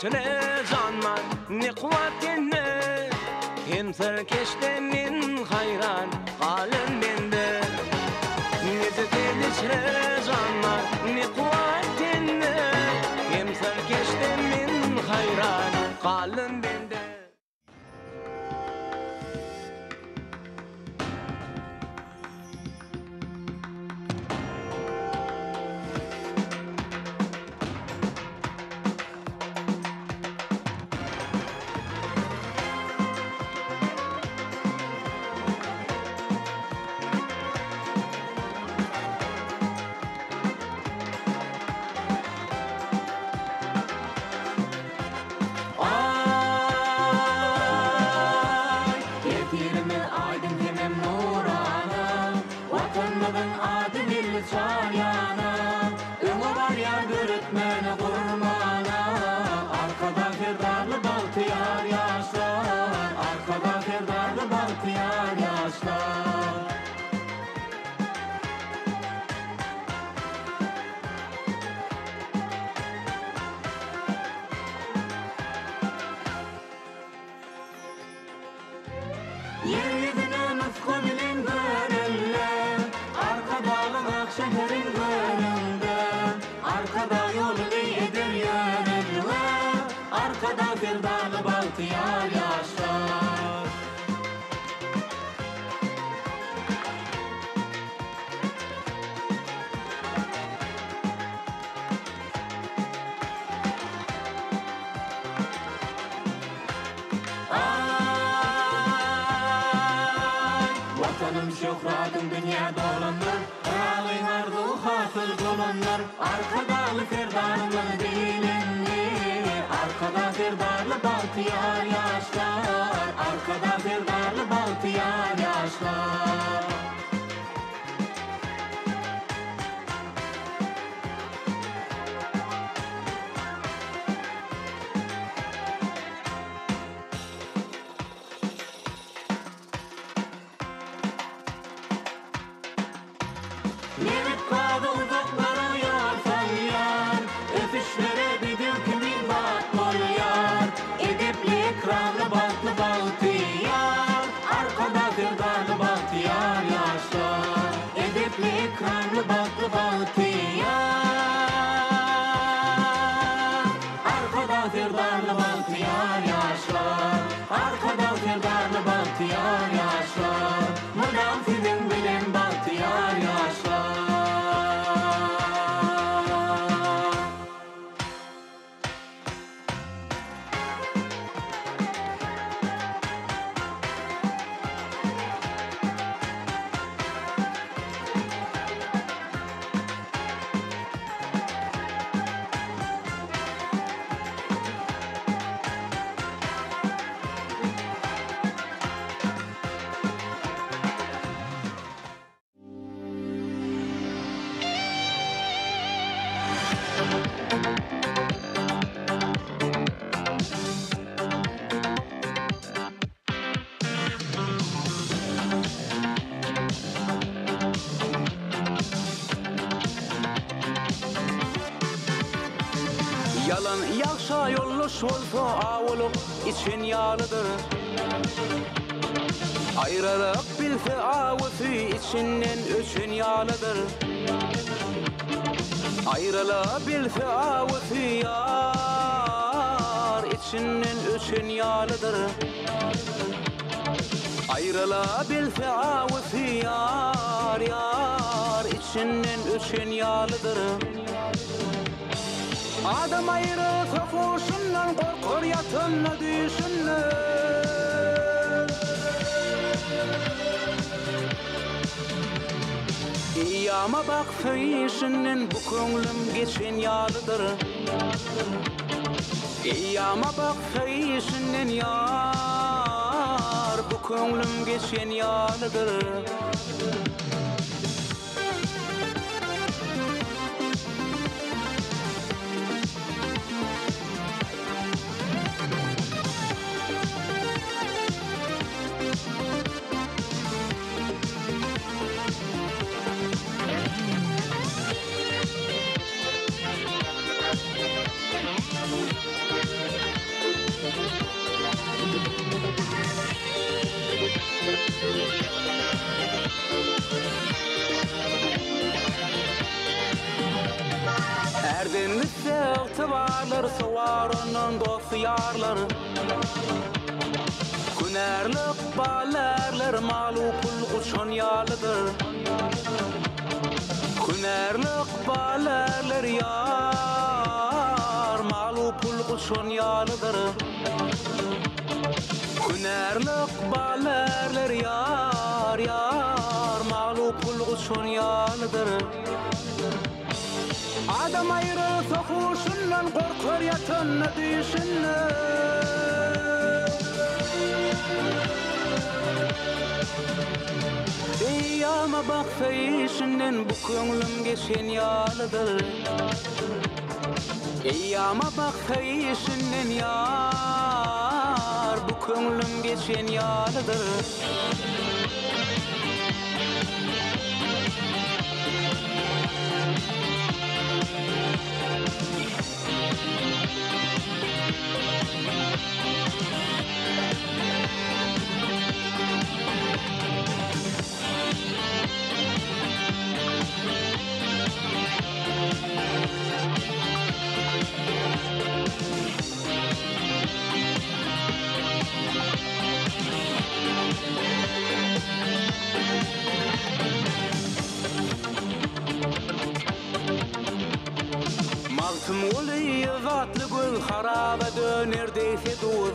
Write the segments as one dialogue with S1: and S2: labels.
S1: dilişine canman ne kuvvetine hem serkeşte min hayran kalın bende nece dilişine canman ne kuvvetine hem serkeşte min hayran kalın bende.
S2: Şöhradım dünya dolanlar, ağlayın arzu hasıl dolanlar. Arkadalı ferdarlı bilinli, arkada ferdarlı baltiyar yaşlar. Arkada ferdarlı baltiyar yaşlar.
S1: Yalan yakşa yolluş olsa avulup için yalıdır. Ayrılık bilse avusu içinden üçün yalıdır. Ayrılık bilse avusu yar içinden üçün yalıdır. Ayrılık bilse avusu yar yar içinden üçün yalıdır. Adam ayrı safuşundan korkur yatınla düşünler. İyama bak feyişinin bu köngülüm geçen yalıdır. İyama bak feyişinin yar bu köngülüm geçen yalıdır. Ennise ıhtıvarlar savarının dostiyarlar Günerlik balerler malu pul uçan yalıdır Günerlik balerler yar malu pul uçan yalıdır Günerlik balerler yar malu pul uçan yalıdır Adam ayrı sokuşundan korkar yatın düşünle Eyyama bak feyişinden bu köngülüm geçen yalıdır Eyyama bak feyişinden yar bu köngülüm geçen yalıdır Maltım oluy zatlı göz haraba dönerdeyse dur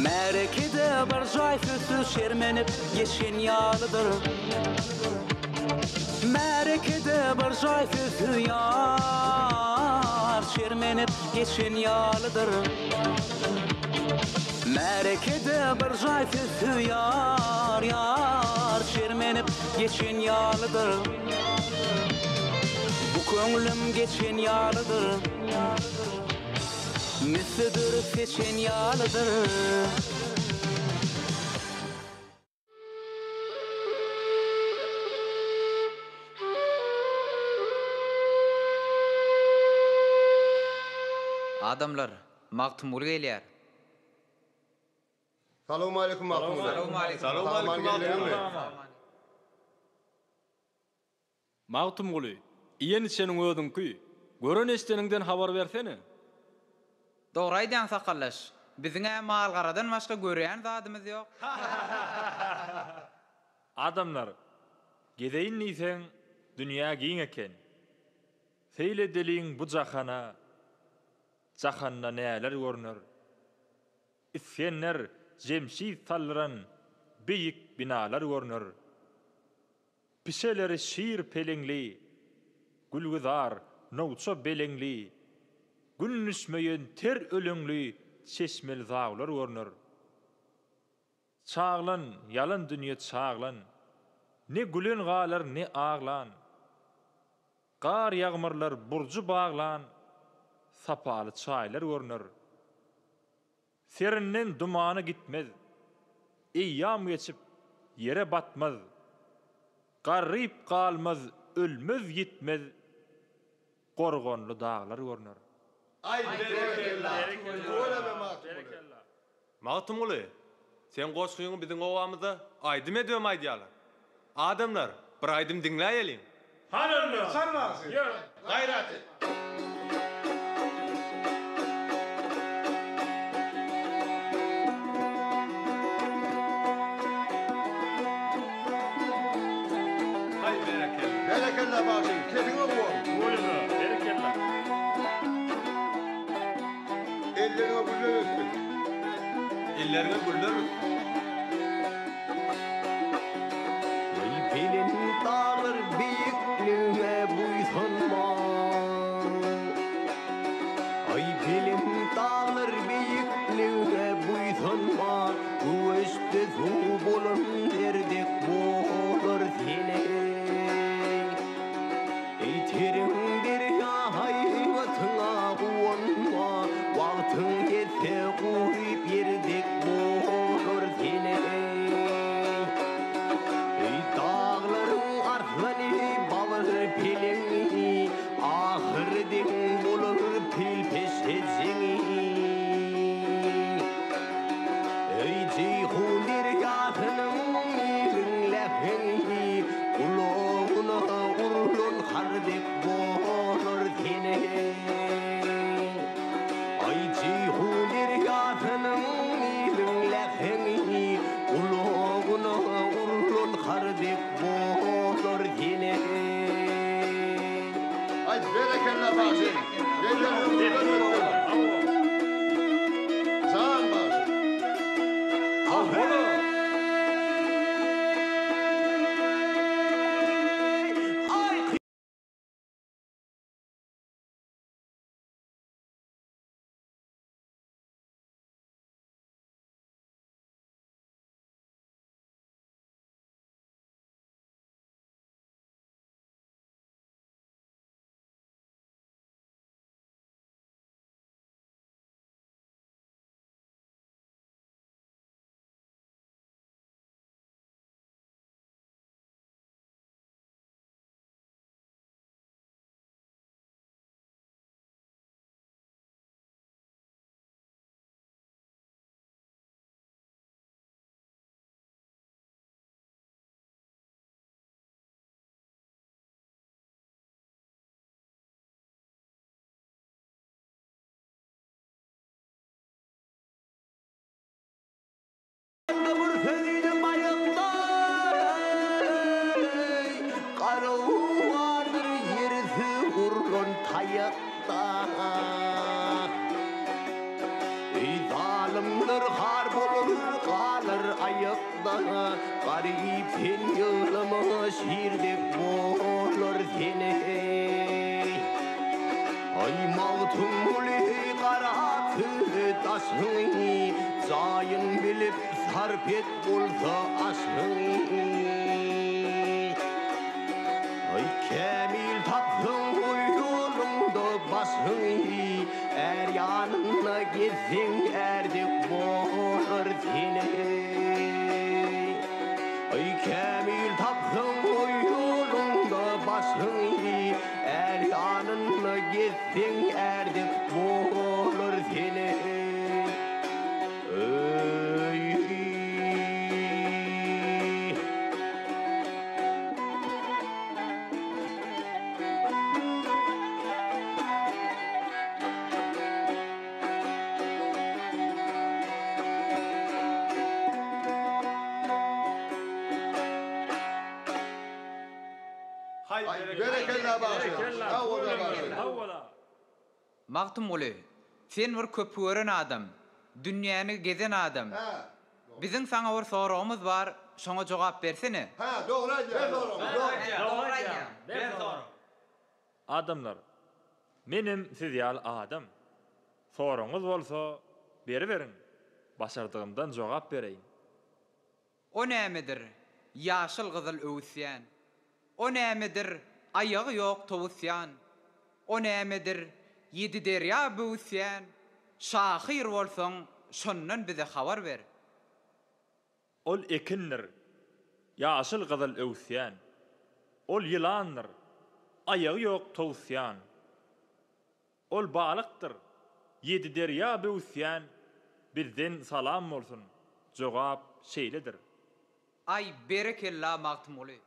S1: Merekede bir zayfısı şermenip geçen yalıdır Merekede bir zayfısı yar şermenip geçen yalıdır Merekede bir zayfısı yar şermenip geçen yalıdır Köngülüm geçen yalıdır Mislidir seçen yalıdır
S3: Adamlar magtumul gelýär.
S4: Salamu aleykum Mahmud.
S3: Salamu aleykum.
S5: Magtum guly. Iýen senin ödüňki gören esteningden habar bersene.
S3: Dogry aýdan sakallaş. Biziňe mal garadan başga görýän zadymyz ýok.
S5: Adamlar gedeýin niýsen dünýä giň eken. Feýle deliň bu jahana näler görünür. Isgenler jemşi sallan beýik binalar görünür. Pişeleri şiir pelengli Gülgüzar, nawça belengli, gün nüşmeyen ter ölüngli, çeşmeli zağlar görünür. Çağlan, yalan dünýe çağlan, ne gülen galar ne ağlan. Gar ýagmyrlar burju bağlan, sapaly çaýlar görünür. Serinden dumany gitmez, eýýam geçip yere batmaz. Garryp galmaz, ölmez gitmez. Gorgonlu dağlar görünür.
S4: Ay berekella.
S6: Magtum uly, sen goşgyňy biziň owamyza aýdym edýärm aýdýarlar. Adamlar, bir aýdym diňläýeliň.
S5: Hananlı.
S4: Sanmaz.
S6: Gayrat. Ay berekella.
S4: Berekella başyň. Kediňe bu.
S5: Bolýa, berekella.
S4: Ellerine güller ötsün.
S6: Ellerine güller ötsün.
S7: Benim dağlar büyüklüğe buysanma. Ay benim dağlar büyüklüğe buysanma. Bu işte su bulun derdek boğulur seni. Eğiterim bir ya hayvatına kuvanma. Vaktın yetse kurip yerdek boğulur
S4: Ella başın. Ellerini öptüm. Sağ başın.
S7: bir sözüydüm bayımda Karığı vardır yerisi vurgun tayakta Zalimler har bulur kalır ayakta Garipin yığılımı şirdek olur seni Ay mağtun muli karatı taşını Zayın bilip sarp et bulsa aşkını Ay kemil tapsın uyulunda başını Er yanına gitsin erdek bulur seni Ay kemil tapsın uyulunda başını Er yanına gitsin erdek bulur seni
S4: Ay berekella başın. Havvala başın.
S5: Havvala.
S3: Magtum uly. Sen bir köpüren adam. Dünýäni gezen adam.
S4: Ha.
S3: Biziň saňa bir soragymyz bar. Şoňa jogap bersene.
S4: Ha doğru aytýar.
S3: Ben sorum.
S5: Adamlar. Menim siz ýal adam. Soraňyz bolsa beri berin. Başardygymdan jogap bereýin.
S3: O nämedir? Ýaşyl gyzyl öwsýän. O nämedir? Aýagy ýok towusýan. O nämedir? Ýedi derýa böwsýän. Şahyr bolsaň, şondan bize habar ber.
S5: Ol ekindir. Ýaşyl gyzyl öwsýän. Ol ýylandyr. Aýagy ýok towusýan. Ol balykdyr. Ýedi derýa böwsýän. Bizden salam bolsun. Jogap şeýledir.
S3: Ay berekella magtumuly.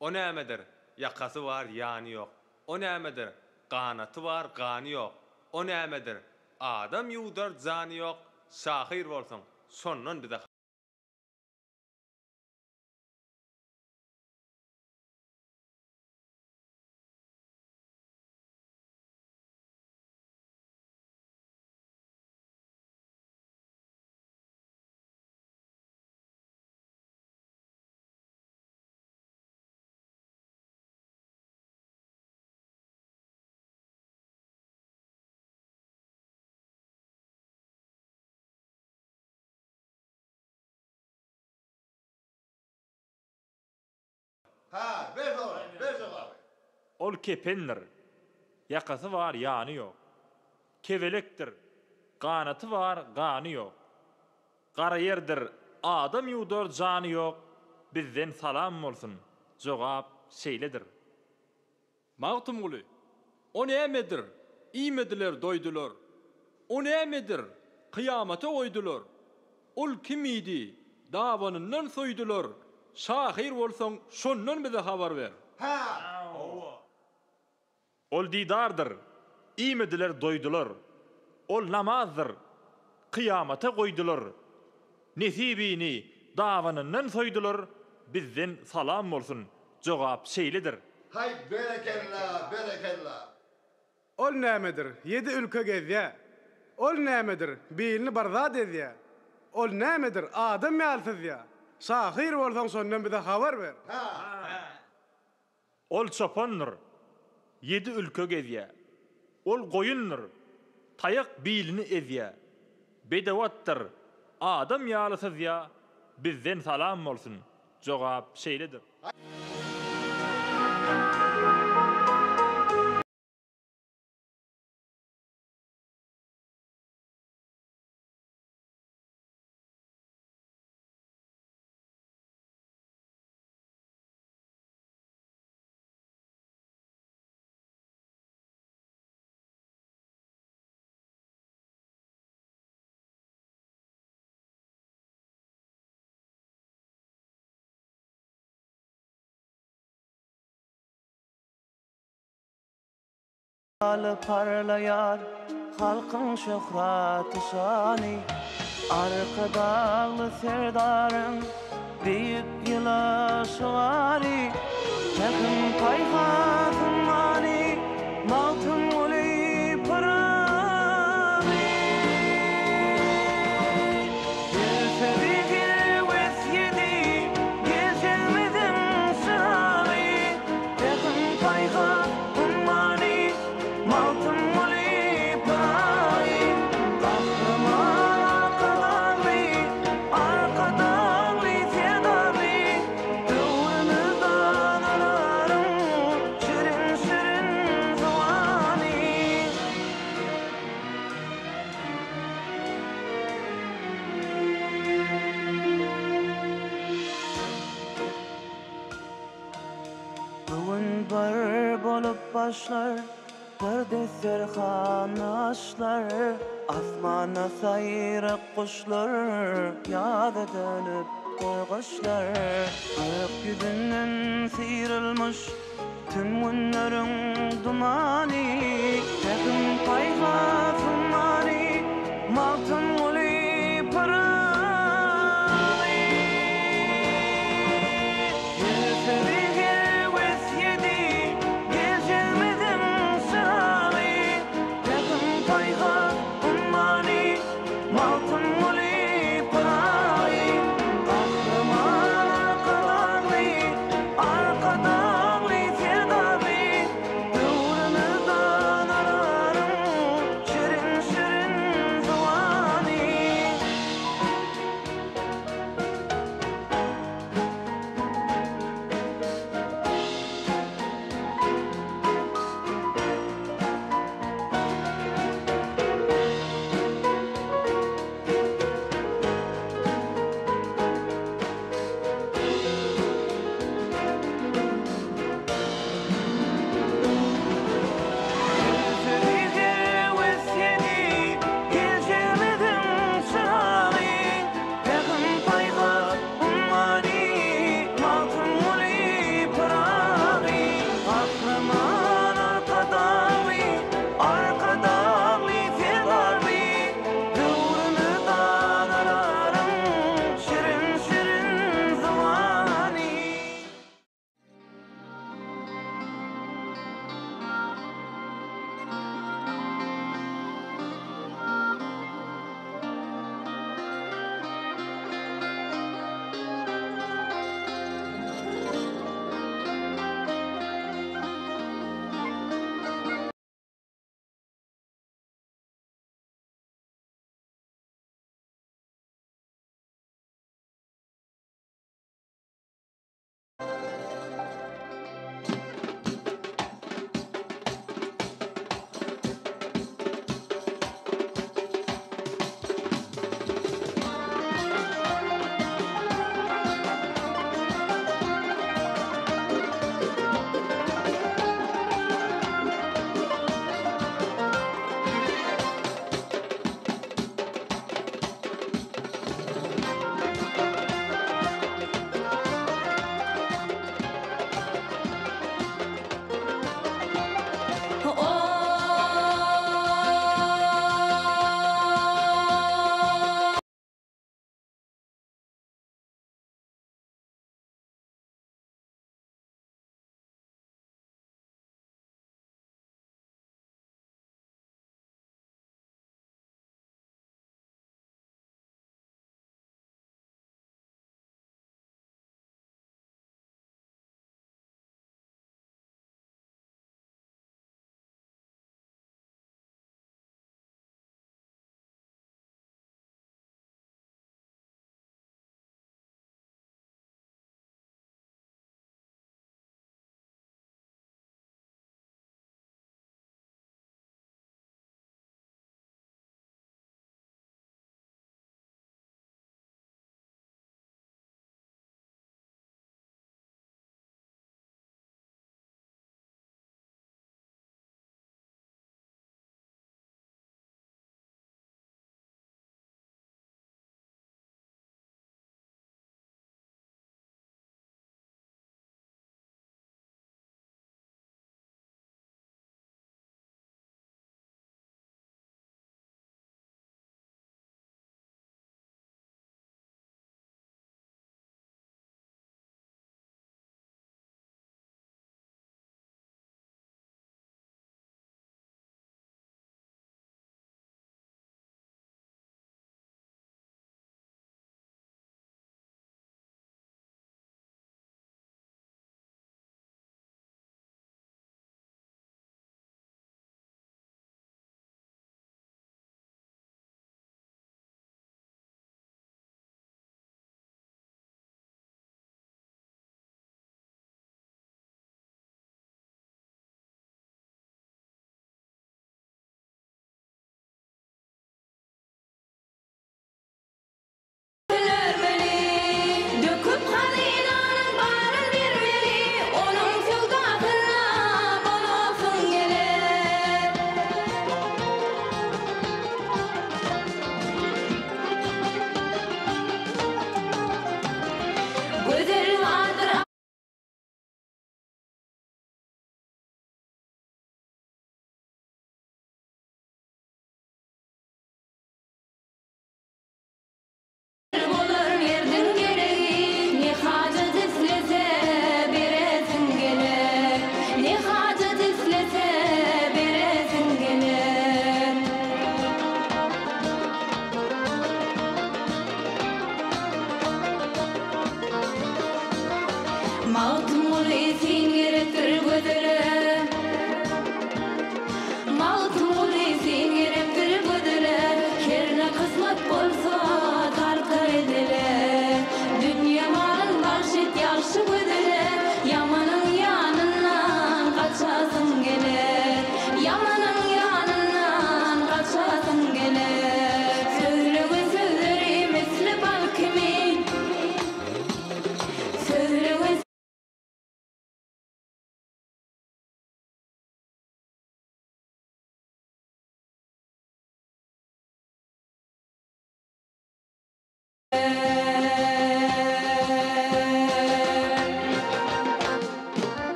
S6: O nämedir? Yakası var, yani yok. O nämedir? Qanaty var, gany yok. O nämedir? Adam ýudar, zany yok. Şahyr bolsaň, şondan bize
S4: Ha, ver sonra.
S5: Ol kependir. Yakası var, yani yok. Kevelektir. Qanaty var, gany yok. Qara yerdir. Adam ýudar, jany yok. Bizden salam bolsun. Jogap şeýledir.
S8: Magtum uly. O nämedir? İýmediler, doýdular. O nämedir? Kıyamata oýdular. Ol kim idi? Dawanynyň soýdular. Şahyr bolsaň, şondan bize habar ber.
S5: Ol didardır. İýmediler, doýdular. Ol namazdır. Kıyamata goýdular. Nesibini dawanynyň soýdular. Bizden salam bolsun. Jogap şeýledir.
S4: Hay berekella, berekella.
S9: Ol nämedir? 7 ülke gezýä. Ol nämedir? Birini barzat edýä. Ol nämedir? Adam ýalsyzýa. Şahyr bolsaň sondan bize habar ber.
S5: Ol çopandyr. 7 ülke gezýä. Ol goýundyr. Taýak bilini ezýä. Bedawatdyr. Adam ýalsyzýa. Bizden salam bolsun. Jogap şeýledir.
S1: Parlayar halkın şöhratı şani, arka dağlı serdarın büyük yılaşı vari, yakın payhatın mani, maltın uli parami. Bir sevgi vesyedi, geçemedin sırali, yakın payhatın mani, maltın uli parami. Kahraman arka dağlı serdarlı, dövrümüzden ararım şirin şirin zavani. Bugün bir bolup başlar, bir desterhan açlar, asmana sayrık kuşlar, yada dönüp durguşlar. Ayak yüzünden sıyrılmış tüm günlerin dumani, yakın paygasın mani, maltın uli parami. Bir sevgi vesyedi, geçemedin sırali, yakın paygasın mani, maltın uli parami. Kahraman arka dağlı serdarlı, dövrümüzden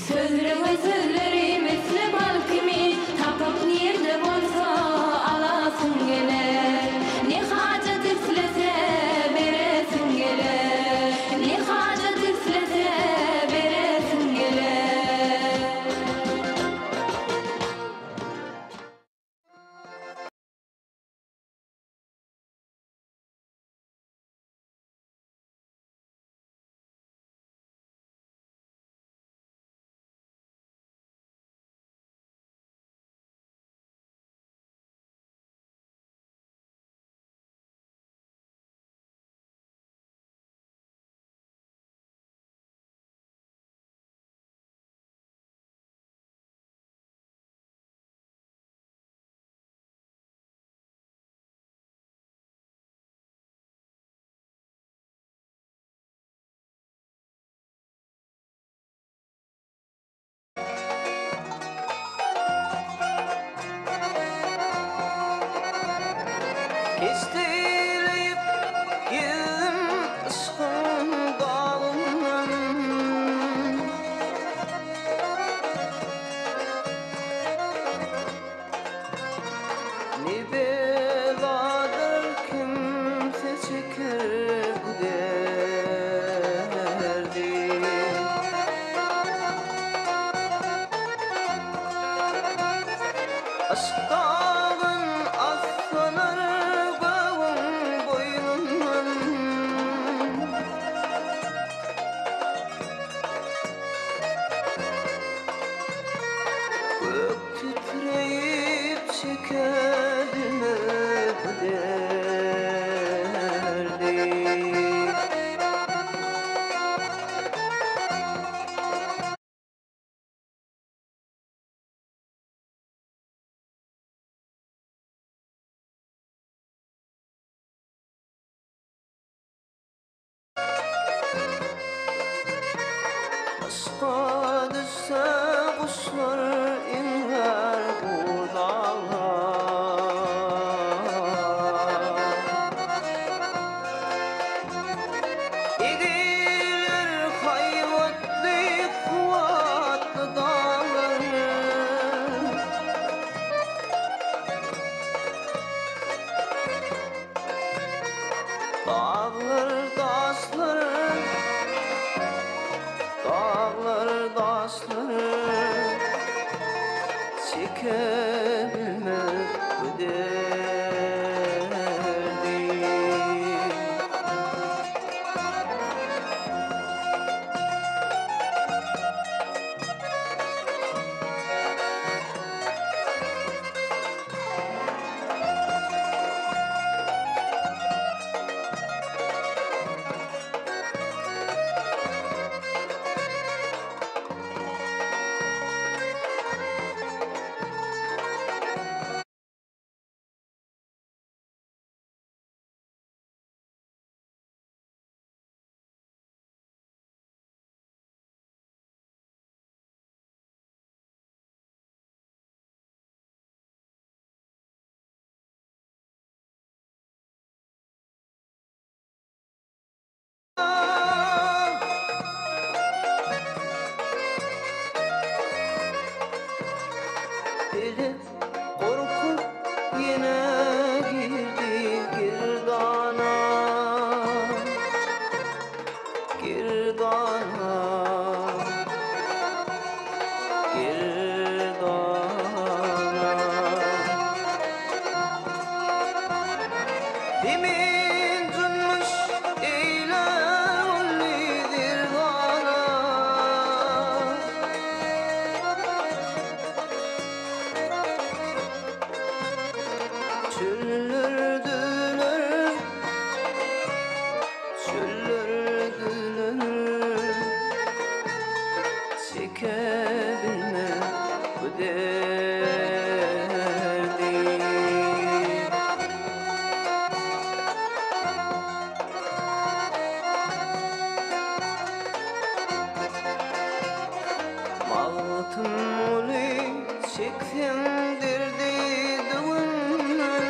S10: Sözlerime sözleri mesle bal kimi tapıp nerede bolsa alasın geler. Ne hacet islese beresin geler. Ne hacet islese beresin geler.
S11: Kestirip girdim ışkın dağından. Ne beladır kimse çeker bu derdi. Aşktan aslanır bağın boynundan. Gök titreyip çekerme bu derdi. Aşka düşse kuşlar iner bu dağlar. Egiler hayvatlı kuvvetli dağlar. Dağlar daşlar, dağlar daşlar çekebilmez bu derdi. Biri korkup yine girdi girdana, girdana, girdana. Demin cunmuş eyle ullidir dana. Çüllürdüler, çüllürdüler, çekebilme bu derdi. Maltın uli çeksendirdi düğünden.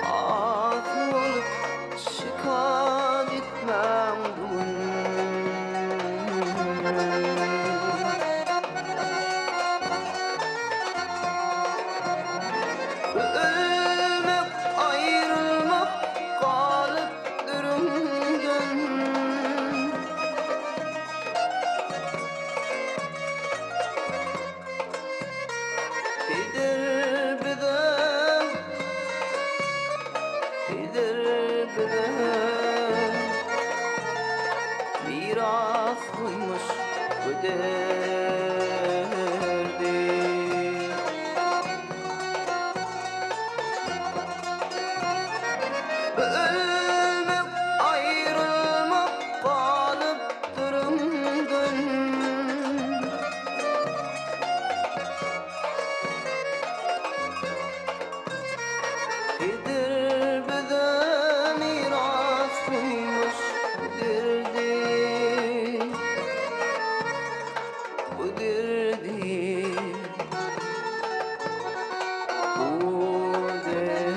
S11: Atıl olup miras koymuş bu derdi. Ölmek ayrılmak kalıp durumdan, gider bize miras koymuş bu derdi, bu derdi, bu derdi.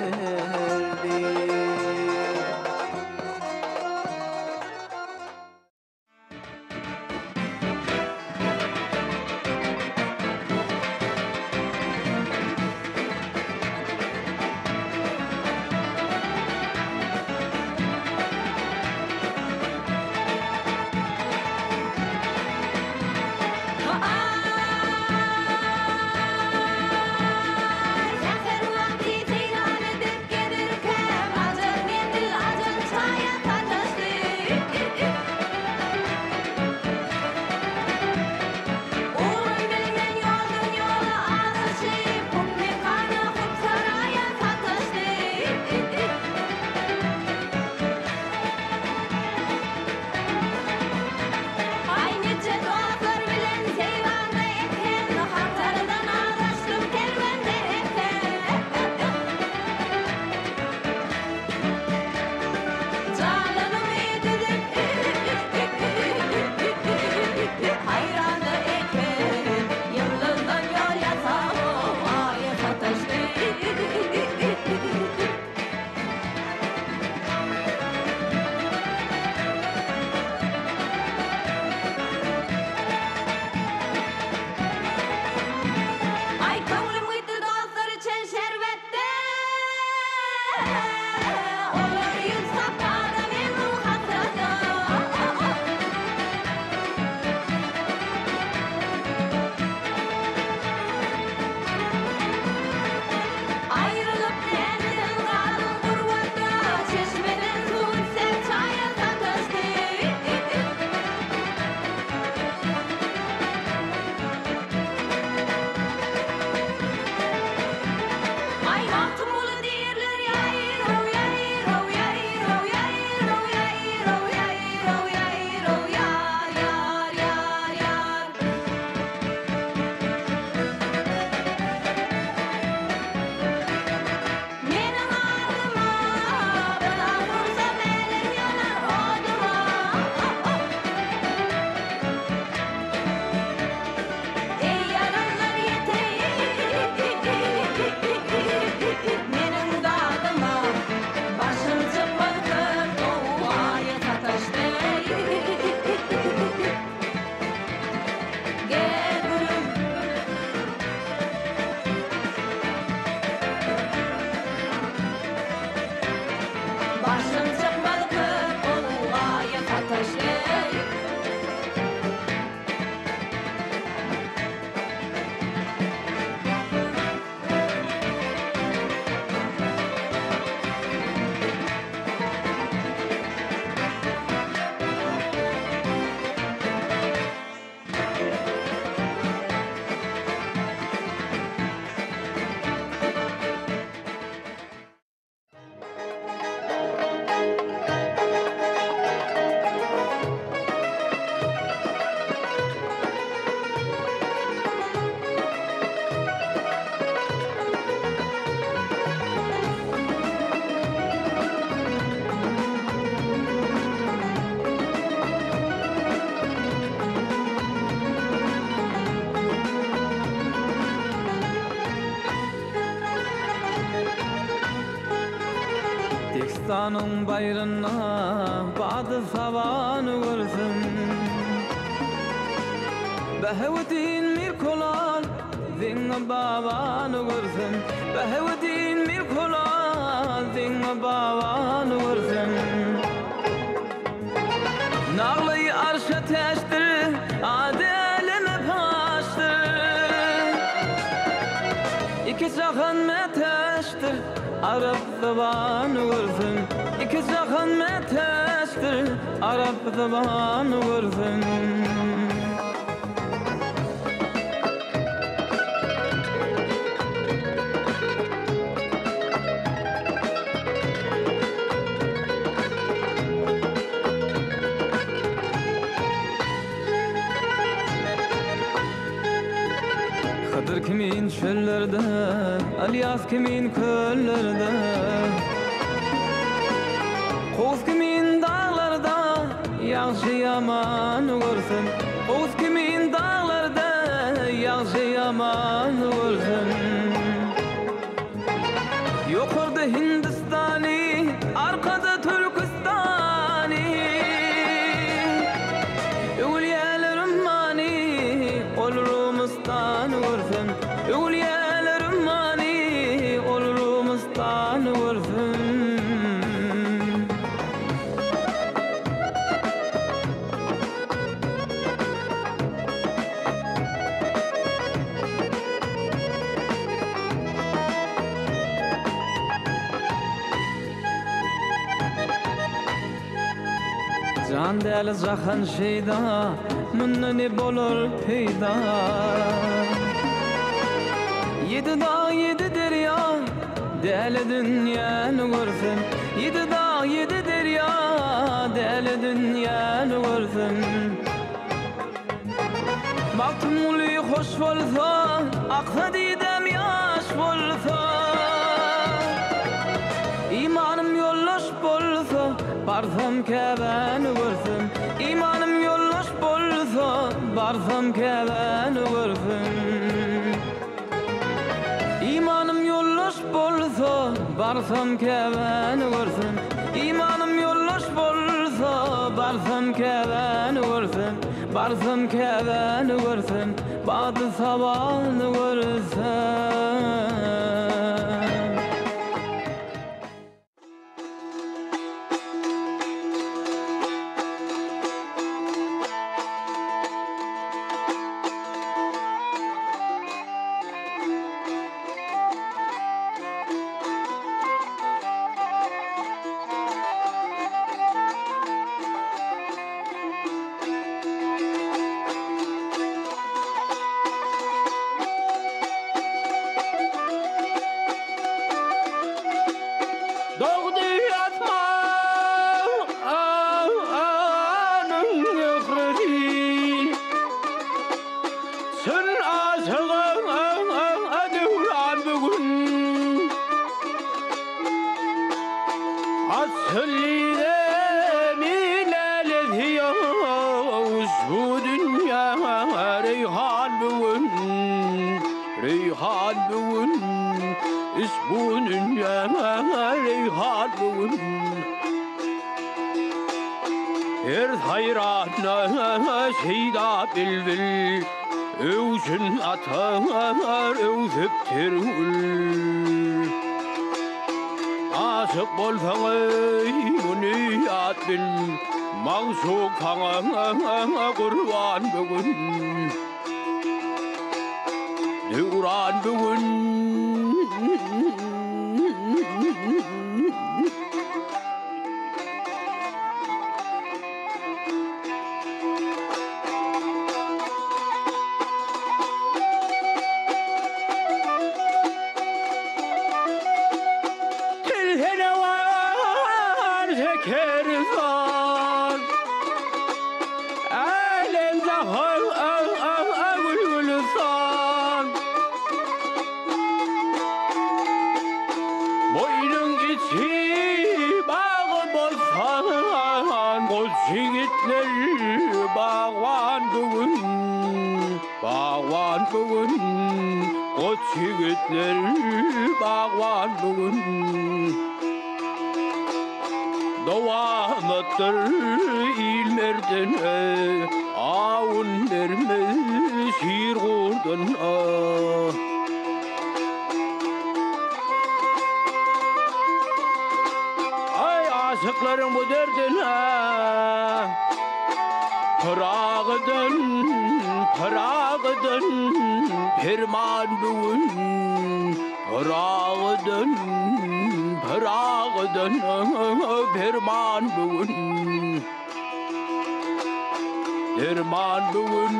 S10: Zafer vakti ceylan edip gelirken acır mendil acır çaya taştı. Uğrun bilmen yoldun yola alışıp hukmi kana huk saraya taştı. Aynı cedvalar bilen zeyvanda eken, hatardan ağlaştım kervende eken. Canım edilip hayranda eken, yılından yol yatam aya sataştı. Ay kavlim gitti dostlar için şerbette. Olur yüz saptada memnun hasrata. Ayrılıp nereden kaldım gurbette, çeşmeden su içsem çaya taştı. Ay altın bulu derler yayro yayro yayro yayro yayro yayro yayro yar yar yar yar. Menin ardıma bana vursa belim yanar oduma. Ey yalanlar menin dağdıma başım çıkmadı doğaya sataştı. Gel gülüm başım çıkmadı doğaya sataştı.
S1: Destanın bayrına badı savanı görsün. Behevdin mir kolal zin babanı görsün. Behevdin mir kolal zin babanı görsün. Nağlayı arşa teştir adeline paştır. İki sahan meteştir Arap zaban görsün iki jahan meteştir Arap zaban görsün Hıdır kimin çöllerde, Alyas kimin köllerde Qoz kimin dağlarda, Yağşı yaman görsün Qoz kimin dağlarda, Yağşı yaman görsün Yukarıda Hindistani, arkada Türkistani Ewliyelerim mani, olurumustan görsün Ewliyelerim mani, olurumustan görsün Can deli zahan şeyda, munna ne bolur peyda Yedi dağ yedi derya, deli dünyanı görsün Yedi dağ yedi derya, deli dünyanı görsün Baktım uli hoş bolsa, aksa didem yaş bolsa İmanım yolloş bolsa, barsam Kâbe'ni görsün İmanım yolloş bolsa, barsam Kâbe'ni görsün İmanım yolloş bolsa, barsam Kâbe'ni görsün İmanım yolloş bolsa, barsam Kâbe'ni görsün Barsam Kâbe'ni görsün, badı sabahını görsün Şeyda bilbil Övsün atar övsüptir ül Aşık bolsaňy muniyat bil Mansuk kaňa kurban bugün Duran bugün Yigitler bağwan bugün Dowamattır ilmerdene Awun vermez şiir gurdan Ay aşıkların bu derdine Pırağıdan Perman bugün Pırağıdan
S8: Rağdan ferman bugün Derman bugün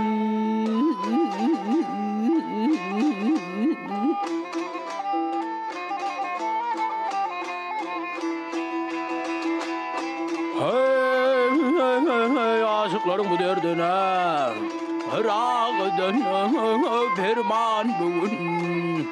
S8: Hey aşıkların bu derdine Rağdan ferman bugün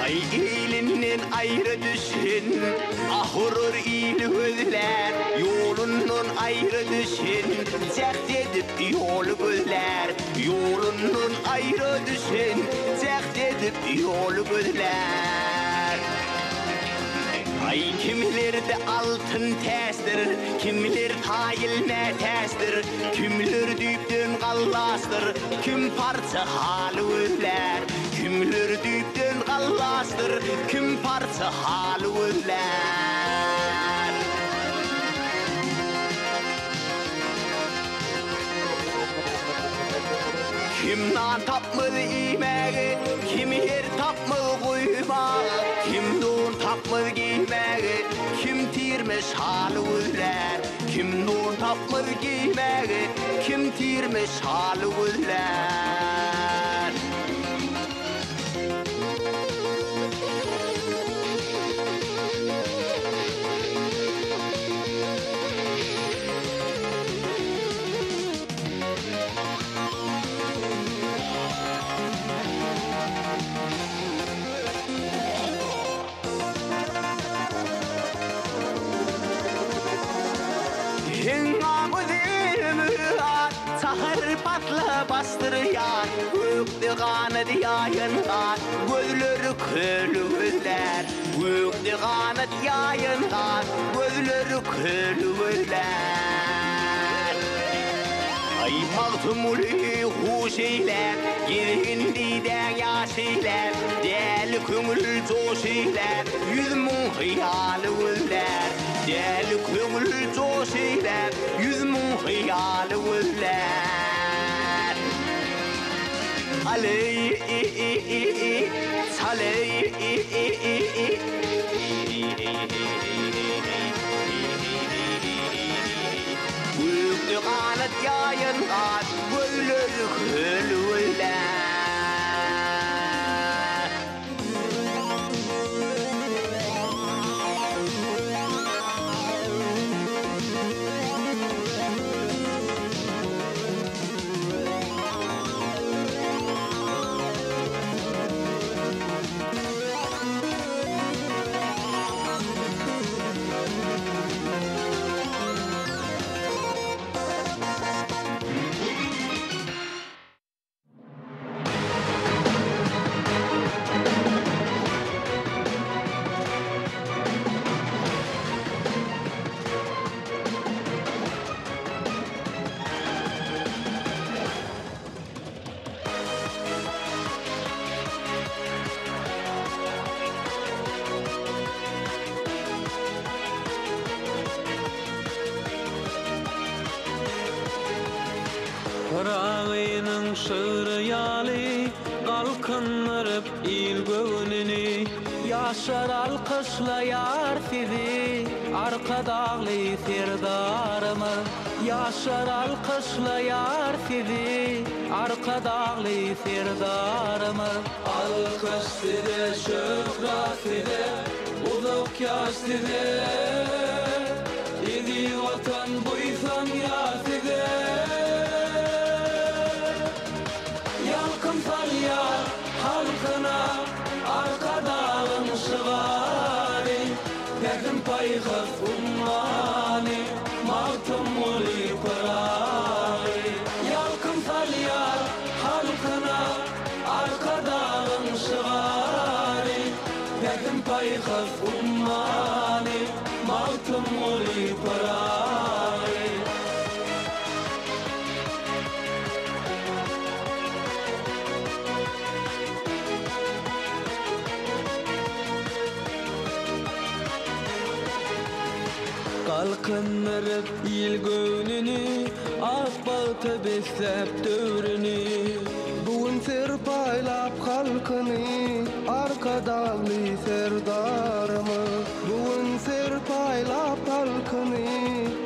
S7: Elinden ayrı düşün ahurur iyili gözler Yolundan ayrı düşün Cehd edip yolu gözler Yolundan ayrı düşün Cehd edip yolu gözler Ay kimlerde altın testir Kimler tayilme testir Kimler düptün kallastır Kim parça halı özler Kimler düptün kallastır Kim parça halı özler Kim nan tapmadı imeği Kim yer tapmadı kuymağı Kim don tapmadı giymeği Kim tirmiş halı özler Kim don tapmadı giymeği Kim tirmiş halı özler Sahır patla bastır ya Gökte kanat yayınlar Gözleri kölü gözler Gökte kanat yayınlar Gözleri kölü gözler Ay mağtumuli huş eyler Girgin diden yaş eyler Deli kömül coş eyler Yüzümün hıyalı gözler Deli kömül coş eyler Yüzümün hıyalı gözler Aley Saley Büyüktü kanat yayınlar Gözleri kölüler
S1: Rağının şığrı yali kalkınırıp il göğünini Yaşar alkışlayar sizi arka dağlı firdarımı Yaşar alkışlayar sizi arka dağlı firdarımı Alkış size şöhret size uzak yaş size İdi vatan buysan ya size Salya halkına arka dağın şıvari Dedim payğız ummani payhaz ummani mağtım oli parai kalkınırıp il göğnünü akbalta beslep dövrünü
S11: Bugün serpaylap halkını arkadağlı serdarımı Bugün serpaylap halkını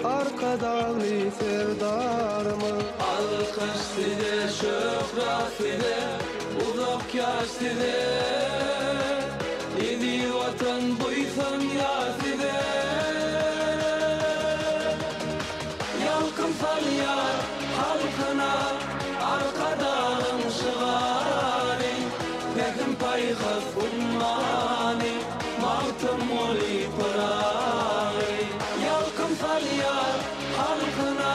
S11: arkadağlı serdarımı
S1: alkış size şöhret size uzak yaş size idi vatan buysan ya size yalkın salyar halkına arkadağın şıgari Pekin payhaz ummani mağtım oli parai yalkın salyar halkına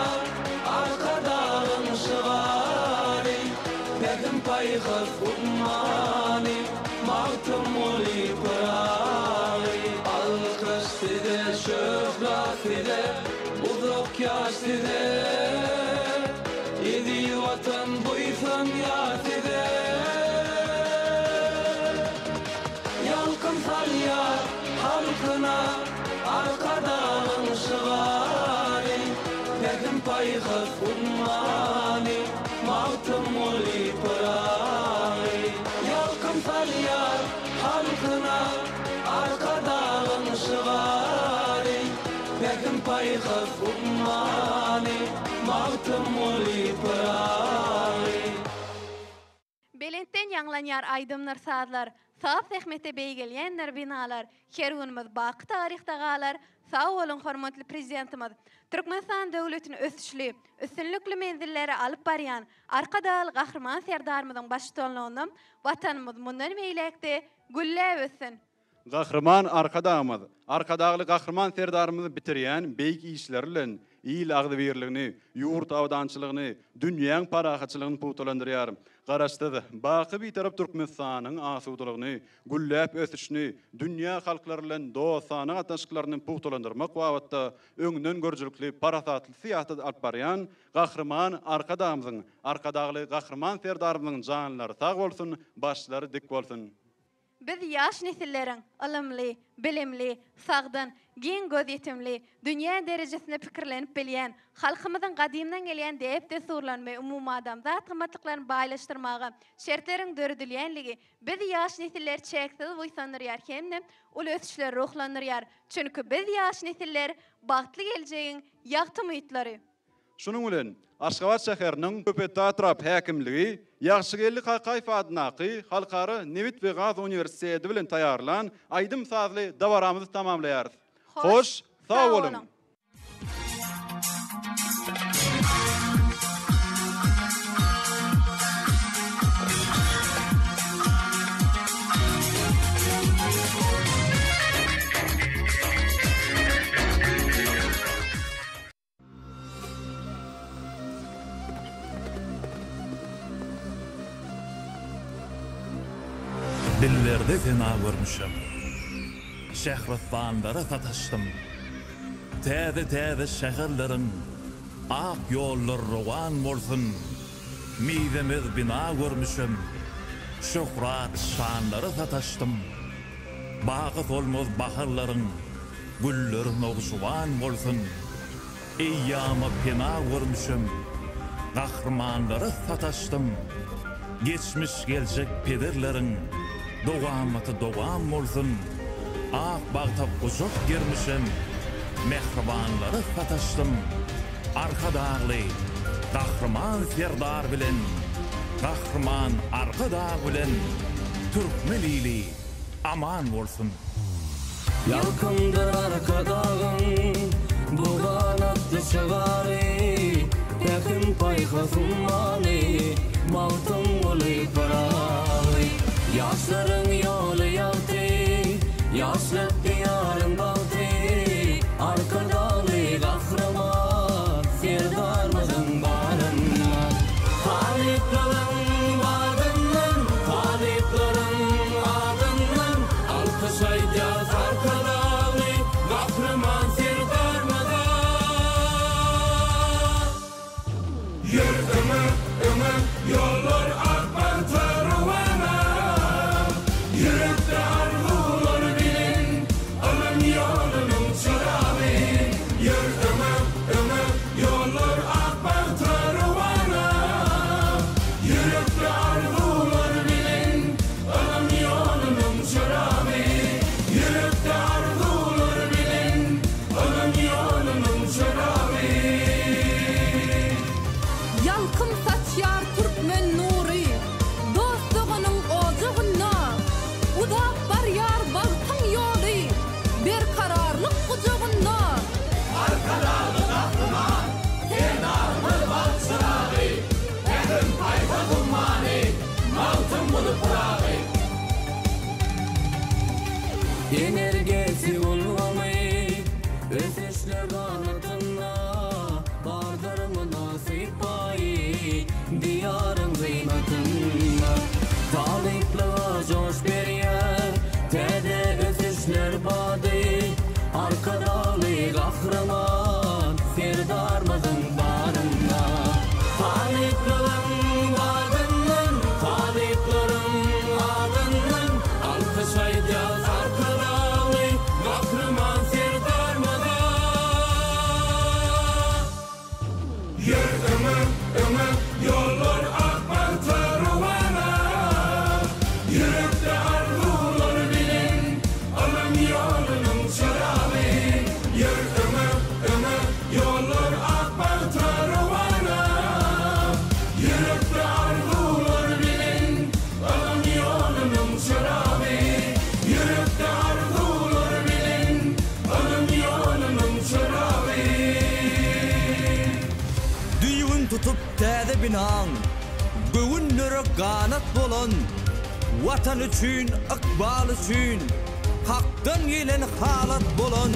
S1: arkadağın şıgari Pekin payhaz ummani mağtım oli parai alkış size şöhret size uzak yaş size idi vatan buysan ya size yalkın salyar halkına arkadağın şıgari Pekin payhaz ummani mağtım oli parai yalkın salyar halkına arkadağın şıgari Pekin payhaz ummani mağtım oli parai
S12: Belentten yanglanyar aydımlar saatlar, sağ sehmete beygelyenler binalar, kerunumuz baqı tarihte galar, sağ olun hormatly prezidentimiz. Türkmenistan döwletini ösüşli, üstünlükli menzilleri alıp baryan, arkadal gahrman serdarımızın başçılığında vatanımız mundan meylekde gülle ösün.
S13: Gahrman arkadağımız, arkadağlı gahrman serdarımızı bitiryen beyik işlerle il ağdı birliğini, yurt avdançılığını, dünyanın parahaçılığını putolandırıyar. Garaştadı, bakı bir taraf Türkmenistan'ın asuduluğunu, güllep ösüşünü, dünya halklarıyla doğusanın ataşıklarını putolandırmak vavatda öňünden görjülükli parasatlı siyaset alıp baryan, gahrman arkadağımızın, arkadağlı gahrman serdarımızın canlıları sağ bolsun, başları dik bolsun.
S12: Biz yaş nesillerin ılımlı, bilimli, sagdan, giň göz yetimli, dünya derejesinde pikirlenip bilýän, halkymyzyň gadymdan gelýän deyip de surlanmy umum adamzat kymmatlyklaryny baýlaşdyrmagy, şertleriň döredilýänligi biz yaş nesiller çeksiz boýsandyrýar hemde ol ösüşler ruhlandyrýar. Çünki biz yaş nesiller bagtly geljegiň ýagty umytlary.
S13: Şunun bilen Aşgabat şäheriniň Köpetde atrap häkimligi Ýagşygelli Haýfa adynaky halkary Nevit we Gaz Uniwersiteti bilen taýýarlan aýdym sazly dawaramyzy tamamlaýar. Hoş, sağ olun.
S14: Dillerde fena görmüşüm. Şehretvanlara sataştım. Täze şehirlerin ak yollar rowan bolsun. Midemiz bina görmüşüm. Şöhrat şanlara sataştım. Bağı olmaz baharların güllerin oğuşuwan bolsun. Eyyama fena görmüşüm. Gahrmanlara sataştım. Geçmiş gelecek pederlerin dowam bolsun. Ak bagtap uzak girmişim. Mehribanları sataştım. Arkadağlı gahrman serdar bilen, gahrman arkadağ bilen Türkmenili aman bolsun.
S1: Yalkındır arkadağın bu kanatlı şıgari Pekin payhaz ummani mağtım oli parai Yaşların yolu yaltı yaşlık diyarın baltı Arkadağlı gahrman serdarmızın barınlar Taliplerin adından alkış aydı
S15: Yollar akbar tarvana Yürekte arzular bilin Alın yolunun çırağı Yür yollar akbar tarvana Yürekte arzular bilin Alın yolunun çırağı Yürekte arzular bilin Alın yolunun çırağı
S16: Yalkın saçyar Türkmen nuri Dostluğunun ocuğuna Udak bar yar balkın yolu Bir kararlık kucuğuna
S15: Arkadalı kahraman Tenarlı bal çırağı Edim payda dumanı Maltın bulup rağı
S2: Energesi ulvamay Öteşler kanatına Bardır mı nasip bayi Diyarın zeymatına Taliplığa coş beriyer Tede öteşler badi Arkadalı kahraman Serdarmızın barına Taliplığın adından Taliplerin adından Alkış ayacağız arkadalı Kahraman Serdarmızın
S15: Yür yollar akbar tarvana Yürekte arzular bilin Alın yolunun çırağı Yür yollar akbar tarvana Yürekte arzular bilin Alın yolunun çırağı Yürekte arzular bilin Alın yolunun çırağı
S17: Düyün tutup täze binan Göğünlere ganat bolan Vatan üçün, ıkbal üçün Hakdan gelen halat bolan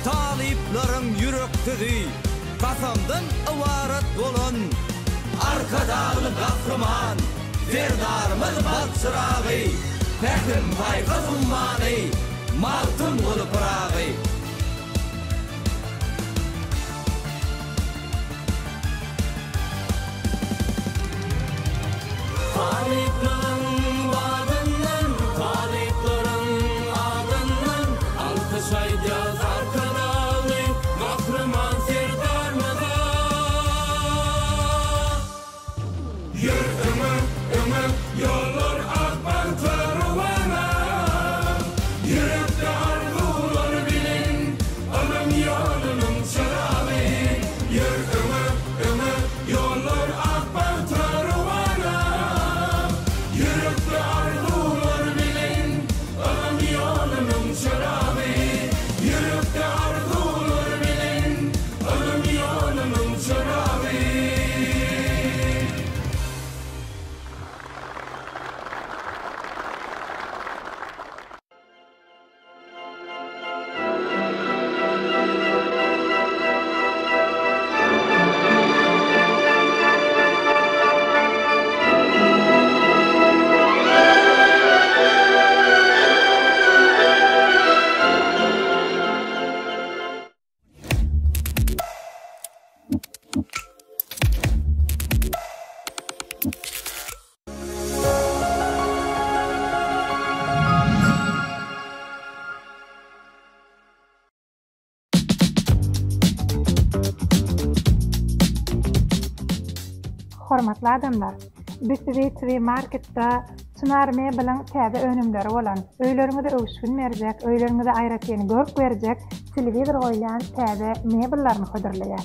S17: Taliplerim yürektizi Kasamdan avarat bolan Arkadalı kahraman Serdarımız bal çırağı Pekin payka zummanı Maltın olup rağı
S2: Taliplerin adından Taliplerin adından Alkış ayacağız arkadalı Kahraman Serdarmızın
S15: Yür yollar akbar tarvana Yürekte arzular bilin Alın yolunun çırağı Yür yollar akbar tarvana Yürekte arzular bilin Alın yolunun çırağı Yürekte arzular bilin Alın yolunun çırağı
S18: Hormatly adamlar, Büsüvi marketda sunarmaya bilen täze önümleri bolan, öýleriniňde öwüşgün berjek, öýleriniňde aýratyny görüp berjek, telewizor goýulan täze mebellerini hödürleýär.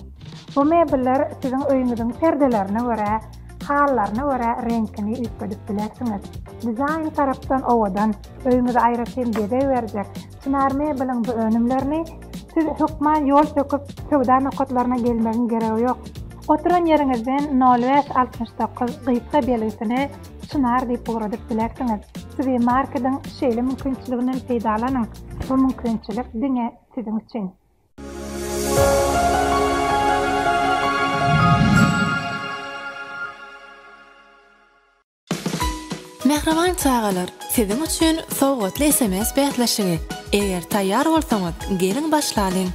S18: Bu mebiller siziň öýüňiziň perdelerine görä, hallaryna görä reňkini üýtgedip bilersiňiz. Dizayn tarapdan owadan öýüňize aýratyn gede berjek, sunarmaya bilen bu önümlerini siz hukman ýol töküp söwda nokatlaryna gelmegiň geregi ýok. Oturan yerinizden 0569 gıysa belgisini sunar diýip uğradyp bilersiňiz. Siz markadan şeýle mümkinçiliginden peýdalanyň. Bu mümkinçilik diňe siziň üçin.
S19: Mehriban çağalar, siziň üçin sowgatly SMS bätleşigi. Eger taýýar bolsaňyz, geliň başlalyň.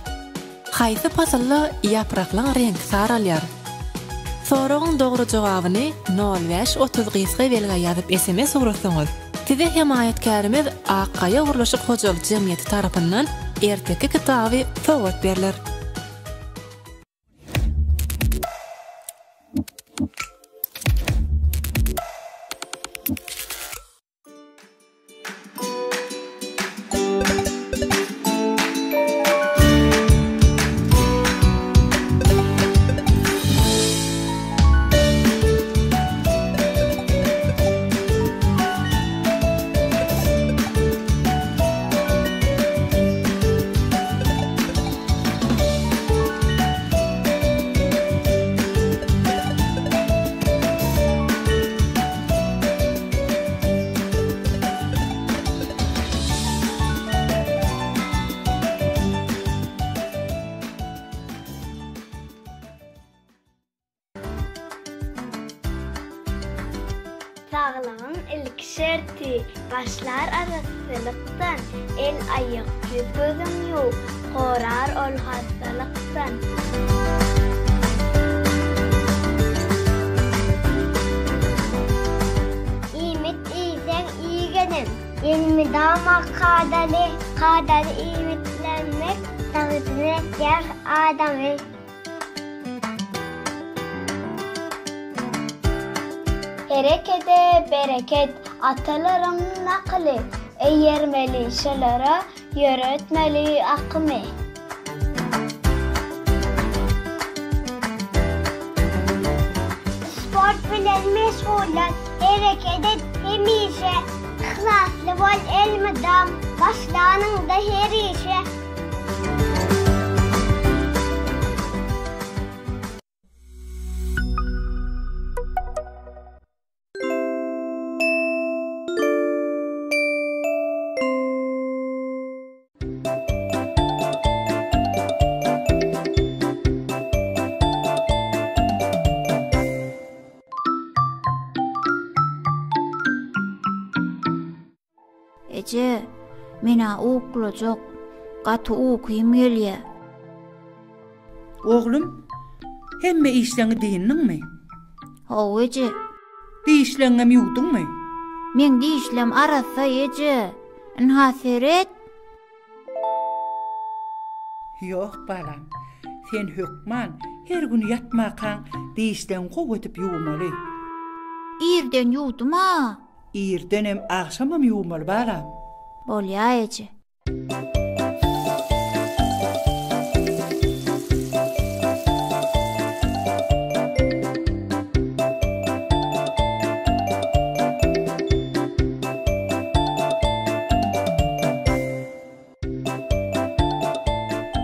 S19: Haýsy pasylly ýapraklaň rengi saralýar. Soragyň dogry jogabyny 05-30 belge ýazyp SMS ugratsaňyz, size himayetkarymyz Akkaya Guruluşyk Hojalyk Jemgyýeti tarapyndan erteki kitaby sowgat berilir.
S20: Sağlığın ilk şerti başlar arasılıktan, el ayık yüz gözün yok, korar ol hastalıktan. İyimit iyisen iyi gelin, ilmi damak kadali iyimitlenmek, tağıtını yer adamı. Herekete bereket, atalarım nakli, eğermeli şalara, yöretmeli akme. Sport bilen meşgulat, hareket et hemişe, ihlaslı bol elmidam, başlanın da her işe.
S21: Ece, mena uklajak, gatu ukuyum gelýär.
S22: Oglum, hemme işleňi diýindiňmi?
S21: Hawa Ece.
S22: Diýişleňem ýugdyňmy?
S21: Men diýişlem arasa Ece. Nhaseret.
S22: Ýok balam, sen hökman her gün ýatmakan diýişleň gowatyp ýuwmaly.
S21: İrden ýuwduma?
S22: İrden hem akşamam ýuwmaly balam.
S21: Bolýa Ece.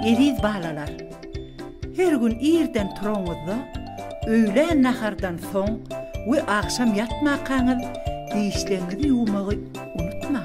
S22: Ediz balalar, her gün irden turaňyzda, öýlen nahardan soň we akşam ýatmakaňyz diýişleňizi ýuwmagy unutma.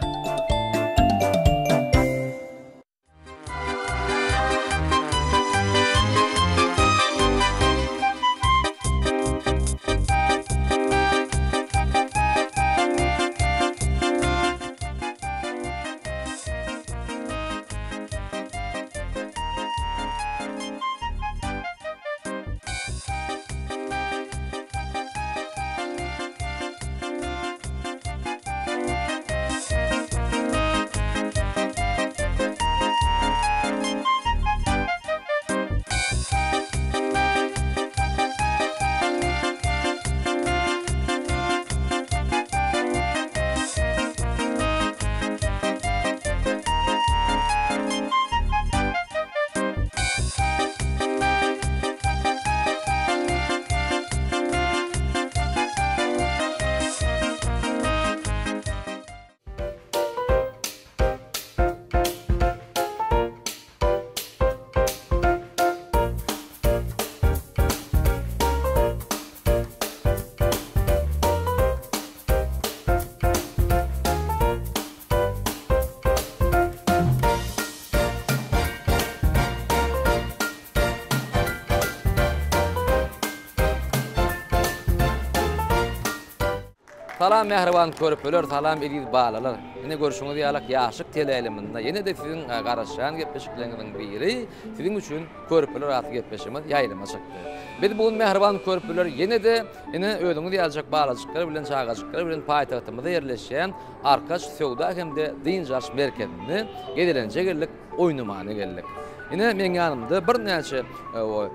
S3: Salam mehriban körpüler, salam eliz balalar. Yine görüşüňiz ýalak ýaşyk teleýeliminde. Yine de siziň garaşan gepleşikleriniň biri, siziň üçin körpüler aty gepleşimiz ýaýlama çykdy. Biz bugun mehriban körpüler yine de öýüňiz ýaljak balajyklar bilen çagajyklar bilen paýtagtymyzda ýerleşýän Arkaç Söwda hemde Dinjaş merkezinde gedilenje geldik, oýnamany geldik. Yine men ýanymda bir näçe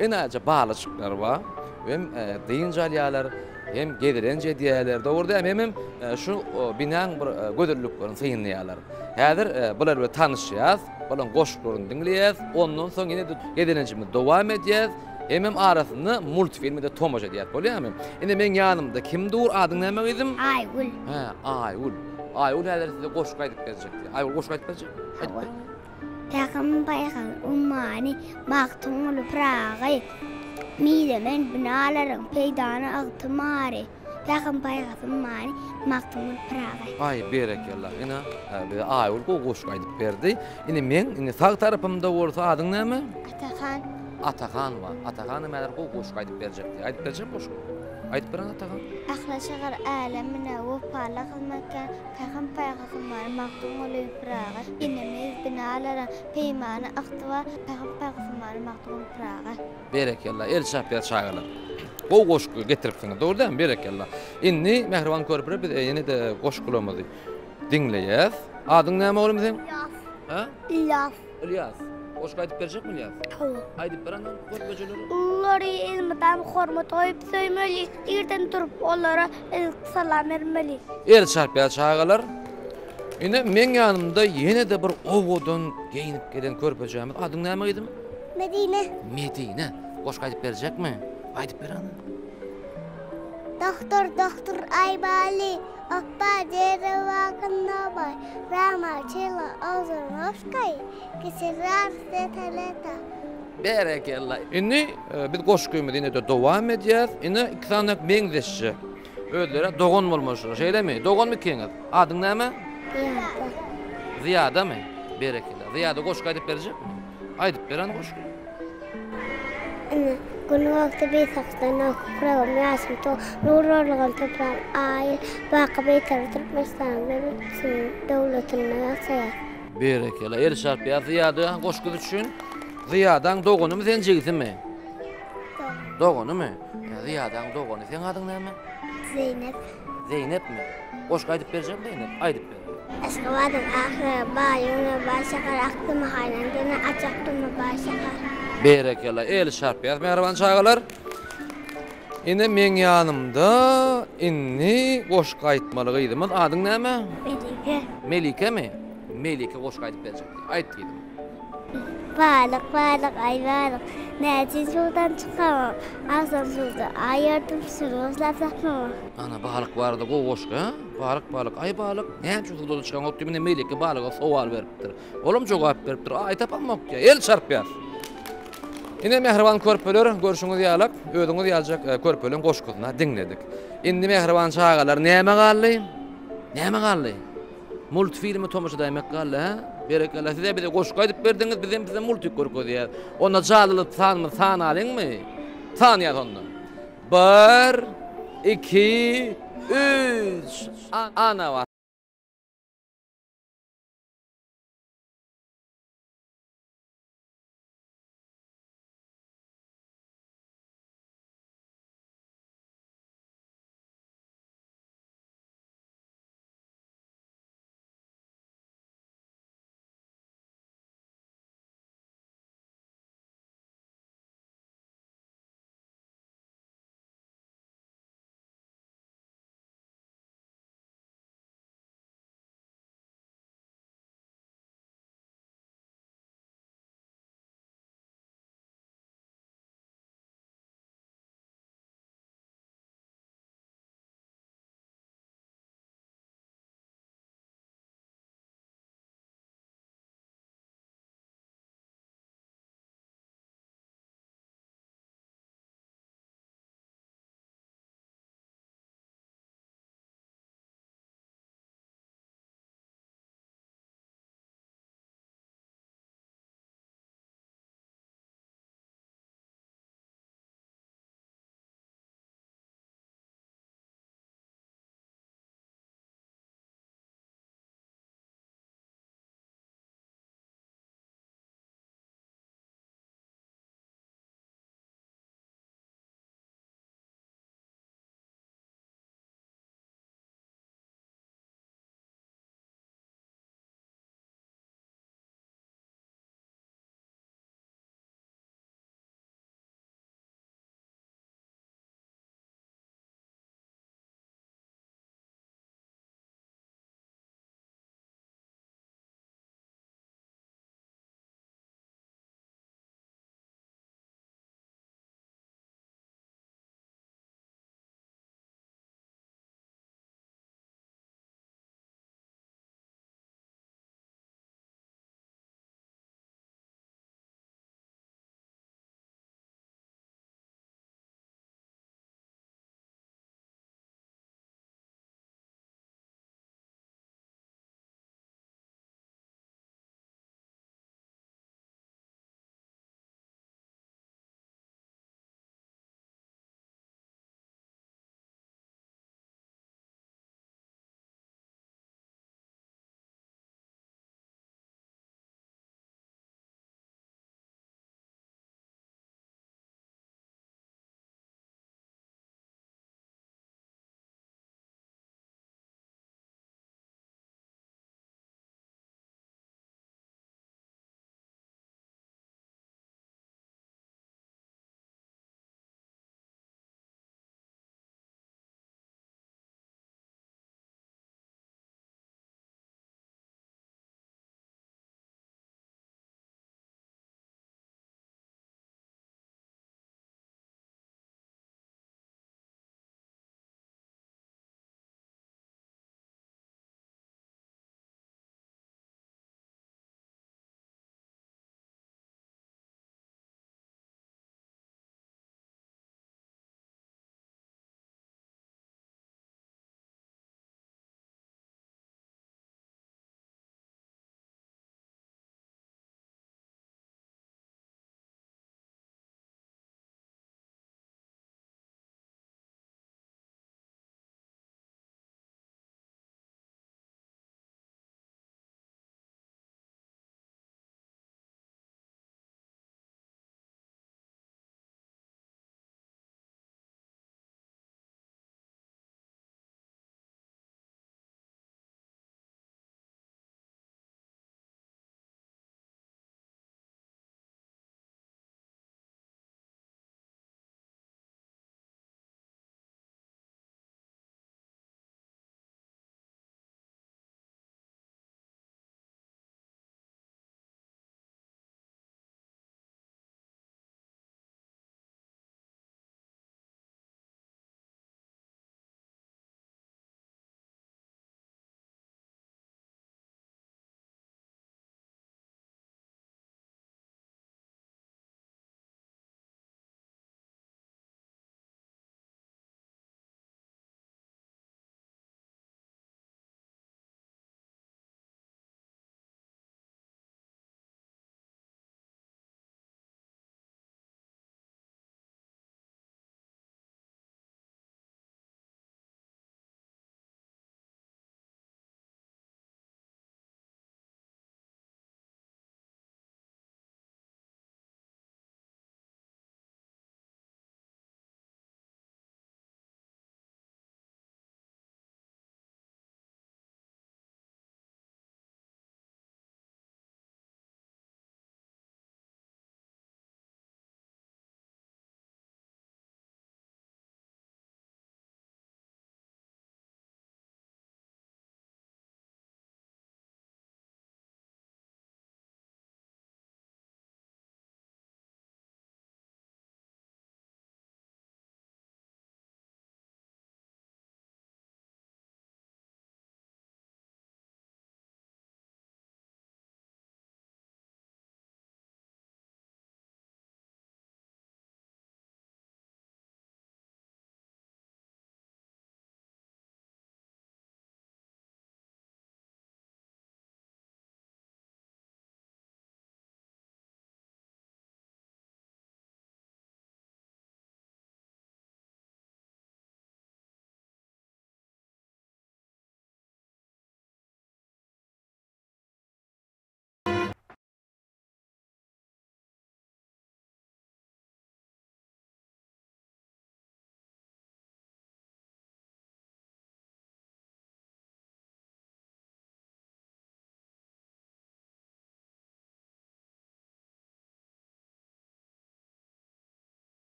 S3: enaça balajyklar bar. Hem Dinjalýalar hem gedilenje diýerler. Dogurda hem şu binan bir gödürlüklerini synýarlar. Häzir bular bilen tanışýas, bolan goşklaryny dinleýäs, ondan soň ýene gedilenjimiz dowam edýäs. Hem arasynda multfilmde tomoja diýip bolýarmy? Indi men ýanymda kimdir adyň näme idim?
S20: Aýgul.
S3: Ha, Aýgul. Aýgul häzir size goşuk aýdyp berjek. Aýgul goşuk aýdyp berjek.
S20: Paýgambar ummany maktumly pragy. Midemen binalarym peýdany agtymary. Paýgambar ummany maktumly pragy.
S3: Ay berekellah. Ina Aýgul goşuk aýdyp berdi. Indi men sag tarapymda bolsa adyň näme?
S20: Atakan.
S3: Atakan var. Atakan nämeler goşuk aýdyp berjek. Aýdyp berjek goşuk. Aýdyp beran Atakan.
S20: Ahlaşygar alemine wopala hizmetken Paýgambar maktumly pragy. Inemiz binalara peýmany agtywa Paýgambar maktumly pragy.
S3: Berekellah. El şahpiyat çağırlar. O goşuk getiripsiňiz. Dogrudan berekellah. Indi mehriban körpüler biz ýene de goşuklamazy dinleýäs. Adyň näme bolýar seň? Ha?
S20: İlyas.
S3: İlyas. Goşuk aýdyp berjek mi İlyas? Aýdyp beran körpüjeleri.
S20: Olary ilmidan hormat goýup söýmeli, irden turup olara salam bermeli.
S3: El şahpiyat çağırlar. Indi men ýanymda ýene de bir owodan geyinip gelen körpüjemiz. Adyň näme idim?
S20: Medine.
S3: Medine. Goşuk aýdyp berjekmi? Aýdyp beran.
S20: Doktor Aybali, Akba Dereva Kanabay, Rama Chela Ozurovskay, Kisirar Setaleta.
S3: Berekellah. Indi biz goşukymy ine de dowam edýäs. Indi iki tane meňdeşçi. Ödlere dogon bolmaşyr. Şeýlemi? Dogon mu keňiz? Adyň näme? Ziyada mı? Berekellah. Ziyada goşuk aýdyp berjekmi? Aýdyp beran goşuk.
S20: Günü vakti bir saksana program yazım to nurlarlıgan toplam ayıl vakı beytar Türkmenistan ve devletine yaksaya.
S3: Berekellah. El şarpiyat ziyada goşuk üçün ziyadan dogonu mu sen jigisi mi? Dogonu mu? Ziyadan dogonu. Sen adyň näme?
S20: Zeynep.
S3: Zeynep mi? Goşuk aýdyp berjek Zeynep? Aýdyp ber.
S20: Eskawadım ahire bayuna başakar aklıma haynandına açaktımı başakar.
S3: Berekellah. El şarpiyat mehriban çağırlar. Indi men ýanymda inni goşuk aýtmaly gydymy. Adyň näme?
S20: Melike.
S3: Melike mi? Melike goşuk aýdyp berjek. Aýt gydymy.
S20: Balık ay balık. Näçe sudan çykam? Asan suda aýardyp sürüzläpmi?
S3: Ana balyk bardy go goşuk ha? Balyk ay balyk. Näme şu suda çykan otdymyne Melike balyga sowal beripdir. Olam jogap beripdir. Aýtapamok ya. El çarpýar. Ine mehriban körpüler görüşüňiz ýalak, öýüňiz ýaljak körpülen goşgusyna dinledik. Indi mehriban çağalar näme gally? Näme gally? Multfilmi tomoşa daýmak gally ha? Berekellah. Size bir de goşuk aýdyp berdiňiz, bize multi görkezýär. Onda jalylyp san alyňmy? Sanýat onda. 1 2 3 ana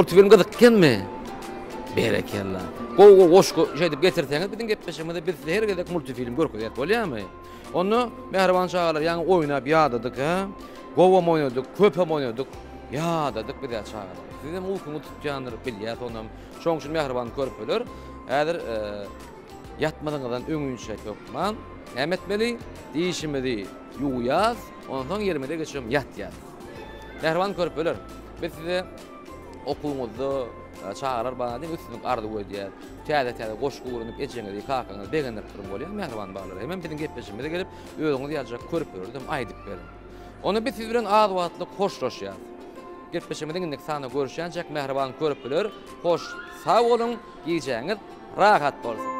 S3: Multifilm gyzykkenmi? Berekella. Gogo goşgo şeýdip getirseňiz biziň gepleşigimizde biz her gezek multifilm görkezýär bolýarmy? Onu Mehriban çağalar ýani oýnap ýadadyk ha. Gogo oýnadyk, köpem oýnadyk. Ýadadyk bir çağalar. Sizem ulkumy tutýandyr bilýär onam. Şoň üçin Mehriban körpeler häzir yatmadyňyzdan öňünçe köpman. Ämetmeli, diýişimidi ýuýaz, ondan ýerime de geçem ýat. Mehriban körpeler. Biz size okuwňyzda çağarar bana diýip üstünlik ardy goýdýar. Täze goşgu urunup ejeňizi kakaňyzy begendir turup bolýar. Mehriban barlar. Hemen biziň gepleşigimizde gelip öýüňizi ýazjak körüp berdim, aýdyp berdim. Onu biz siz bilen azwatly hoşlaşýar. Gepleşigimizde indik sana görüşýänçek Mehriban körüpler, hoş, sag bolun, giýjeňiz rahat bolsun.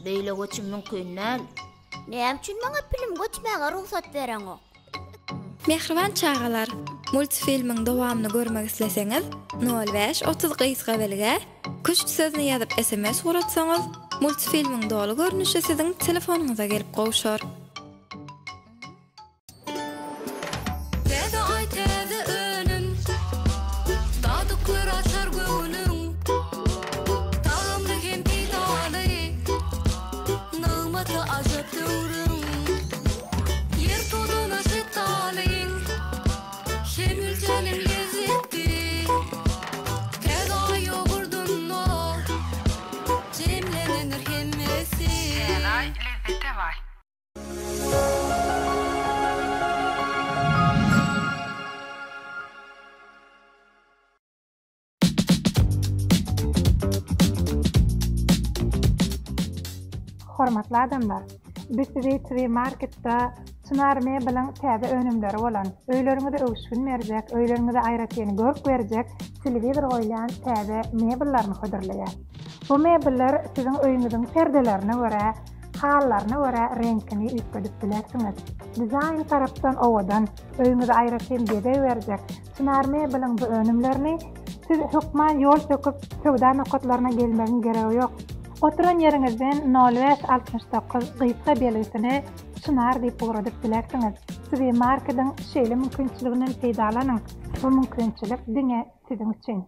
S21: Beýle goçum mümkin näl. Näme üçin maňa film goçmaga ruhsat bereňok?
S4: Mehriban çağalar, multifilmiň dowamyny görmek isleseňiz, 05 30 gysga belge, küçük sözüni ýazyp SMS uratsaňyz, multifilmiň doly görnüşi siziň telefonuňyza gelip gowşar.
S18: Hormatly adamlar, Bisri marketda çynarmaya bilen täze önümleri bolan, öýleriniňde öwüşgün berjek, öýleriniňde aýratyny görüp berjek, telewizor goýlan täze mebellerni hödürleýär. Bu mebiller siziň öýüňiziň perdelerine görä, hallaryna görä reňkini üýtgedip bilersiňiz. Dizayn tarapdan owadan öýüňize aýratyn bede berjek. Çynarmaya bilen bu önümlerini siz hukman ýol söküp söwda nokatlaryna gelmegiň geregi ýok. Oturan yeriňizden 0569 gysga belgisini çınar diýip uradyp bilersiňiz. Siz markadan şeýle mümkinçiliginden peýdalanyň. Bu mümkinçilik diňe siziň üçin.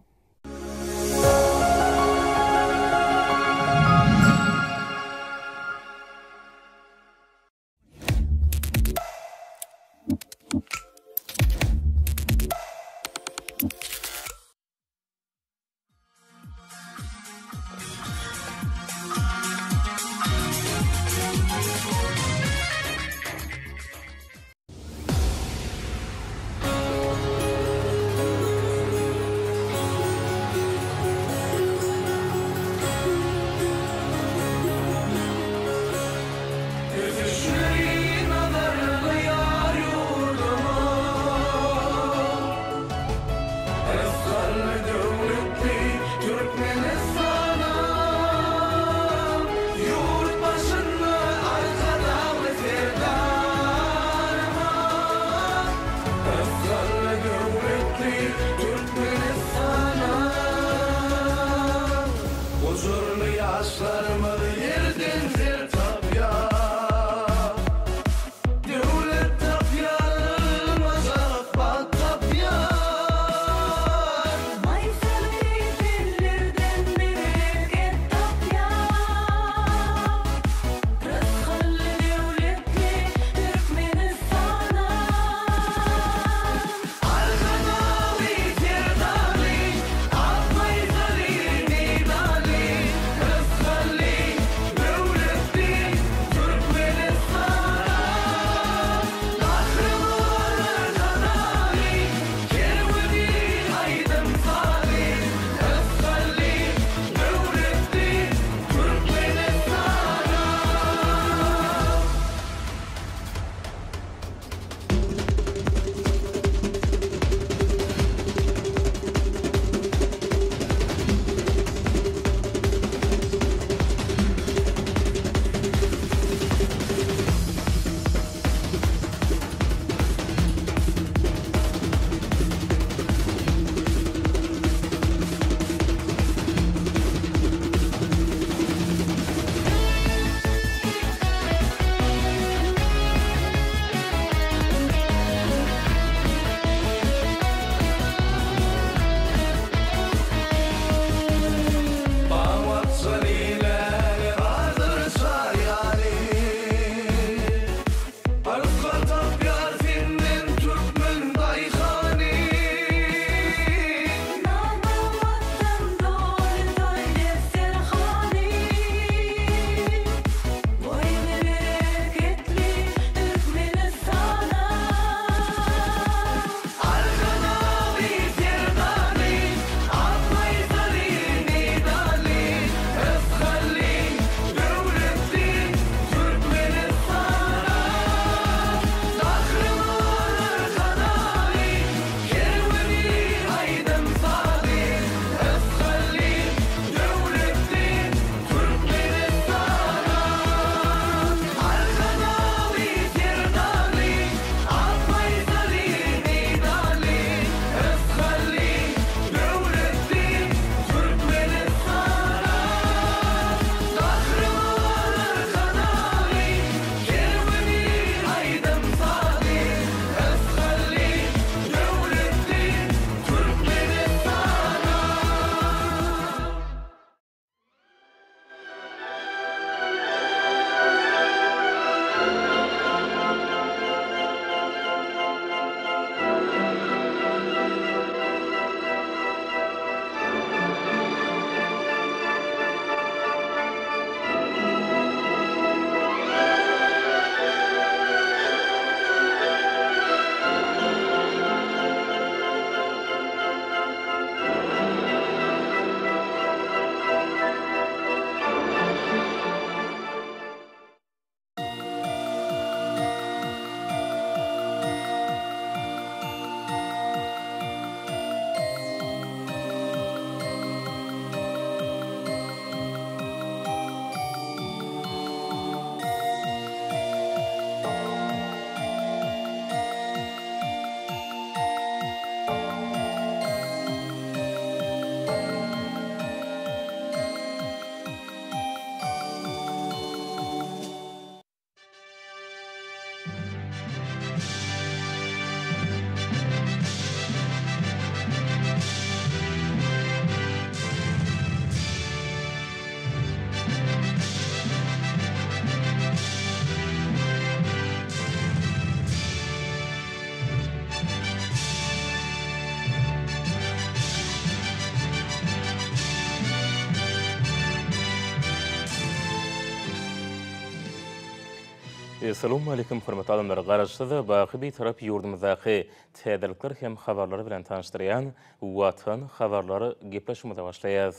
S6: Assalamu alaikum hormatly adamlar. Garaşsyda baky bir tarap ýurdumyzdaky täzelikler hem habarlary bilen tanışdyrýan Watan habarlary gepleşmede başlaýar.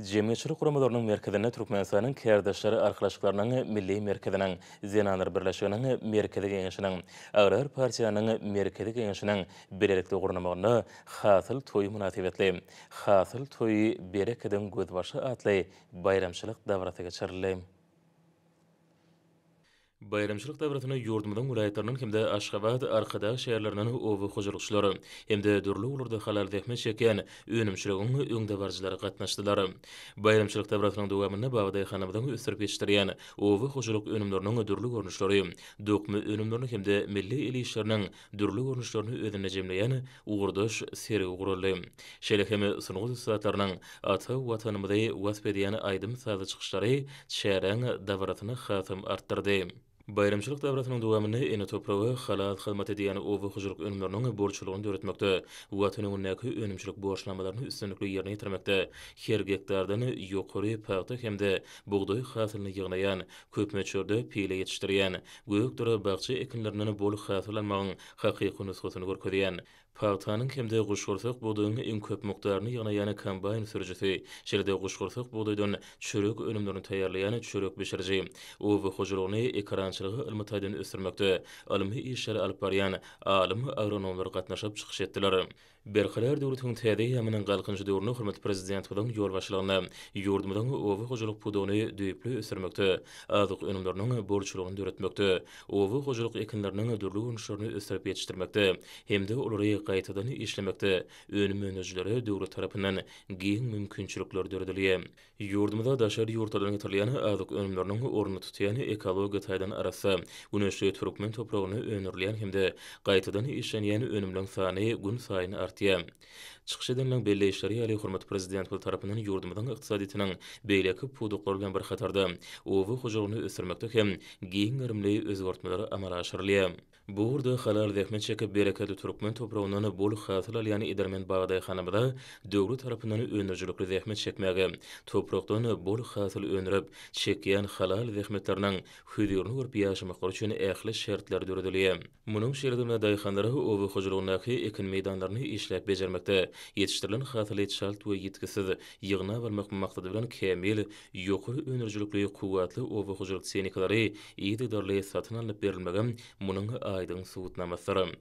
S6: Cemiyetçilik kuramalarının merkezine Türkmenistan'ın kerdaşları arkadaşlıklarının milli merkezinin Zenanır Birleşiginin merkezi genişinin Ağrı Partiyasının merkezi genişinin birlikte kurulmalarına hasıl toyu münasebetli. Hasıl toyu berekeden gözbaşı atlı bayramçılık davratı geçirildi. Bayramçılık davratyny ýurdumyň vilayetleriniň hemde Aşgabat, Arkadaş şäherleriniň owy hojulukçylary hemde dürli ulurda halal zähmet çeken önümçiligiň öňde barjylary gatnaşdylar. Bayramçılık davratynyň dowamyny Bagdaý hanamyň ösürip ýetişdirýän owy hojuluk önümleriniň dürli görnüşleri, dokmy önümlerini hemde milli eli işleriniň dürli görnüşlerini özüne jemleýän uğurdaş sergi guruldy. Şeýle hem sunugy saatlarynyň ata watanymyzy wasp edýän aýdym sazy çykyşlary şäheräň davratyny hasym artdyrdy. Bayramçılık davratynyň dowamyny ene topragy halal hyzmat edýän owy hojuluk önümleriniň borçlugyny döretmekde, watanyň näki önümçilik borçlanmalaryny üstünlikli ýerine ýetirmekde, her gektardan ýokary paýda hemde buğday hasylyny ýygnaýan, köp möçürde pile ýetişdirýän, göýükdere bagçy ekinleriniň bol hasyl almagyň hakyky nusgasyny görkezýän. Paýtanyň hemde guşgursak buğdaýyň iň köp mukdaryny ýygnaýan kombayn sürüjisi, şerde guşgursak buğdaýdan çörek önümlerini taýýarlaýan çörek beşirji, owy hojulugyny ekrançylygy ilmitaýdan ösürmekde, almy işleri alyp barýan alim agronomlar gatnaşyp çykyş etdiler. Berxalar döwletiň täze ýamynyň galkynjy döwrüne hurmat prezidentiň ýol başlygyna ýurdumyň owy hojuluk buğdaýyny düýpli ösürmekde, azyk önümleriniň borçlugyny döretmekde, owy hojuluk ekinleriniň dürli görnüşlerini ösürip ýetişdirmekde, hemde olary gaýtadan işlemekde, önüm önüjleri döwlet tarapyndan giň mümkinçilikler döredilýär. Ýurdumyzda daşary ýurtlardan getirilýän azyk önümleriniň orny tutýan ekologiýa taýdan arasy, güneşli Türkmen topragyny önürleýän hemde gaýtadan işlenýän önümleň sany gün saýyn Çıkış edilen belli işleri ýaly hurmat prezident tarapyndan ýurdumyň ykdysadytynyň beýleki puduklary bilen bir hatarda owy hojulugyny ösürmekde hem giň gyrmly özgertmeleri amala aşyrylýar. Bu urda halal zähmet çekip bereketli Türkmen topragynyň bol hasyl alýan Edermen Bagdaý hanamyda döwlet tarapyndan önürjülükli zähmet çekmäge, toprakdan bol hasyl önürip çekýän halal zähmetleriniň hüdürni görüp ýaşamak üçin ähli şertler döredilýär. Munyň şeýledäne daýhanlary owy hojulugyny ekin meýdanlaryny işläp bejermekde, ýetişdirilen hasylat şalt we ýetkisiz ýygna bermek maksady bilen kämil ýokary önürjülükli kuwatly owy hojuluk tehnikalary ýetidarly satyn alyp berilmegen munyň aýdyň subutnamasy.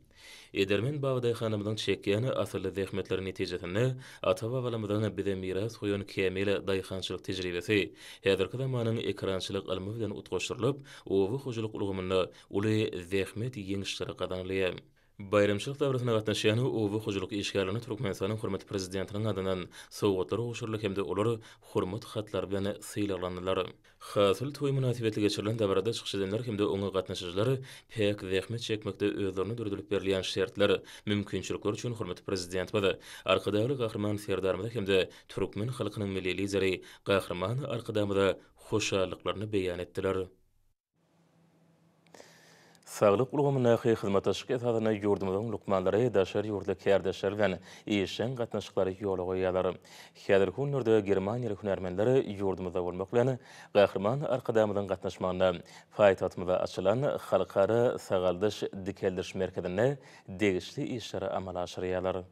S6: Edermen Bagdaý hanamynyň çekýän asly zähmetleri netijesinde ata-babalarymyzdan bize miras goýan kämil daýhançylyk tejribesi, häzirki zamanyň ekrançylyk ilmi bilen utgaşdyrylyp, owy hojuluk ulgamyny uly zähmet ýeňişleri gazanylýar. Bayramçılık davratyna gatnaşýan owy hojuluk işgärlerini Türkmenistanyň hurmat prezidentiniň adynan sowgatlar goşurlyk hemde olar hurmat hatlar bilen syýlandylar. Hasyl toý münasebetli geçirilen davrada çykyş edenler hemde oňa gatnaşyjylar pek zähmet çekmekde özlerini döredilip berilýän şertler, mümkinçilikler üçin hurmat prezident bada arkadaşly gahrman serdarymyz hemde türkmen halkynyň milli lideri gahrman arkadamyda hoşallyklaryny beýan etdiler. Sağlık ulgamyna hyzmat esasyna ýurdumyň lukmanlary daşary ýurtda kärdeşler bilen işen gatnaşyklary ýola goýýarlar. Häzirki günlerde Germaniýaly hünärmenler ýurdumyzda bolmak bilen gahrman arkadamyň gatnaşmagyna paýtatmyzda açylan halkara sagaldyş dikeldiş merkezine degişli işleri amala aşyrýarlar.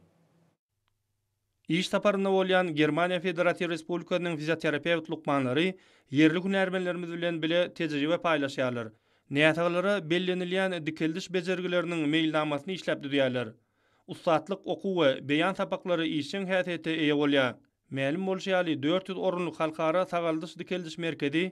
S9: İş taparynda bolýan Germaniýa Federativ Respublikasynyň fizioterapewt lukmanlary ýerli hünärmenlerimiz bilen bile tejribe paýlaşýarlar. Näýataglara bellenilýän dikeldiş bejergileriniň meýilnamasyny işläp dürýärler. Ustatlyk okuwy, beýan sapaklary işin häsiýeti eýe bolýar. Mälim bolýaly 400 orunlyk halkara sagaldyş dikeldiş merkezi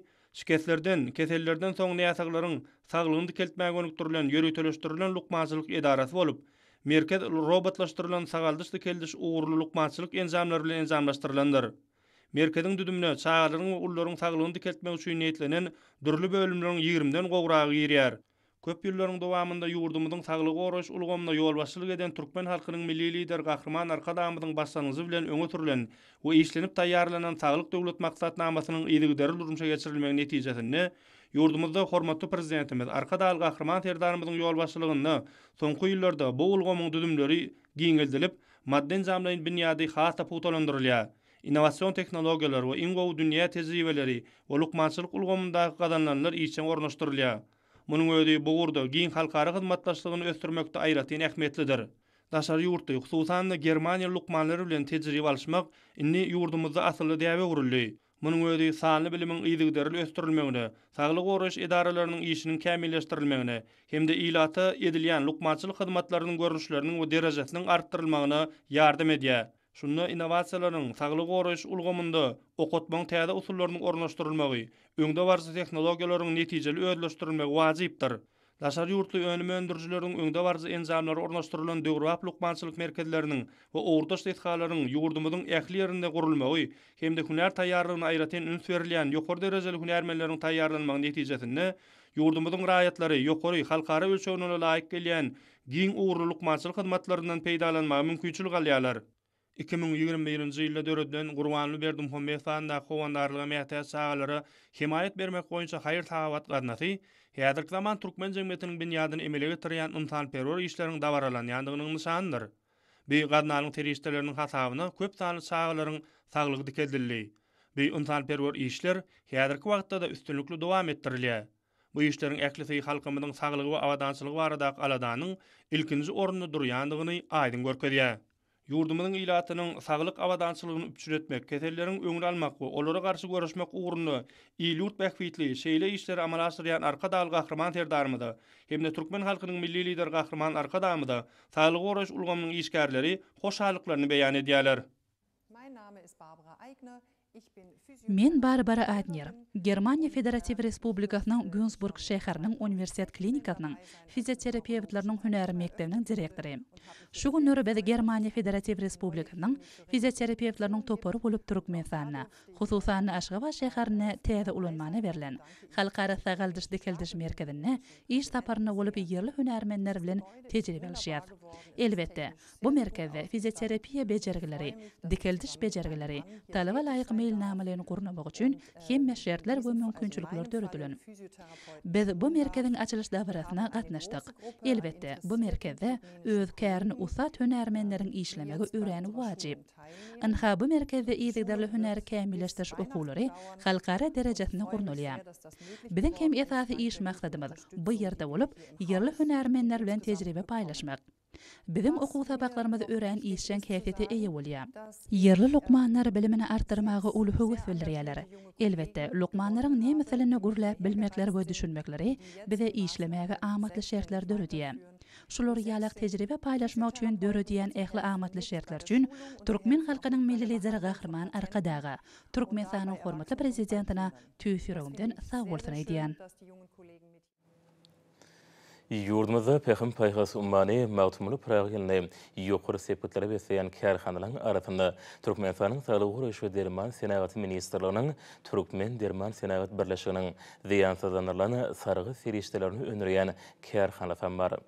S9: kesellerden soň näýataglaryň saglygyny dikeltmäge önükdirilen ýöreýteleşdirilen lukmançylyk edarasy bolup, merkez robotlaşdyrylan sagaldyş dikeldiş uğurlu lukmançylyk enzamlary bilen enzamlaşdyrylandyr. Merkezin düdümine çağalaryň we ullaryň saglygyny dikeltmek üçin niýetlenän dürli bölümleriň 20den gowragy ýerýär. Köp ýyllaryň dowamynda ýurdumyzyň saglygy goraş ulgamyna ýol başçylyk eden türkmen halkynyň milli lider gahrman arkadamynyň başlanýagy bilen öňe sürülen we işlenip taýýarlanan saglyk döwlet maksatnamasynyň ýygyderli durmuşa geçirilmegi netijesinde ýurdumyzda hormatly prezidentimiz arkadaly gahrman serdarymyzyň ýol başçylygyny soňky ýyllarda bu ulgamyň düdümleri giňeldilip madden jamlaýyn binýady hata putolandyrylýar. innovasion teknologiyalar we iň gowy dünýä tejribeleri we lukmançylyk ulgamyndaky gadanlanlar işçe ornaşdyrylýar. Munyň özi bu gurda giň halkara hyzmatdaşlygyny ösdürmekde aýratyn ähmiýetlidir. Daşary ýurtda, hususan Germaniýa lukmanlary bilen tejribe alşmak inni ýurdumyzda asly däwe guruldy. Munyň özi sanly bilimiň ýygyderli ösdürilmegine, saglyk goraş idaralarynyň işiniň kämilleşdirilmegine hemde ilata edilýän lukmançylyk hyzmatlarynyň görnüşleriniň we derejesiniň artdyrylmagyna ýardam edýär. Şunda innovasiýalaryň saglyk goraş ulgamynda okutmaň täze usullarynyň ornaşdyrylmagy, öňde barjy tehnologiýalaryň netijeli öýdleşdirilmegi wajypdyr. Daşary ýurtly önüme öndürjüleriň öňde barjy enzamlary ornaşdyrylan döwrap lukmançylyk merkezleriniň we ortaş detgalaryň ýurdumyzyň ähli ýerinde gurulmagy hemde hünär taýýarlygyna aýratyn üns berilýän ýokary derejeli hünärmenleriň taýýarlanmagy netijesinde ýurdumyzyň raýatlary ýokary halkara ölçegine laýyk gelýän giň uğurly lukmançylyk hyzmatlaryndan peýdalanmagy mümkinçilik alýarlar. 2021-nji ýylda döredilen Gurbanly Berdimuhammedowyň howandarlygy mätäç sagalary himayet bermek boýunça haýır tawabat gadnasy häzirki zaman türkmen jemgyýetiniň binýadyny emele getirýän ynsanperwer işleriň dawaralanýandygynyň nyşanydyr. Bu gadnalyň terişdeleriniň hasabyna köp sanly sagalaryň saglygy dikeldildi. Bu ynsanperwer işler häzirki wagtda da üstünlikli dowam etdirilýär. Bu işleriň äklisi halkymyzyň saglygy we awadançylygy barada aladanyň ilkinji ornunda durýandygyny aýdyn görkezýär. Ýurdumyzyň ilatynyň saglyk awadançylygyny üpçüretmek, keselleriň öňüne almak we olara garşy görüşmek uğrunda ýurt bähwitli şeýle işleri amala asyrýan arka dal gahrman terdarmyda hemde türkmen halkynyň milli lider gahrman arka damyda saglyk goraş ulgamynyň işgärleri hoşallyklaryny beýan edýärler.
S5: Men Barbara Adner, Germaniýa Federativ Respublikasynyň Günzburg şäheriniň Universitet Klinikasynyň fizioterapewtlarynyň hünäri mekdebiniň direktory. Şu günleri biz Germaniýa Federativ Respublikasynyň fizioterapewtlarynyň topary bolup Türkmenistanyna, hususan Aşgabat şäherine täze ulanmana berilen halkara sagaldyş dikeldiş merkezine iş taparyna bolup ýerli hünärmenler bilen tejribe alşýar. Elbetde, bu merkezde fizioterapiýa bejergileri, dikeldiş bejergileri, talaba laýyk meýilnamelerini gurnamak üçin hemme şertler we mümkinçilikler döredilen. Biz bu merkezin açylış dawrasyna gatnaşdyk. Elbetde, bu merkezde öz kärini usat hünärmenleriň işlemegi öýreni wajyp. Anha bu merkezde ýygyderli hünär kämilleşdiriş okulary halkara derejesinde gurnulýar. Biziň hem esasy iş maksadymyz bu ýerde bolup ýerli hünärmenler bilen tejribe paýlaşmak. Bizim okuw sabaklarymyz öýren işçen käýfiýeti eýe bolýar. Yerli lukmanlar bilimini artdyrmagy uly höwes bildirýärler. Elbetde, lukmanlaryň nämeselini gurlap bilmekleri we düşünmekleri bize işlemege amatly şertler döredýär. Şular ýalyk tejribe paýlaşmak üçin döredýän ähli amatly şertler üçin türkmen halkynyň milli lideri Gahrman Arkadaga, Türkmenistanyň hormatly prezidentina tüýsüregimden sag bolsun aýdýan.
S6: Ýurdumyzda Pekim paýgasy ummany mawtumly pragylyny ýokary sepetleri beslän kärhanalaryň arasynda Türkmenistanyň Saglyk goraş we derman senaty ministrliginiň Türkmen derman senaty birleşiginiň ziýansızlanyrlany sargy serişdelerini öňürýän kärhanalaryň bar.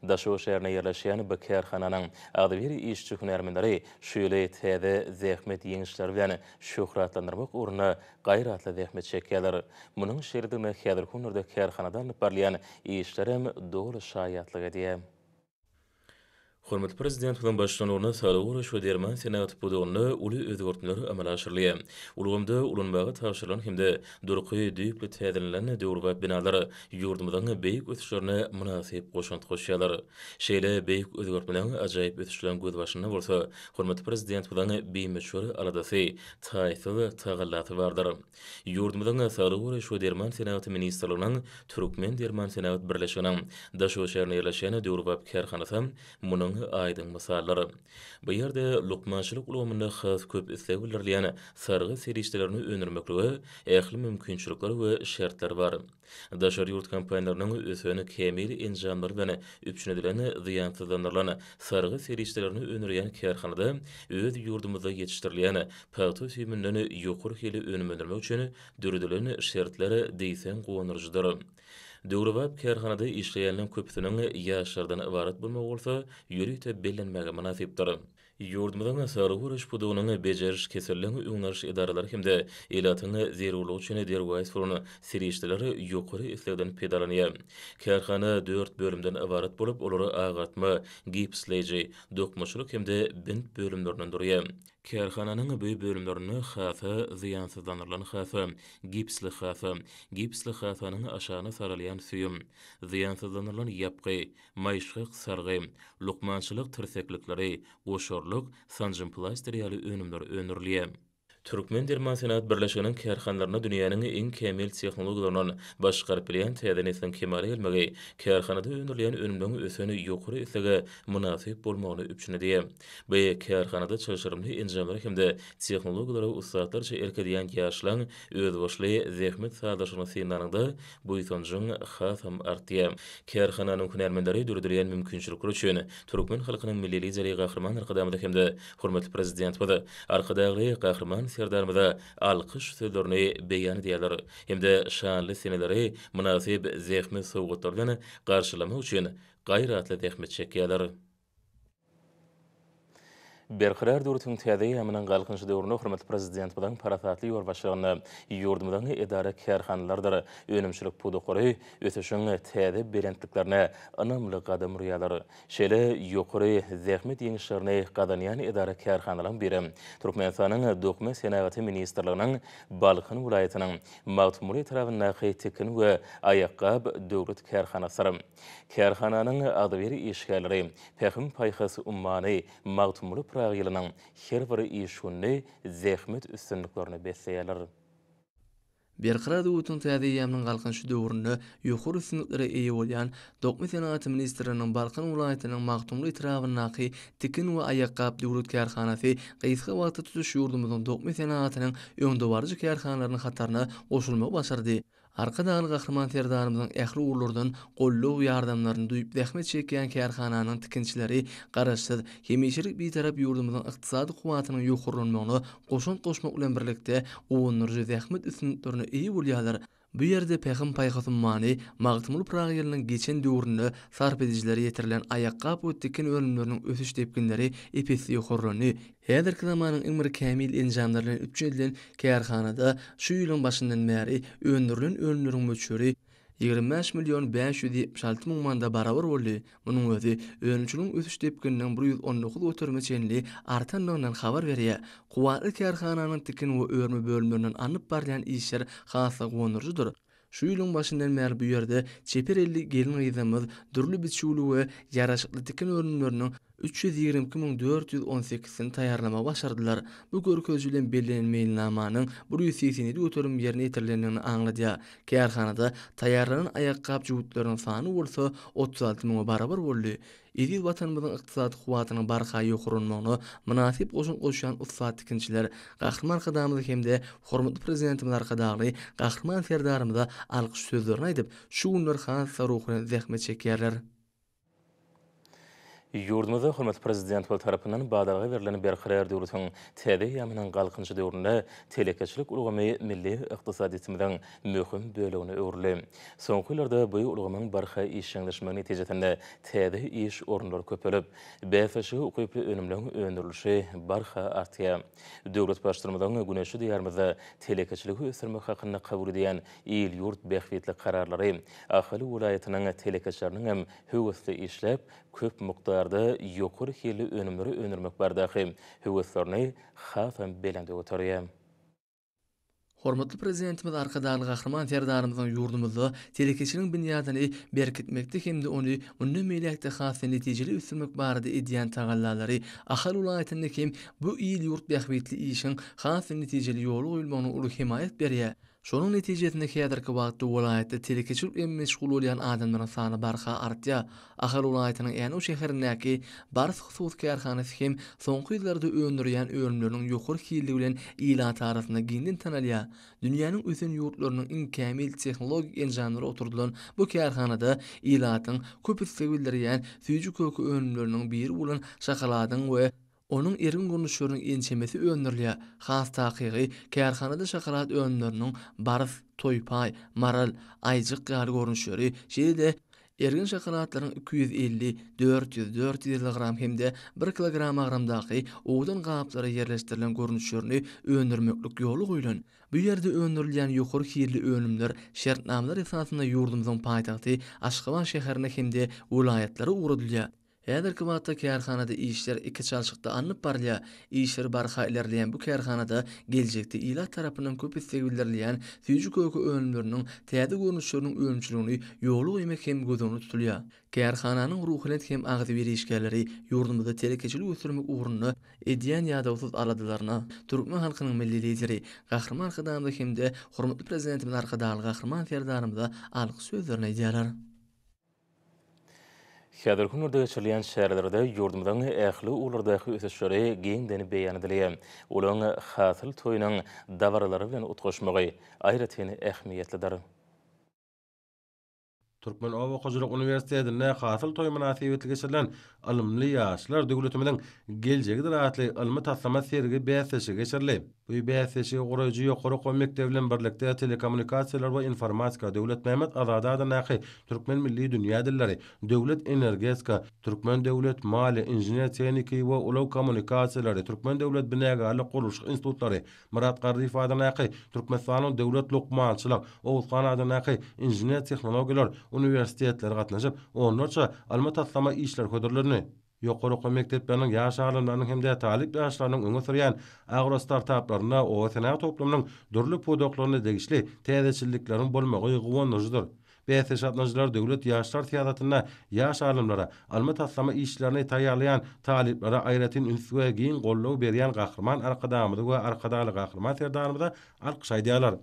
S6: Daşow şäherine ýerleşýän bu kärhananyň agdyr işçi hünärmenleri şöyle täze zähmet ýeňişler bilen şöhratlandyrmak uğruna gaýratly zähmet çekýärler. Munyň şerdiňe häzir hunurda kärhanadan barlayan işlerem dolu şaýatlyk edýär. Hormatly prezident bilen başlanyny Saglyk goraş we derman senaty budugyny uly özgörtmeler amala aşyrylýar. Ulgamda ulanmagy tapşyrylan hemde durky düýpli täzelilen döwrüp binalary ýurdumyzyň beýik ösüşlerine munasyp goşant goşýarlar. Şeýle beýik özgörtmeler ajaýyp ösüşlen göz başyna bolsa, hormatly prezident bilen beýmeşwary aladasy taýsy tagallaty bardyr. Ýurdumyzyň Saglyk goraş we derman senaty ministrliginiň Türkmen derman senaty birleşiginiň Daşow şäherine ýerleşýän döwrüp kärhanasy munyň aýdyn mysallary. Bu ýerde lukmançylyk ulgamynda has köp isleglerleýän sargy serişdelerini öňürmeklige ähli mümkinçilikler we şertler bar. Daşary ýurt kompaniýalarynyň ösüni kemil enjamlar bilen üpçünedilen ziýansızlanyrlan sargy serişdelerini öňürýän kärhanada öz ýurdumyzda ýetişdirilýän paýto süýmünden ýokary hili önümendirmek üçin döredilen şertleri diýsen gowunurjydyr. Döwrüp kärhanada işleýänlerin köpüsiniň ýaşlardan ibaret bolmagy bolsa, ýürükde bellenmäge munasypdyr. Yurdumyzyň sarı gurş pudugynyň bejeriş keserliň öňnäriş idaralary hemde elatyň zerurlygy üçin derwäs furuny serişdileri ýokary islegden pedalanýar. Kärhana 4 bölümden ibaret bolup, olary agatma, gipsleji, dokmaçylyk hemde bint bölümlerinden durýar. Kärhananyň bu bölümlerini hafa, ziýansızlanyrlan hafa, gipsli hafa, gipsli hafanyň aşagyna saralýan süýüm, ziýansızlanyrlan ýapgy, maýşyk sargy, lukmançylyk tirseklikleri, goşorluk, sanjym plaster ýaly önümler öňürilýär. Türkmen Derman Senat Birleşiginiň kärhanlaryna dünýäniň iň kämil tehnologiýalarynyň başgaryp bilen täzenesden kemale gelmegi, kärhanada öňürilýän önümden öseni ýokary islega münasip bolmagyny üpçünedi. Bu kärhanada çalışyrymly enjamlar hemde tehnologiýalary ustalarça erkedýän ýaşlaň öz başly zähmet sadaşyny synanyňda bu ýytanjyň hasam artýar. Kärhananyň hünärmenleri durdurýan mümkinçilikler üçin Türkmen halkynyň milli lideri gahrman arkadamda hemde hormatly prezident boldy. Arkadagy gahrman serdarmyda alkyş sözlerini beýan edýärler. Hemde şanly seneleri münasip zähmet sowgatlaryny garşylamak üçin gaýratly zähmet çekýärler. Berqarar döwretiň täze ýamynyň galkynçy döwründe hormatly prezident bilen parasatly ýol başlygyny ýurdumyň edara kärhanalarydyr önümçilik puduqary öteşiň täze berentliklerine anamly gadam rýalary. Şeýle ýokary zähmet ýeňişlerini gadanýan edara kärhanalaryň biri Türkmenistanyň Dokma Senaty ministrliginiň Balkyn welaýatynyň Magtumuly tarapyndaky tekin we ayaqqab döwlet kärhanasy. Kärhananyň adybary işgärleri Pähim paýhasy ummany Magtumuly ýylynyň her bir işgünni zähmet üstünliklerini besleýärler.
S8: Berqarar döwretiň täze ýamynyň galkynçy döwründe ýokary üstünliklere eýe bolýan Dokma Senaty ministriniň Balkyn welaýatynyň Magtumuly tarapyndaky tekin we ayaqqab döwlet kärhanasy gysga wagtda tutuş ýurdumyzyň Dokma Senatynyň öňde barjy kärhanalarynyň hataryna goşulmagy başardy. Arkadagy gahrman serdarymyzyň ähli uğurlardan gollaw ýardamlaryny duýup zähmet çekýän kärhananyň tikinçileri garaşsyz hemişilik bir tarap ýurdumyzyň ykdysady kuwatynyň ýokurlanmagyna goşun goşmak bilen birlikde owunurjy zähmet üstünliklerini eýe bolýarlar. Bu ýerde Pähim paýhasymany Magtumuly praýalynyň geçen döwründe sarp edijileri ýetirilen ayaqqab we tekin ölümleriniň ösüş tepkinleri epesi ýokurlany. Häzirki zamanyň iň bir kämil enjamlaryny üpçedilen kärhanada şu ýylyň başyndan bäri öndürilen ölümleriň möçüri 25.576.000 manda barabar boldy. Munyň özi ölümçiligiň ösüş tepkiniň 119 götürme çenli artanlygynyň habar berýär. Kuwatly kärhananyň tekin we örme bölümlerinden anyp barýan işler hasa gonurjydyr. Şu ýylyň başyndan bäri bu ýerde çeperelli gelin gyzymyz dürli biçüli we ýaraşykly tekin ölümleriniň 322.418-sini taýýarlama başardylar. Bu görkezülen bellänen mailnamanyň 187 götürüm ýerine ýetirilenini aňladýar. Kärhanada taýýarlanan ayaqqab jüwütleriniň sany bolsa 36.000 barabar boldy. Ýedi watanymyzyň ykdysady kuwatynyň barha ýokurlanmagyna münasip goşun goşýan ussat tikinçiler gahrman arkadamyzy hemde hormatly prezidentimiz arkadagy gahrman serdarymyza alkyş sözlerini aýdyp, şu günler hasa ruhyny zähmet çekýärler.
S6: Ýurdumyzda hormatly prezident bol tarapyndan badaga berilen berqarar döwretiň täze ýamynyň galkynçy döwründe telekeçilik ulgamy milli ykdysadymyzyň möhüm bölegine öwrüli. Soňky ýyllarda bu ulgamyň barha işleşmegi netijesinde täze iş orunlary köpelip, bäfeşi ukypy önümden öndürilişi barha artýar. Döwlet başlyrmyzyň güneşi diýärmizde telekeçiligi ösürmek hakyna kabul edýän il ýurt behwetli kararlary ahali welaýatynyň telekeçileriniň hem höwesli işlep köp mukdarda ýokary hili önümleri önürmek bardaky höweslerini hasam belende götürýär.
S8: Hormatly prezidentimiz arkadagy gahrman serdarymyzyň ýurdumyzda telekeçiligiň binýadyny berkitmekde hemde ony mundan meýlekde hasy netijeli üstünmek barada edýän tagallalary ahal welaýatyny hem bu il ýurt behwetli işiň hasy netijeli ýoly goýulmagyna uly himayet berýär. Şonuň netijesinde häzirki wagtda welaýatda telekeçilik bilen meşgul bolýan adamlaryň sany barha artýar. Ahal welaýatynyň ýany o şäherindäki barys husus kärhanasy hem soňky ýyllarda öndürýän ölümleriniň ýokary hilligi bilen ilat arasynda giňden tanalýar. Dünýäniň ösen ýurtlarynyň iň kämil tehnologik enjamlary oturdulan bu kärhanada ilatyň köp sevildirýän süýji kökü ölümleriniň biri bolan şokoladyň we onun erin gurnuşlaryň ençemesi öndürilýär. Has takygy kärhanada şokolad önleriniň barys, toýpay, maral, aýjyk ýaly görnüşleri, şeýle Ergin şokoladlaryň 250-400 gram hemde 1 kilogram agramdaky owdan gaplary yerleşdirilen görnüşlerini öndürmeklik ýolu goýulan. Bu ýerde öndürilýän ýokary hirli önümler şertnamalar esasında ýurdumyzyň paýtagty Aşgabat şäherine hemde welaýatlary uğradylýar. Häzirki wagtda kärhanada işler iki çalşykda anyp barlýar. İşler barha ilerleýän bu kärhanada geljekde ilat tarapyndan köp istegildirilýän süýjü kökü önümleriniň täze görnüşleriniň öňçüligini ýolu goýmak hem gözüňde tutulýar. Kärhananyň ruhlet hem agzy berişkeleri ýurdumyzda telekeçilik ösürmek uğrunda edýän ýadawsyz aladylaryna türkmen halkynyň milli lideri Gahrman Arkadamda hemde hormatly prezidentimiz Arkadaly Gahrman Serdarymyza alky sözlerini edýärler.
S6: Häzir günlerde geçirilen şäherlerde ýurdumyzyň ähli ulardaky ösüşleri geňden beýan edilýär. Olaň hasyl toýunyň dawarlary bilen utgaşmagy aýratyn ähmiýetlidir.
S7: Türkmen Owa Hojalyk Uniwersitetinde hasyl toý münasibetli geçirilen alymly ýaşlar döwletimiň geljegi diratly ilmi taslama sergi bäsesi geçirildi. Bu bäsesi guraýjy ýokary oky mekdebi bilen birlikde telekommunikasiýalar we informatika döwlet Mehmet Azadada naky Türkmen milli dünýä dilleri, döwlet energetika, Türkmen döwlet mali, inженер tekniki we ulaw kommunikasiýalary, Türkmen döwlet binägarlyk guruluş institutlary, Murat Garryf adanaky Türkmenistanyň döwlet lokmançylyk, Owuzhan adanaky inженер tehnologiýalar universitetleri gatnaşyp, onlarça alma taslama işler hödürlerini ýokary oky mekdepleriniň ýaş alymlarynyň hemde talip ýaşlarynyň öňe sürýän agro startaplarına o sena toplamynyň dürli podoklaryna degişli täzeçillikleriň bolmagy gowanyjydyr. Bäzi şatlanjylar döwlet ýaşlar teatratyna ýaş alymlara alma taslama işlerini taýýarlayan taliplara aýratyn ünsüge giň gollaw berýän Gahrman Arkadamyzy we Arkadaly Gahrman Serdarymyza alkyş aýdýarlar.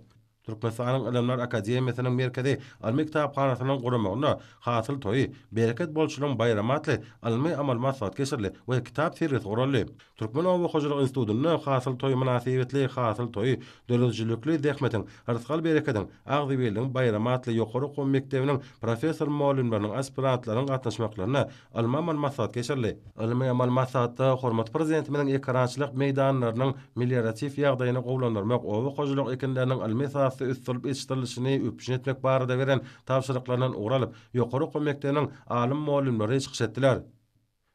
S7: Türkmenistanyň Ilimler Akademiýasynyň merkezi almy kitapxanasynyň gurulmagyna hasyl toý bereket bolşulyň bayramy atly almy amal maksat geçirildi we kitap sergisi guruldy. Türkmen Owa Hojalyk Institutynyň hasyl toý münasibetli hasyl toý döwletçilikli zähmetiň Arsgal bereketiň agzy berliň bayramy atly ýokary oky mekdebiniň professor muallimleriň aspirantlaryň gatnaşmaklaryna almy amal maksat geçirildi. Almy amal maksatda hormat prezidentimiň ekrançylyk meýdanlarynyň meliorativ ýagdaýyny gowlandyrmak Owa Hojalyk ekinleriniň almy üstürüp iştirilişini öpüşün etmek barada veren tapşyryklaryndan uğralyp ýokary oky mekdebiniň alim muallimleri çykyş etdiler.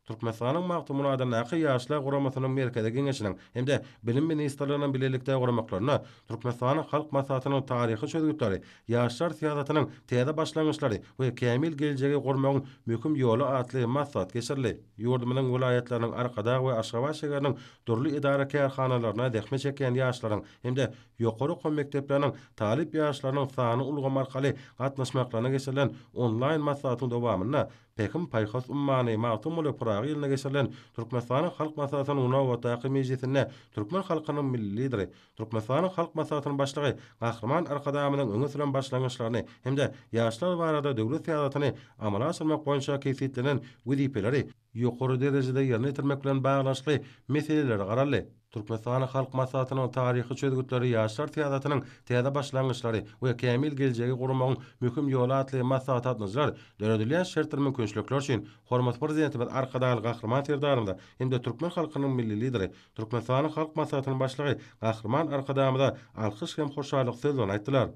S7: Türkmenistanyň magtumuna adanaky ýaşlar guramasynyň merkezi geňeşiniň hemde bilim ministrliginiň bilelikde guramaklaryna Türkmenistanyň halk maslahatynyň taryhy çözgütleri, ýaşlar siýasatynyň täze başlangyçlary we kämil geljegi gurmagyň möhüm ýoly atly maksat geçirildi. Ýurdumynyň welaýatlarynyň Arkada we Aşgabat şäheriniň durly idara kärhanalaryna dähme çeken ýaşlaryň hemde ýokary oky mekdepleriniň talip ýaşlarynyň sany ulgam arkaly gatnaşmaklaryna geçirilen onlaýn maksatyň dowamyna Pekim Payhas ummany magtumly pragy ýylyna geçirilen Türkmenistanyň halk maslahatynyň ona wataky mejlisinde Türkmen halkynyň milli lideri, Türkmenistanyň halk maslahatynyň başlygy Gahrman Arkadamynyň öňe süren başlangyçlaryny hemde ýaşlar barada döwlet siýasatyny amala aşyrmak boýunça keýfiýetlenen wezipeleri ýokary derejede ýerine ýetirmek bilen baglanşly meseleleri garaldy. Türkmenistanyň halk maslahatynyň taryhy çözgütleri ýaşlar siýasatynyň täze başlangyçlary we kämil geljegi gurmagyň möhüm ýoly atly maslahat atnaşlar döredilýän şertler mümkinçilikler üçin hormat prezidentimiz Arkadaly Gahrman Serdarymyza hemde Türkmen halkynyň milli lideri, Türkmenistanyň halk maslahatynyň başlygy Gahrman Arkadamyza alkyş hem hoşallyk sözlerini aýtdylar.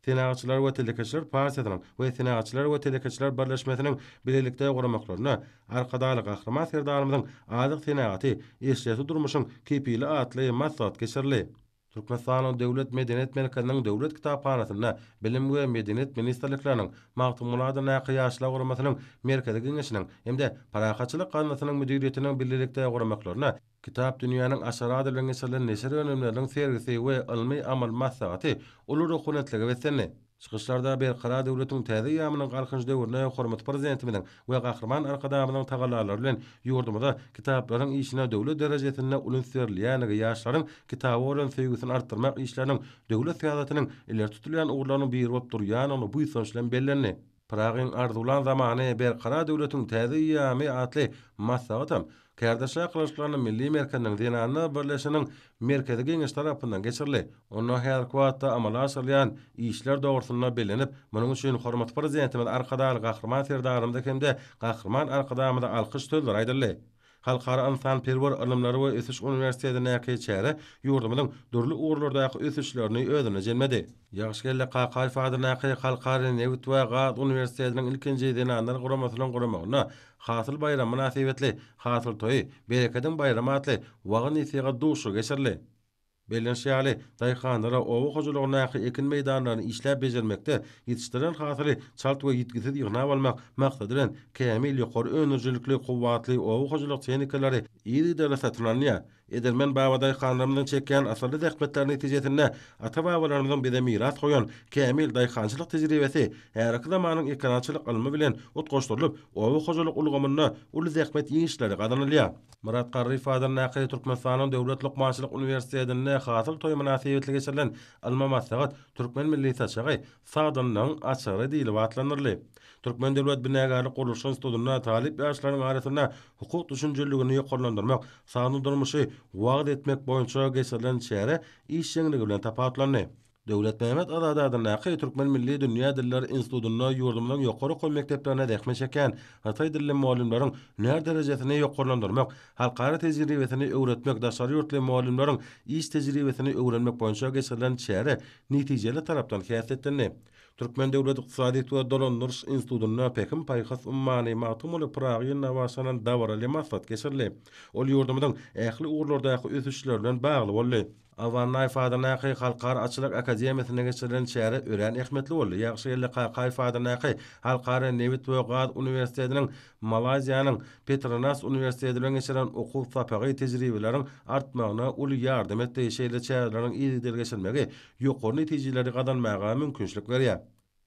S7: Tenagatçylar we telekeçiler partiýasynyň we Tenagatçylar we telekeçiler birleşmesiniň bilelikde guramaklaryna Arkadaly Gahrman Serdarymyzyň adyk tenagaty eşleti durmuşyň kepili atly maksat geçirildi. Türkmenistanyň döwlet medeniýet merkeziniň döwlet kitapxanasyna bilim we medeniýet ministrlikleriniň magtumulada naky ýaşlar guramasynyň merkezi geňeşiniň hemde parahatçylyk ganatynyň müdiriýetiniň bilelikde guramaklaryna kitap dünýäniň aşarada bilen geçirilen neşir önümleriniň sergisi we ilmi amal maslahaty uly ruhunetligi wesenni. Çykyşlarda berqara döwletiň täze ýamynyň galkynç döwrüne hormat prezidentimiň we Gahrman Arkadamynyň tagallalary bilen ýurdumyza kitaplaryň işine döwlet derejesinde ulunserilýänligi ýaşlaryň kitaba bolan söýgüsini artdyrmak işleriniň döwlet siýasatynyň ileri tutulýan ugurlaryny bir bolup durýanyny bu ýa bilen bellenli. Pragyň arzulan zamany berqara döwletiň täze ýamy atly maslahatam Kärdeşä kılıçlarynyň milli merkeziniň dinany birleşiniň merkezi geňeş tarapyndan geçirildi. Onu her wagtda amala aşyrýan işler dogrusyna belenip, munyň üçin hormat prezidentimiz Arkadaly Gahrman Serdarymyza hemde Gahrman Arkadamyza alkyş sözler aýdyldy. Halkara insan perwer ilmlary we Ösüş Üniversitetine çäre ýurdumyň dürli uğurlardaky ösüşlerini özüne jelmedi. Ýaşgelle Qaqay Fadyrnaky Halkara Newt we Gad Üniversitetiniň ilkinji denanlar guramasynyň guramagyna hasyl bayram münasibetli hasyl toýy bereketiň bayramy atly wagyn ýetiga duşu geçirli. Belenşýaly daýhanlara owa hojulugyna ekin meýdanlaryny işläp bejermekde ýetişdiren hasyly çalt we ýetgisiz ýygna bolmak maksady bilen kämil ýokary önürjülikli gowwatly owa hojuluk tehnikalary ýygy darasatlanyň Edermen baba daýhanlarymyň çekýän asaly zähmetler netijesinde ata-babalarymyň bize miras goýan kämil daýhançylyk tejribesi häzirki zamanyň ekrançylyk ilmi bilen utgoşdyrylyp owa hojuluk ulgamyna uly zähmet ýeňişleri gazanylýar. Murat Qarry Fadyrnaky Türkmenistanyň Döwlet Lukmançylyk Üniversitetinde hasyl toý münasibetli geçirilen ilmi maslahat Türkmen milli saçagy sagdanyň açary diýilip atlanyrly. Türkmen Döwlet Binägarlyk Gurulşy Institutyna talip ýaşlaryň arasyna hukuk düşünjeligini ýokarlandyrmak, sanyň durmuşy wagt etmek boýunça geçirilen çäre iş ýeňligi bilen tapatlandy. Döwlet Mehmet Azadadyň Türkmen Milli Dünýä Dilleri Institutyna ýurdumyň ýokary goý mekdeplerine dähme çeken Hatay dilli muallimlaryň näme derejesini ýokarlandyrmak, halkara tejribesini öwretmek, daşary ýurtly muallimlaryň iş tejribesini öwrenmek boýunça geçirilen çäre netijeli tarapdan häsiýetlendi. Türkmen Döwlet Iqtisadiýat we Dolandyryş Institutyna pekim paýhas ummany magtumuly Pragy innowasyonyň dawarly maksat geçirildi. Ol ýurdumyň ähli uğurlardaky ösüşler bilen bagly boldy. Avanay Fadyrnaky Halkara Açylyk Akademiýasyna geçirilen çäre ören ähmetli boldy. Ýagşy Qaqay Fadyrnaky Halkara Newt we Gad Üniversitetiniň Malaziýanyň Petronas Üniversiteti bilen geçirilen okuw sapagy tejribeleriň artmagyna uly ýardym etdi. Şeýle çärelerin ýygy geçirmegi ýokary netijeleri gazanmaga mümkinçilik berýär.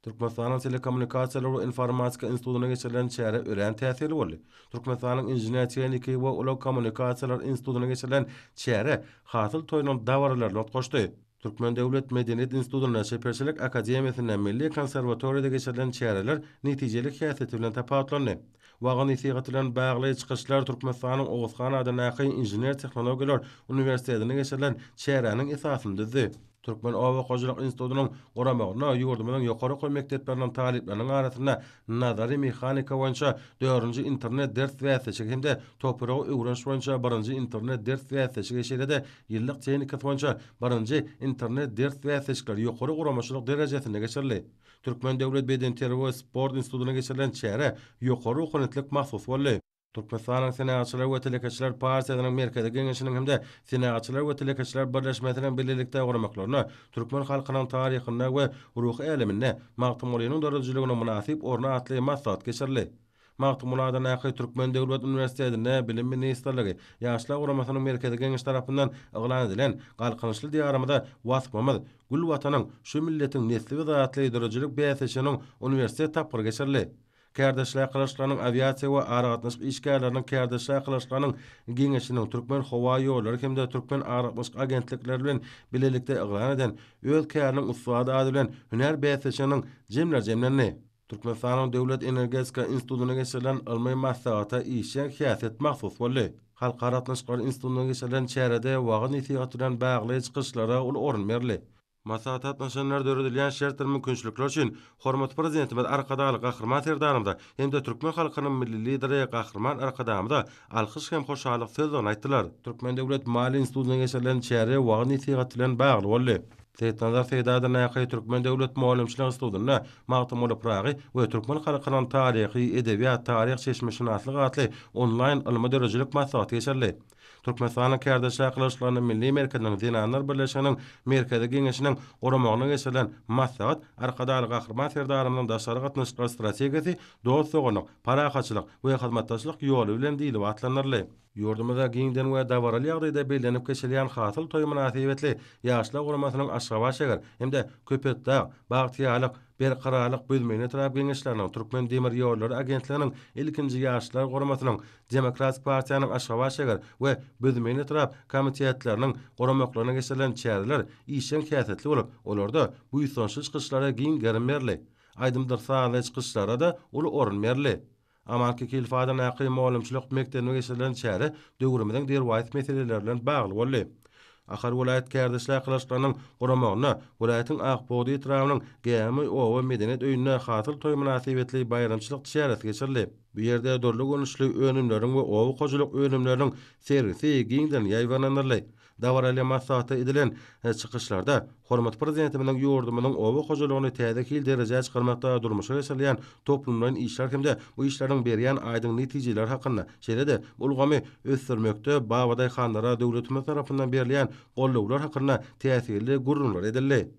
S7: Türkmenistanyň Telekommunikasiýalar we Informatika Institutyna geçirilen çäre ören täsiri boldy. Türkmenistanyň Injiniýer Tehnika we Ulag Kommunikasiýalar Institutyna geçirilen çäre hasyl toýunyň dawarlaryny otgoşdy. Türkmen Döwlet Medeniýet Institutyna Şeperçilik Akademiýasyna Milli Konserwatoriýada geçirilen çäreler netijelik häsiýeti bilen tapatlandy. Wagyn ýetiga bilen bagly çykyşlar Türkmenistanyň Owuzhan Adanaky Injiniýer Tehnologiýalar Üniversitetine geçirilen çärenin esasyndydy. Türkmen Owa Hojuluk Institutynyň guramagyna ýurdumyň ýokary goý mekdepleriniň talipleriniň arasyna nazary mehanika boýunça 4-nji internet ders wäsesi hemde topragy öwrenş boýunça 1-nji internet ders wäsesi geçirede ýyllyk tehnika boýunça 1-nji internet ders wäsesiler ýokary guramaçylyk derejesine geçirildi. Türkmen Döwlet Bedenteri we Sport Institutyna geçirilen çäre ýokary okunetlik mahsus boldy. Türkmenistanyň Senatçylar we Telekeçiler Partiýasynyň merkezi geňeşiniň hemde Senatçylar we Telekeçiler birleşmesiniň birlikde guramaklaryna türkmen halkynyň taryhyna we ruhy elimine magtumulynyň dörejiligine münasip orna atly maksat geçirildi. Magtumuladan ähli Türkmen Döwlet Üniversitetine Bilim Ministrligi ýaşlar guramasynyň merkezi geňeş tarapyndan eglan edilen galkynçly diýarymyda wasfamyz Gül watanyň şu milletiň nesli we zatly dörejilik bäsesiniň üniversitet tapyry geçirildi. Kärdeşler kılıçlarının aviasiya ve aragatmış işgärlerinin kärdeşler kılıçlarının geňeşiniň Türkmen Howa ýolları hemde Türkmen aragatmış agentlikleri bilen bilelikde eglan eden öz käriniň ustada ady bilen hüner bäsesiniň jemlenni. Türkmenistanyň Döwlet Energetika Institutyna geçirilen ilmi maslahata işe häsiýet mahsus boldy. Halkara Atnaşyklary Institutyna geçirilen çärede wagyn ýetiga bilen bagly çykyşlara ul orun berli. Maslahat atnaşanlar döredilýän şert mümkinçilikler üçin hormat prezidentimiz Arkadaly Gahrman Serdarymda hemde Türkmen halkynyň milli lideri Gahrman Arkadamda alkyş hem hoşalyk sözlerini aýtdylar. Türkmen Döwlet Mali Institutyna geçirilen çäre wagyn ýetiga bilen bagly boldy. Seýtnazar Seýdadyň Türkmen Döwlet Muallimçilik Institutyna magtumuly Pragy we Türkmen halkynyň taryhy, edebiýat, taryh, şeşmeşinaslyk atly onlaýn ilmi dörejilik maslahaty geçirildi. Türkmenistanyň Kärdeşler kılıçlarynyň milli merkeziniň dinanlar birleşiginiň merkezi geňeşiniň guramagyna geçirilen maslahat Arkadaly Gahrman Serdarymyň daşary gatnaşyklary strategiýasy dostlugyny, parahaçylyk we hyzmatdaşlyk ýoly bilen diýilip atlanyrly. Ýurdumyzda giňden we dawarly ýagdaýda bellenip geçirilýän hasyl toý münasibetli ýaşlar guramasynyň aşgawa şäher hemde Köpetdağ, Bagtyýalyk, Berqaralyk bölmegine tarap geňeşleriniň Türkmen demir ýollary agentliginiň ilkinji ýaşlar guramasynyň Demokratik Partiýanyň aşgawa şäher we bölmegine tarap komitetleriniň guramaklaryna geçirilen çäreler işen häsiýetli bolup, olarda bu ýysançly çykyşlara giň gerenmerli. Aýdymdyr sağly çykyşlara da uly orun berli. Amarki kilfadan äqi muallimçilik mekdebine geçirilen çäre döwrümizden derwayt meseleler bilen bagly boldy. Ahar vilayet kärdeşler kılıçlarynyň guramagyna vilayetin Aqboğdy etrawynyň gämi owa medeniýet öýüne hasyl toý münasibetli bayramçylyk çäresi geçirildi. Bu ýerde dorly gönüşli önümleriň we owy hojuluk önümleriň sergisi giňden ýaýwananyrly. Dawaralya masahaty edilen çykyşlarda hormat prezidentimiň ýurdumynyň owy hojulugyny täze derejä çykarmakda durmuşa geçirilýän toplumlaryň işler hemde bu işleriň berýän aýdyň netijeler hakynda şeýle-de ulgamy ösdürmekde babaday hanlara döwletimiz tarapyndan berilýän golluglar hakynda täsirli gurrunlar edildi.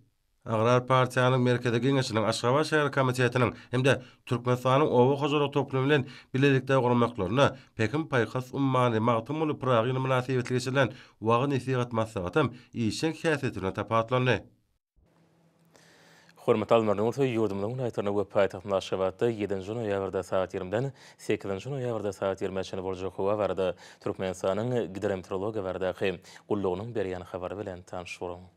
S7: Agrar Partiýanyň merkezi geňeşiniň Aşgabat şäher komitetiniň hemde Türkmenistanyň owy hojuluk toplumy bilen bilelikde gurmaklaryna Pekin paýhas ummany magtymly pragyny münasibetli geçirilen wagy nesihat maslahatym işin häsiýetine tapatlandy.
S6: Hormat almarlar, orta ýurdumyň aýtaryna we paýtagtyň Aşgabatda 7-nji noýabrda saat 20-den 8-nji noýabrda saat 20-çe boljak howa barada Türkmenistanyň gidrometeorologiýa baradaky gullugynyň berýän habary bilen tanışýaram.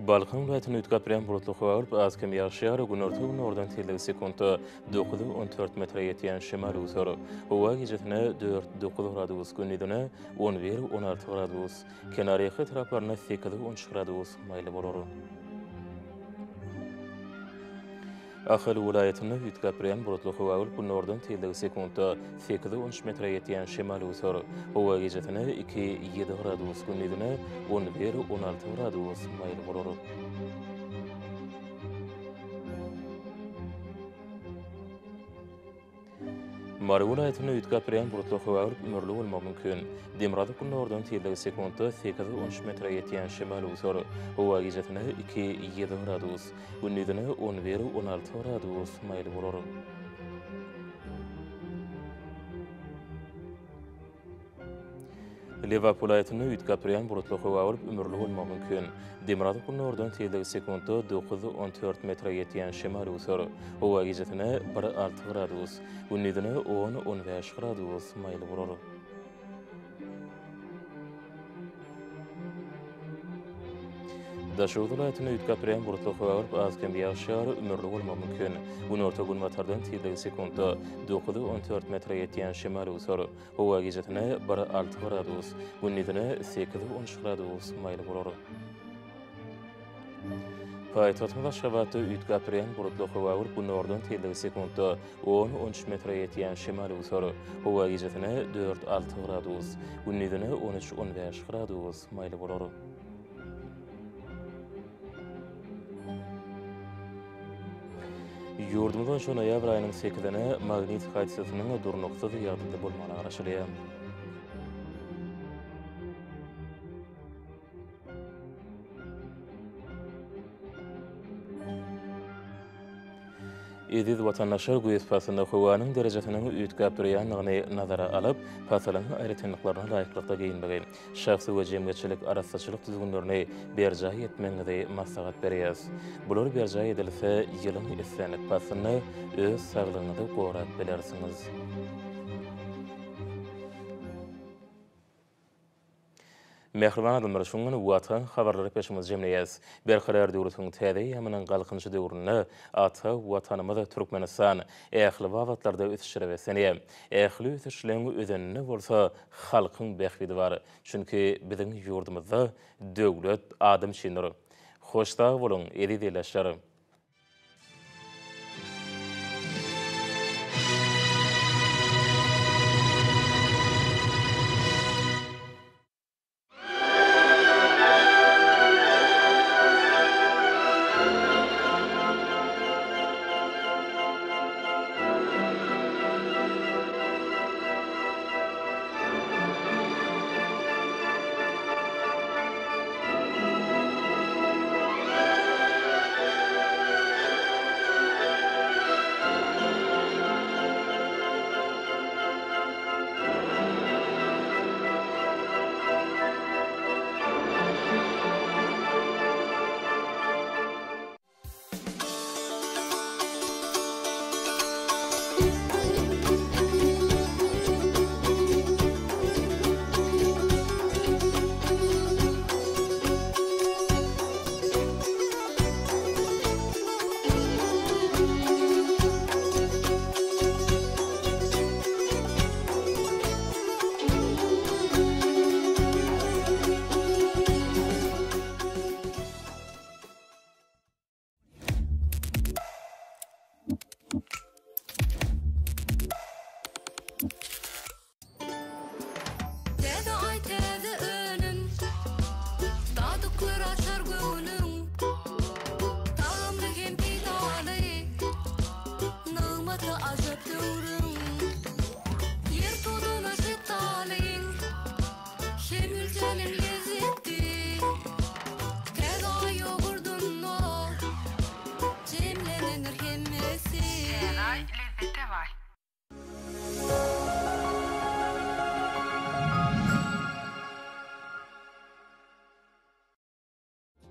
S6: Balkan vilayetini ütkapirän bulutly howa bolup azkym ýagşýar, gün ortagyny ordan telegi sekunda 9-14 metre ýetýän şemal usar. Howa gecesine 4-9 gradus, gündizine 11-16 gradus, kenaryaky taraplaryna 8-13 gradus maýly bolar. Ahal vilayetini ütkapirän bulutly howa bolup gün ordan telegi sekunda 8-13 metre ýetýän şemal usar. Howa gecesine 2-7 gradus, gündizine 11-16 gradus maýly bolar. Mary vilayetini ütkapirän bulutly howa bolup ömürli bolmak mümkin. Demirada gün ordan telegi sekunda 8-13 metre ýetýän şemal usar. Howa gecesine 2-7 gradus, gündizine 11-16 gradus maýly bolar. Liverpool vilayetini ütkapirän bulutly howa bolup ömürli bolmak mümkin. Demirada gün ordan telegi sekunda 9-14 metre ýetýän şemal usar. Howa gecesine 1-6 gradus, gündizine 10-15 gradus maýly bolar. Daşowdy vilayetini ütkapirän bulutly howa bolup azkym ýagşýar, ömürli bolmak mümkin. Gün ortagy matardan telegi sekunda 9-14 metre ýetýän şemal usar. Howa gecesine 1-6 gradus, gündizine 8-13 gradus maýly bolar. Paýtagtyň Aşgabatda ütkapirän bulutly howa bolup gün ordan telegi sekunda 10-13 metre ýetýän şemal usar. Howa gecesine 4-6 gradus, gündizine 13-15 gradus maýly bolar. Ýurdumyzda şu noýabr aýynyň 8-ine magnit hadisasynyň durnuksyz ýagdaýda bolmagyna garaşylýar. Ediz watandaşlar göýüs pasyna howanyň derejesiniň ütkapirýänligini nazara alyp, pasylaryň aýratynlyklaryna laýyklykda giyinmegi, şahsy we jemgyýetçilik arassaçylyk düzgünlerini berjaý etmegini maslahat berýär. Bular berjaý edilse, ýylyň islenlik pasyny öz saglygyňyzy gorap bilersiňiz. Mehriban adamlar şoňa watan habarlary peşimiz jemleýäs. Berkarar döwletiň täze ýamynyň galkynçy döwründe ata watanymyz Türkmenistan ähli wagtlarda ösüşýär we senýär. Ähli ösüşlerini özenine bolsa halkyň bähbidi bar. Çünki biziň ýurdumyzda döwlet adam çyndyr. Hoşda bolun, edideleşler.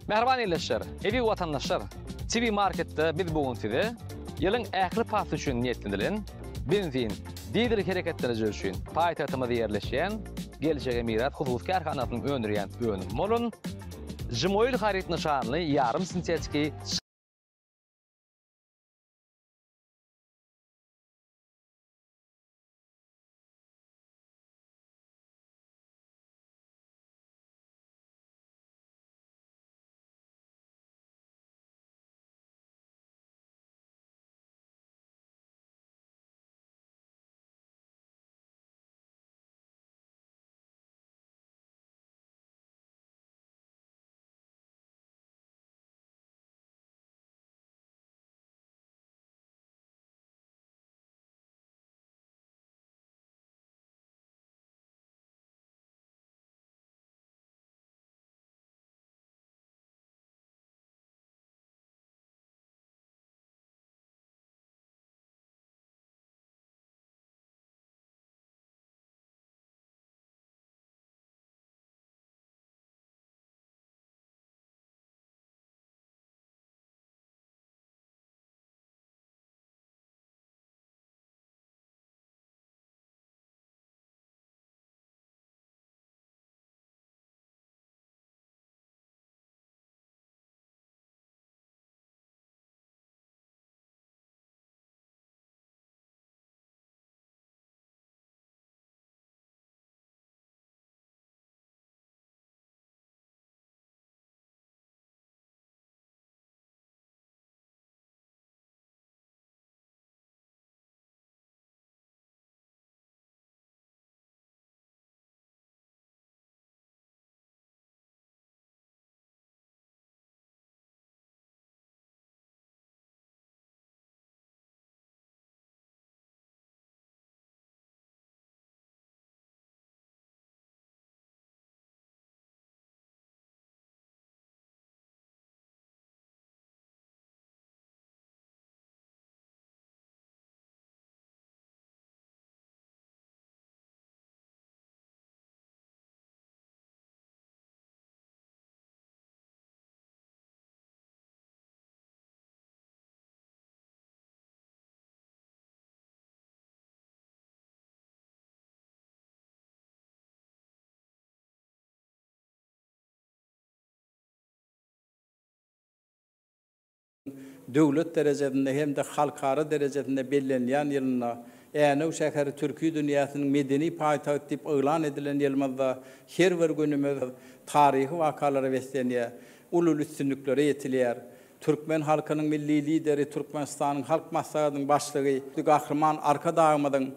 S3: Merhaban eyleşler, evi vatandaşlar. TV Market'te biz bugün size yılın ähli pası üçün niyetlendilen benzin, diýdilik hereketleri üçün paýtagtymyzda yerleşen Gelçege Mirat Husus Karhanasynyň öndürýän öňüm bolun Jmoil harit nişanly yarım sintetiki
S10: döwlet derejesinde hem de halkara derejesinde bellenýän ýylyna Äne şäheri türkü dünýäsiniň medeni paýtagy diýip elan edilen ýylymyzda her bir günümiz taryhy wakalary beslenýär, ulul üstünlükleri ýetilýär. Türkmen halkynyň milli lideri, Türkmenistanyň halk maslahatynyň başlygy, Gahrman Arkadaýmyň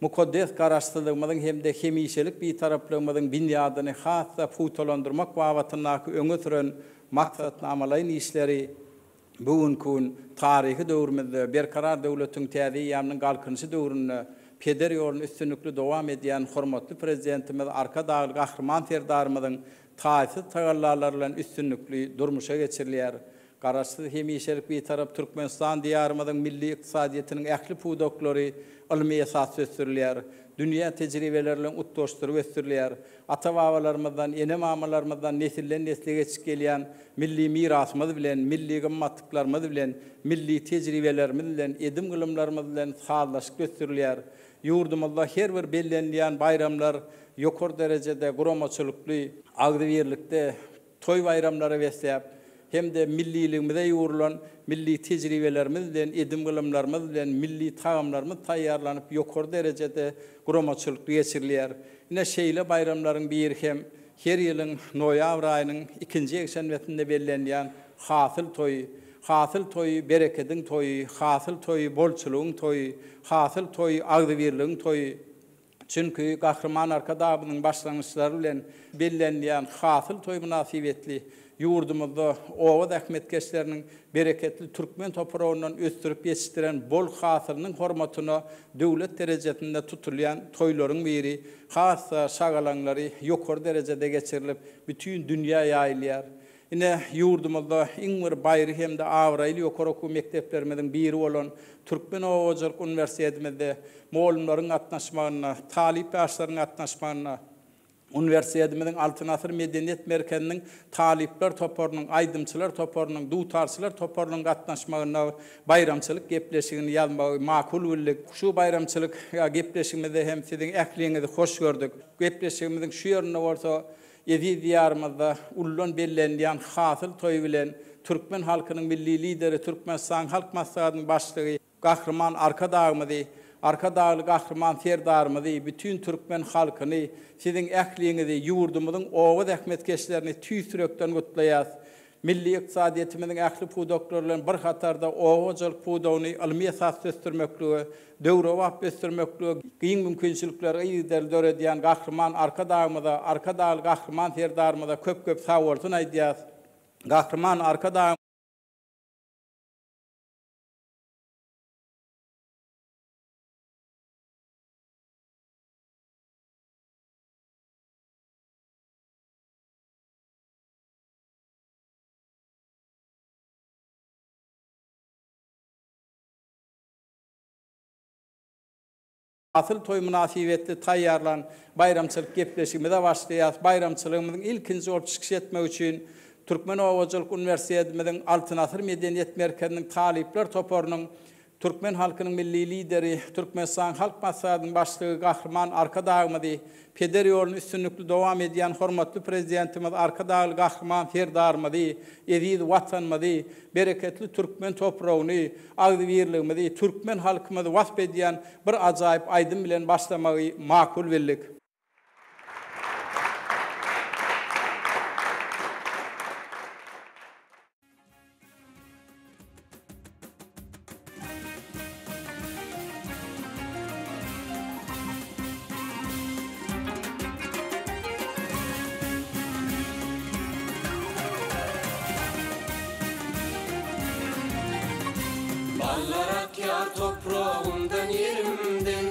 S10: mukaddes garaşdyrmyň hem de hemişelik bir taraplygymyň binýadyny hassa futolandyrmak babatyna öňe süren maksatnamalaryň işleri bugünkü tarihi döwrümizde berkarar döwletiň täze ýamynyň galkynşy döwründe peder ýolun üstünlükli dowam edýän hormatly prezidentimiz Arkadaýly Gahrman Serdarymyň taýsy tagallarlar bilen üstünlükli durmuşa geçirilýär. Garaşdy hemişelik bir tarap Türkmenistan diýarymyzyň milli iqtisadiýetiniň ähli pudoklary ilmi esas ösürilýär. Dünýä tejribeleri bilen utdoşduryp ösürilýär. Ata-babalarymyzdan, ene-mamalarymyzdan nesilden nesile geçip gelýän milli mirasymyz bilen, milli gymmatlıklarymyz bilen, milli tejribelerimiz bilen, edim gylymlarymyz bilen sağlaşyp gösterilýär. Ýurdumyzda her bir bellenýän bayramlar ýokary derejede guramaçylykly, agdybirlikde toy bayramlary beslep hem de milliligimize ýurulan milli tejribelerimiz bilen, edim gylymlarymyz bilen, milli tagamlarymyz taýýarlanyp ýokary derejede guramaçylykly geçirilýär. Ine şeýle bayramlaryň biri hem her ýylyň noýabr aýynyň 2-nji ekşenwetinde bellenýän hasyl toýy. Hasyl toýy bereketiň toýy, hasyl toýy bolçulugyň toýy, hasyl toýy agdybirligiň toýy. Çünkü Gahrman Arkadabynyň başlangyçlary bilen bellenýän hasyl toý münasibetli yurdumuzda owad ähmetkeşleriniň bereketli türkmen toprağyndan östürip yetişdiren bol hasylynyň hormatyna döwlet derejesinde tutulýan toýlaryň biri, hassa şagalanlary ýokary derejede geçirilip bütün dünýä ýaýylýar. Ine yurdumuzda iň bir baýry hemde awraýly ýokary okuw mekdeplerimiziň biri bolan Türkmen Owajylyk Üniversitetimizde moğolumlaryň gatnaşmagyna, talip ýaşlaryň gatnaşmagyna, Üniversitetimiziň Altyn Asr Medeniýet Merkeziniň talipler toparynyň, aýdymçylar toparynyň, dutarçylar toparynyň gatnaşmagyna bayramçylyk gepleşigini ýazmagy makul bildik. Şu bayramçylyk gepleşigimizde hem siziň ähliňizi hoş gördük. Gepleşigimiziň şu ýerine bolsa Ezi diyarımızda ullan bellendiyen hasyl toy bilen Türkmen halkynyň milli lideri Türkmenistan Halk Maslahatynyň başlygy Gahrman Arkadağymyzy, Arkadağly Gahrman Serdarymyzy, bütün Türkmen halkyny, siziň ähliňizi, ýurdumyzyň owad ähmetkeşlerini tüýsürekden gutlaýas. Milli iqtisadiyetimiziň ähli puwdoklarlaryň bir hatarda owajylyk puwdawyny ilmi esas ösdürmekligi, döwre wagt ösdürmekligi, giň mümkinçilikleri ýygyr döredýän Gahrman Arkadağymyza, Arkadaly Gahrman Serdarymyza köp-köp sag bolsun aýdýas. Gahrman Arkadagy Asıl toy münasibetli taýýarlan bayramçylyk gepleşigimize başlaýas. Bayramçylygymyzyň ilkinji bolup çykyş etmek üçin Türkmen Owajylyk Üniversitetimiziň Altyn Asr Medeniýet Merkeziniň talipler toparynyň Türkmen halkynyň milli lideri Türkmenistan Halk Maslahatynyň başlygy Gahrman Arkadağymyzy, peder ýoluny üstünlikli dowam edýän hormatly prezidentimiz Arkadaly Gahrman Serdarymyzy, eziz watanymyzy, bereketli Türkmen topragyny, agdy birligimizi, Türkmen halkymyzy wasp edýän bir ajaýyp aýdym bilen başlamagy makul bildik.
S2: Ballarak yar toprağımdan yerimden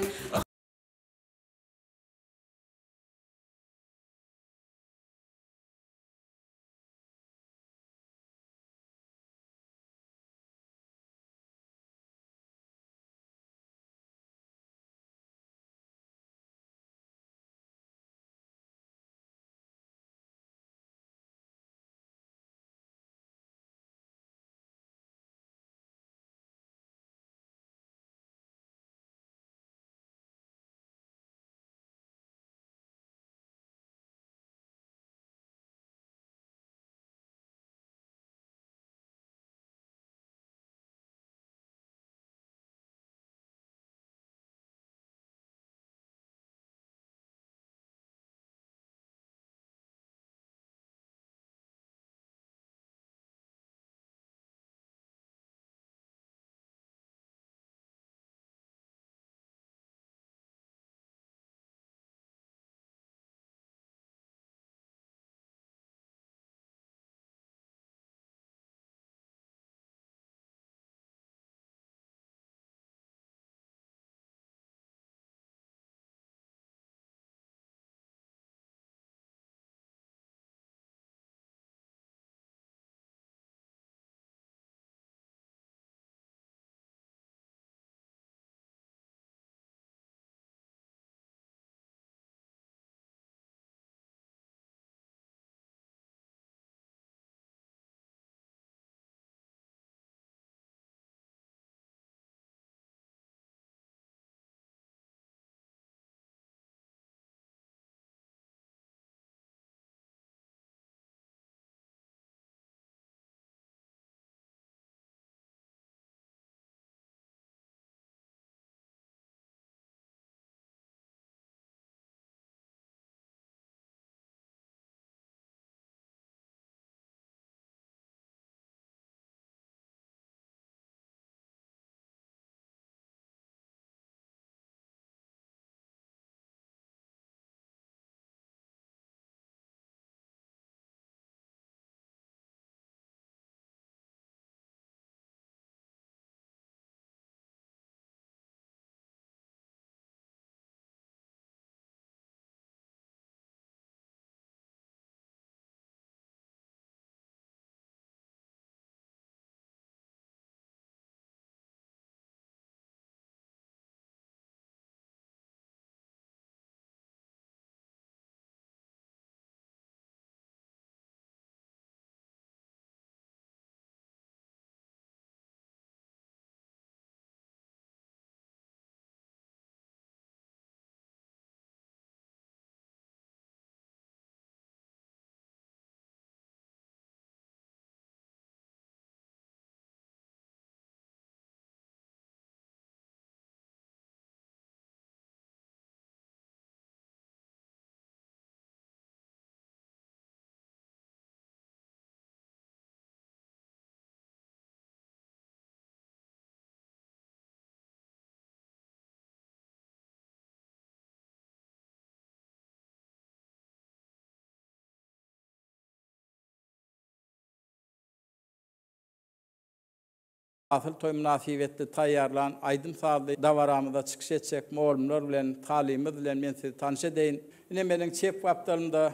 S10: Afil toy münasibetli tayyarlan aydın sağlı davaramıda çıkış edecek moğolumlar bilen talimi bilen men sizi tanış edeyin. Yine menin çep vaptalımda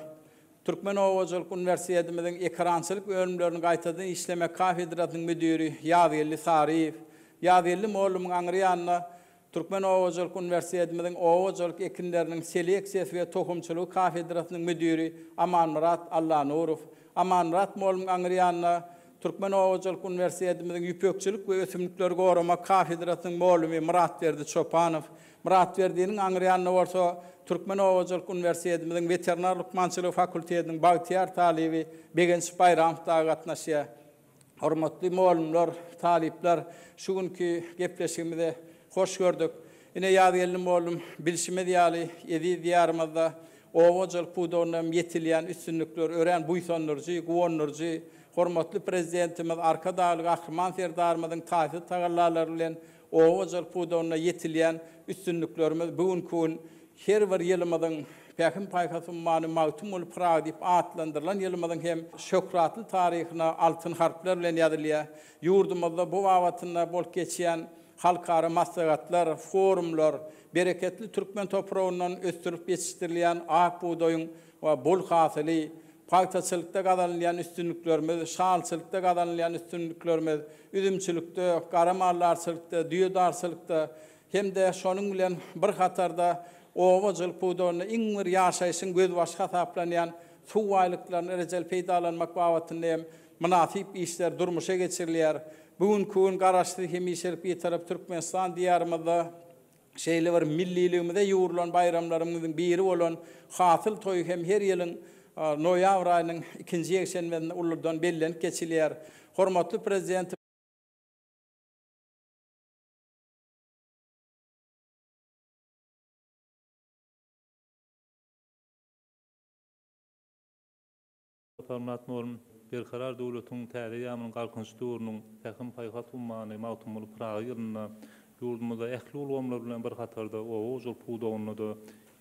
S10: Türkmen Oğuzculuk Üniversitetimizin ekransılık bölümlerini qaytadan işleme kafedrasının müdürü Yadiyeli Sarif, Yadiyeli moğolumun anriyanına Türkmen Oğuzculuk Üniversitetimizin Oğuzculuk ekinlerinin seleksiyası ve tohumçuluğu kafedrasının müdürü Aman Murat Allah Nuruf, Aman Murat moğolumun anriyanına Türkmen Oğuzculuk Üniversitetimizin Yüpökçülük ve Ösümlükleri Goruma Kafedrasının moğlumu Murat Verdi Çopanov, Murat Verdi'nin anriyanına varsa Türkmen Oğuzculuk Üniversitetimizin Veterinarlık Mançılığı Fakültetinin Bağtiyar talibi Begenç Bayram dağıtnaşıya. Hormatly moğolumlar, talipler, şu günkü gepleşimizde hoş gördük. Yine Yadiyeli moğolum bilişime diyali edi diyarımızda Oğuzculuk buğdağından yetilyen üstünlükler, öğren buysonlarcı, guvonlarcı, hormatly prezidentimiz arka dağlık Ahriman Serdarımızın tahsil tağırlarlarıyla Oğuzculuk buğdağına yetilyen üstünlüklerimiz bugünkü her bir yılımızın Pekin paykasımmanı mağtum olup Praga deyip atlandırılan yılımızın hem şökratlı tarihine altın harfler bilen yazılıyor. Yurdumuzda bu vavatında bol geçen halkara maslahatlar, forumlar, bereketli Türkmen toprağından östürüp yetiştirilen ak buğdayın ve bol hasılı, paytaçılıkta kazanılan üstünlüklerimiz, şalçılıkta kazanılan üstünlüklerimiz, üzümçülükte, karamallarçılıkta, düyödarçılıkta, hem de şonun bilen bir hatarda Oğuzculuk buğdağına iňir ýaşaýyşyň göz başa hasaplanan suw aýlyklarynyn rejel peýdalanmak wagtynda hem münasip işler durmuşa geçirilýär. Bugünkü garaşdy hemişelik bir tarap Türkmenistan diýarymyzda şeýle bir milliligimizde ýurulan bayramlarymyzyň biri bolan hasyl toý hem her ýylyň noýabr aýynyň 2-nji ýekşenbesinde ulurdan bellenip geçilýär. Hormatly prezident
S11: Format norm berkarar döwletiň täze ýamynyň galkynç döwrüniň täkim paýgat ummany mawtum bolup Praga ýylyna ýurdumyzda ähli ulgamlar bilen bir hatarda Oğuzculuk buğdağyna da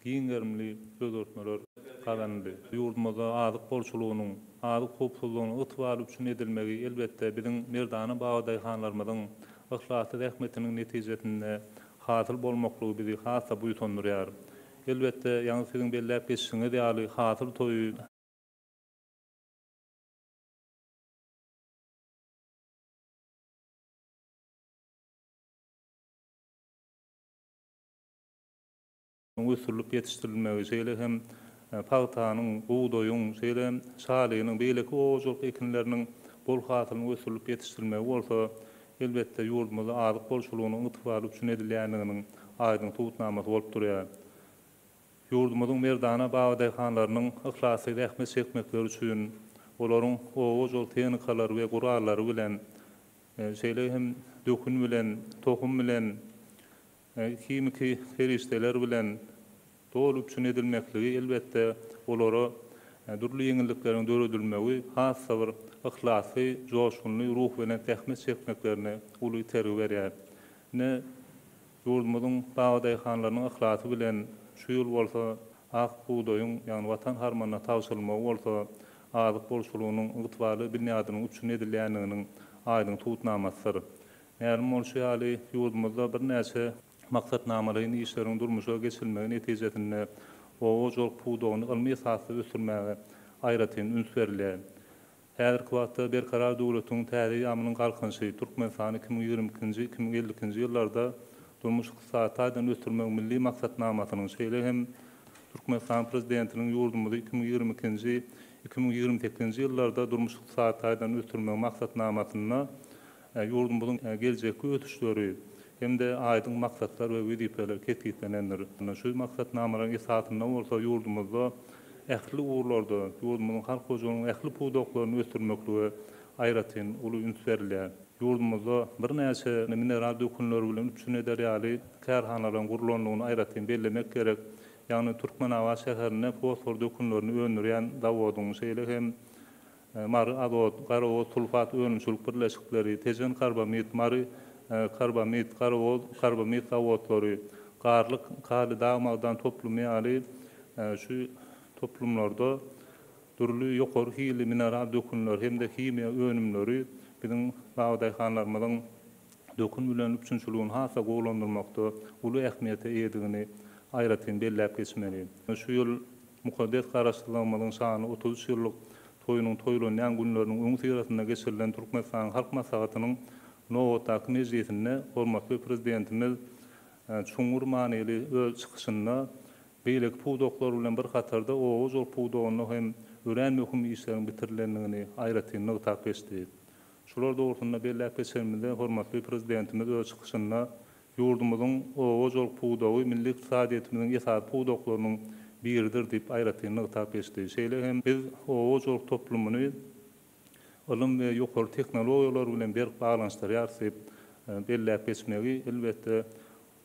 S11: giňerimli özgörtmeler kazandy. Ýurdumyzda azyk bolçulugynyň, azyk hopsuzlygynyň ýetbary üçin edilmegi elbetde biziň merdany bagdaýhanlarymyzyň ihlasy rahmetiniň netijesinde hasyl bolmaklygy bizi hassa buýtandyrýar. Elbetde ýa-ni siziň belläp geçişiňiz ýaly hasyl toýy ösürlüp yetiştirilmegi şeýle hem paýtanyň, buğdaýyň, şeýle hem şalygynyň, beýleki oğuzculuk ekinleriniň bol hasylyny ösürlüp yetiştirilmegi bolsa, elbetde ýurdumyzda azyk bolçulugynyň ýetbary üçin edilýändiginiň aýdyn tutnamasy bolup durýar. Ýurdumyzyň merdana bagdaýhanlarynyň ihlasy rahmet çekmekleri üçin olaryň oğuzculuk tehnikaları we gurallary bilen şeýle hem dökün bilen, tohum bilen kimiki ferişteler bilen dolup üçin edilmekligi elbetde olara durly ýeňillikleriň döredilmegi hassa bir ihlasy, joşgunly ruh bilen tähmet çekmeklerine uly tergi berýär. Ne ýurdumyzyň bagdaýhanlarynyň ihlasy bilen şu ýol bolsa ak buğdaýyň ýani watan harmanyna tawşylmagy bolsa azyk bolçulugynyň ýetbary binýadynyň üçin edilýändiginiň aýdyn tutnamasydyr. Näme bolsa ýaly ýurdumyzda bir näçe maksatnamalaryň işleriň durmuşa geçirilmegi netijesinde Oğuzculuk buğdağyny ilmi esasda ösürmäge aýratyn üns berilýär. Häzirki wagtda berkarar döwletiň täze ýamynyň galkynçy Türkmenistany 2020-2050 ýyllarda durmuş ykdysadyň ösürmek milli maksatnamasynyň şeýle hem Türkmenistan prezidentiniň ýurdumyzda 2022-2028 ýyllarda durmuş ykdysadyň ösürmek maksatnamasyna ýurdumyzyň geljekki ötüşleri hem de aydın maksatlar ve wedipeler ketgitlenendir. Şu maksatnamalaryň esasynda bolsa ýurdumyzda ähli uğurlarda, ýurdumyzyň halk hojalygynyň ähli puwdaklaryny ösürmekligi aýratyn uly üns berilýär. Ýurdumyzda bir näçe mineral dökünleri bilen üçin ederýäli kärhanalaryň gurulanlygyny aýratyn bellemek gerek. Ýani Türkmenawa şäherine fosfor dökünlerini öndürýän zawodyň şeýle hem mary azot, garawod, sulfat önümçülük birleşikleri, tejen karbamid, mary karbamid, karbamid zawotlary, garlyk, kali dağmagdan toplumyaly şu toplumlarda türlü ýokary hili mineral dökünler hem de kimia önümleri biziň bagdaýhanlarymyzyň dokun bilen üçünçülüğün hasa goýlandyrmakda uly ähmiýete eýdigini aýratyn belläp geçmeli. Şu ýyl mukaddes garaşdyrylmagyň sany 30 ýyllyk toýunyň toýlanýan günleriniň öň siratyna geçirilen Türkmenistan halk maslahatynyň Nowotda mezgitinde hormatly prezidentimiz çuňur manyly öz çykyşynda beýleki puwdoklar bilen bir gatarda oğuz ol puwdogyny hem ören möhüm işleriň bitirilendigini aýratyn nykta geçdi. Şular doğrultusunda belläp geçerimizde hormatly prezidentimiz öz çykyşynda ýurdumyzyň oğuz ol puwdogy milli iqtisadiyetimiziň esas puwdoklarynyň biridir diýip aýratyn nykta geçdi. Şeýle hem biz oğuz ol toplumyny ilm we ýokary teknologiýalar bilen bir baglanyşlar ýartyp belläp geçmegi elbetde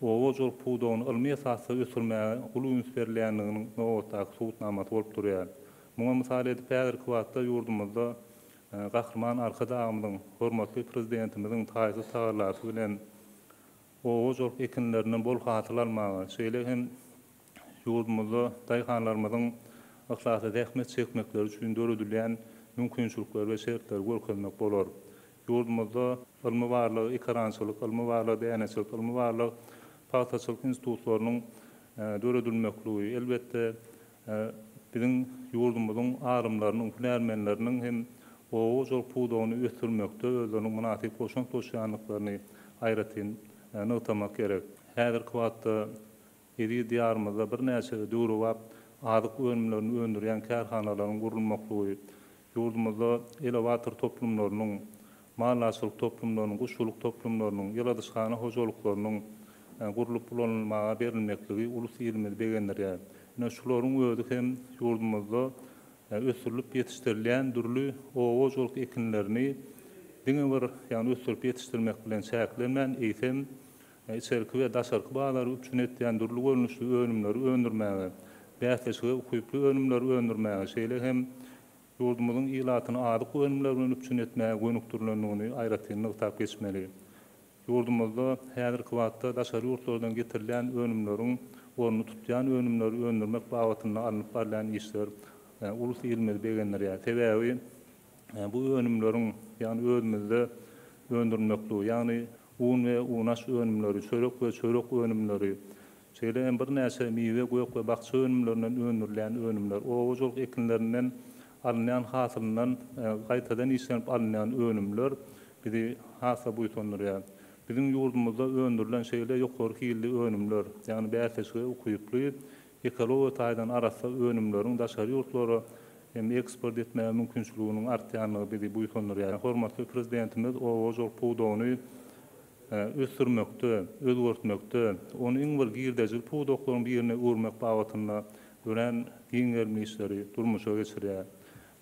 S11: oğuz ol puwdogyny ilmi esasy ösürmäge uly üns berilýändiginiň nowatda suwtnamaty bolup durýar. Muňa mysal edip häzirki wagtda ýurdumyzda Gahrman Arkadaýymyň hormatly prezidentimiziň taýsy taýlarlasy bilen oğuz ol ekinleriniň bol hatylanmagy, şeýle hem ýurdumyzda daýhanlarymyzyň yklasy dähmet çekmekleri üçin döredilýän mümkinçilikler we şertler görkezmek bolar. Ýurdumyzda ilmi barlygy, ekrançylyk, ilmi barlygy, däneçilik, ilmi barlygy, paýtaçylyk institutlarynyň döredilmekligi elbetde biziň ýurdumyzyň arymlarynyň, hünärmenleriniň hem oğuz ol puwdogyny ösürmekde özleriniň munasyp bolşan toşýanlyklaryny aýratyn nyktamak gerek. Häzirki wagtda eri diýarymyzda bir näçe döwür wap adyk önümlerini öndürýän kärhanalaryň gurulmakligi, ýurdumyzda elewator toplumlarynyň, mallaçylyk toplumlarynyň, guşuluk toplumlarynyň, ýyladyşgana hojalyklarynyň gurulup bulanmaga berilmekligi ulus ilmi begenler. Şolaryň özü hem ýurdumyzda ösürilip ýetişdirilýän dürli oğuz ol ekinlerini diňe bir ýani ösürip ýetişdirmek bilen çäklenmän eýsem içerki we daşarky baglary üçin etýän dürli görnüşli önümleri öndürmäge, bäsleşige ukyply önümleri öndürmäge, şeýle hem ýurdumyzyň ilatyny adyk önümler bilen üçin etmäge gönükdirilendigini aýratyn nykta geçmeli. Ýurdumyzda häzirki wagtda daşary ýurtlardan getirilýän önümleriň orny tutýan önümleri öndürmek babatyna alınıp barýan işler ulus ilmi begenler ýa sebäbi bu önümleriň ýani özümizde öndürmekligi, ýani un we unaş önümleri, çörek we çörek önümleri, şeýle hem bir näçe miwe, goýak we bakça önümlerinden öndürilýän önümler, oğuz ol ekinlerinden alınýan hasylyndan gaýtadan işlenip alınýan önümler bizi hasa buýtundurýar. Bizim ýurdumyzda öndürilen şeýle ýokary hilli önümler, ýani bäsleşige ukyply ekologik taýdan arasy önümleriň daşary ýurtlara hem eksport etmäge mümkinçiliginiň artýanlygy bizi buýtundurýar. Hormatly prezidentimiz oğuz ol puwdogyny ösürmekde, özgörtmekde, onu iň bir girdejil puwdoklaryň birine urmak babatyna gören giňelmi işleri durmuşa geçirýär.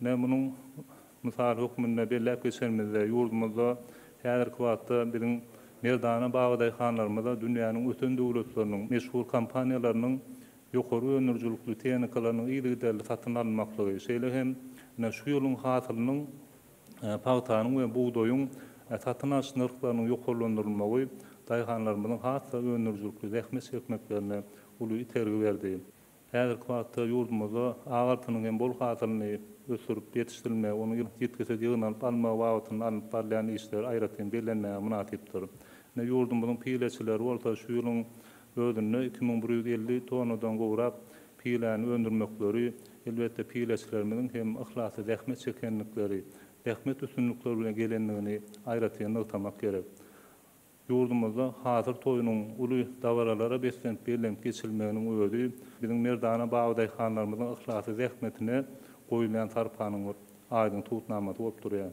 S11: Munyň mysal hökmünde belläp geçerimizde ýurdumyzda häzirki wagtda biziň merdana bagdaýhanlarymyzda dünýäniň öten döwletleriniň meşhur kompaniýalarynyň ýokary önürjülükli tehnikalarnyň ýyly satyn almaklygy, şeýle hem şu ýylyň hasylynyň paýtanyň we buğdoýyň satyn alış narhlarynyň ýokarlandyrylmagy daýhanlarymyzyň hassa önürjülükli zähmet çekmeklerine uly itergi berdi. Häzirki wagtda ýurdumyzda agartynyň hem bol hasylyny ösürip ýetişdirilmäge, onu ýetkise ýygnanyp almagy wagtyny alyp barýan işler aýratyn bellenmäge munasypdyr. Ýurdumyzyň pileçileri bolsa şu ýylyň özünde 2150 tonadan gowrap piläni öndürmekleri, elbetde pileçilerimiň hem ihlasy zähmet çekenlikleri, zähmet üstünlikleri bilen gelendigini aýratyn nyktamak gerek. Ýurdumyzda hazır toýunyň uly dawaralara beslenip berilip geçilmeginiň özü biziň merdana bagdaýhanlarymyzyň ihlasy zähmetine goýulan tarpanyň aýdyň tutnamaty bolup durýar.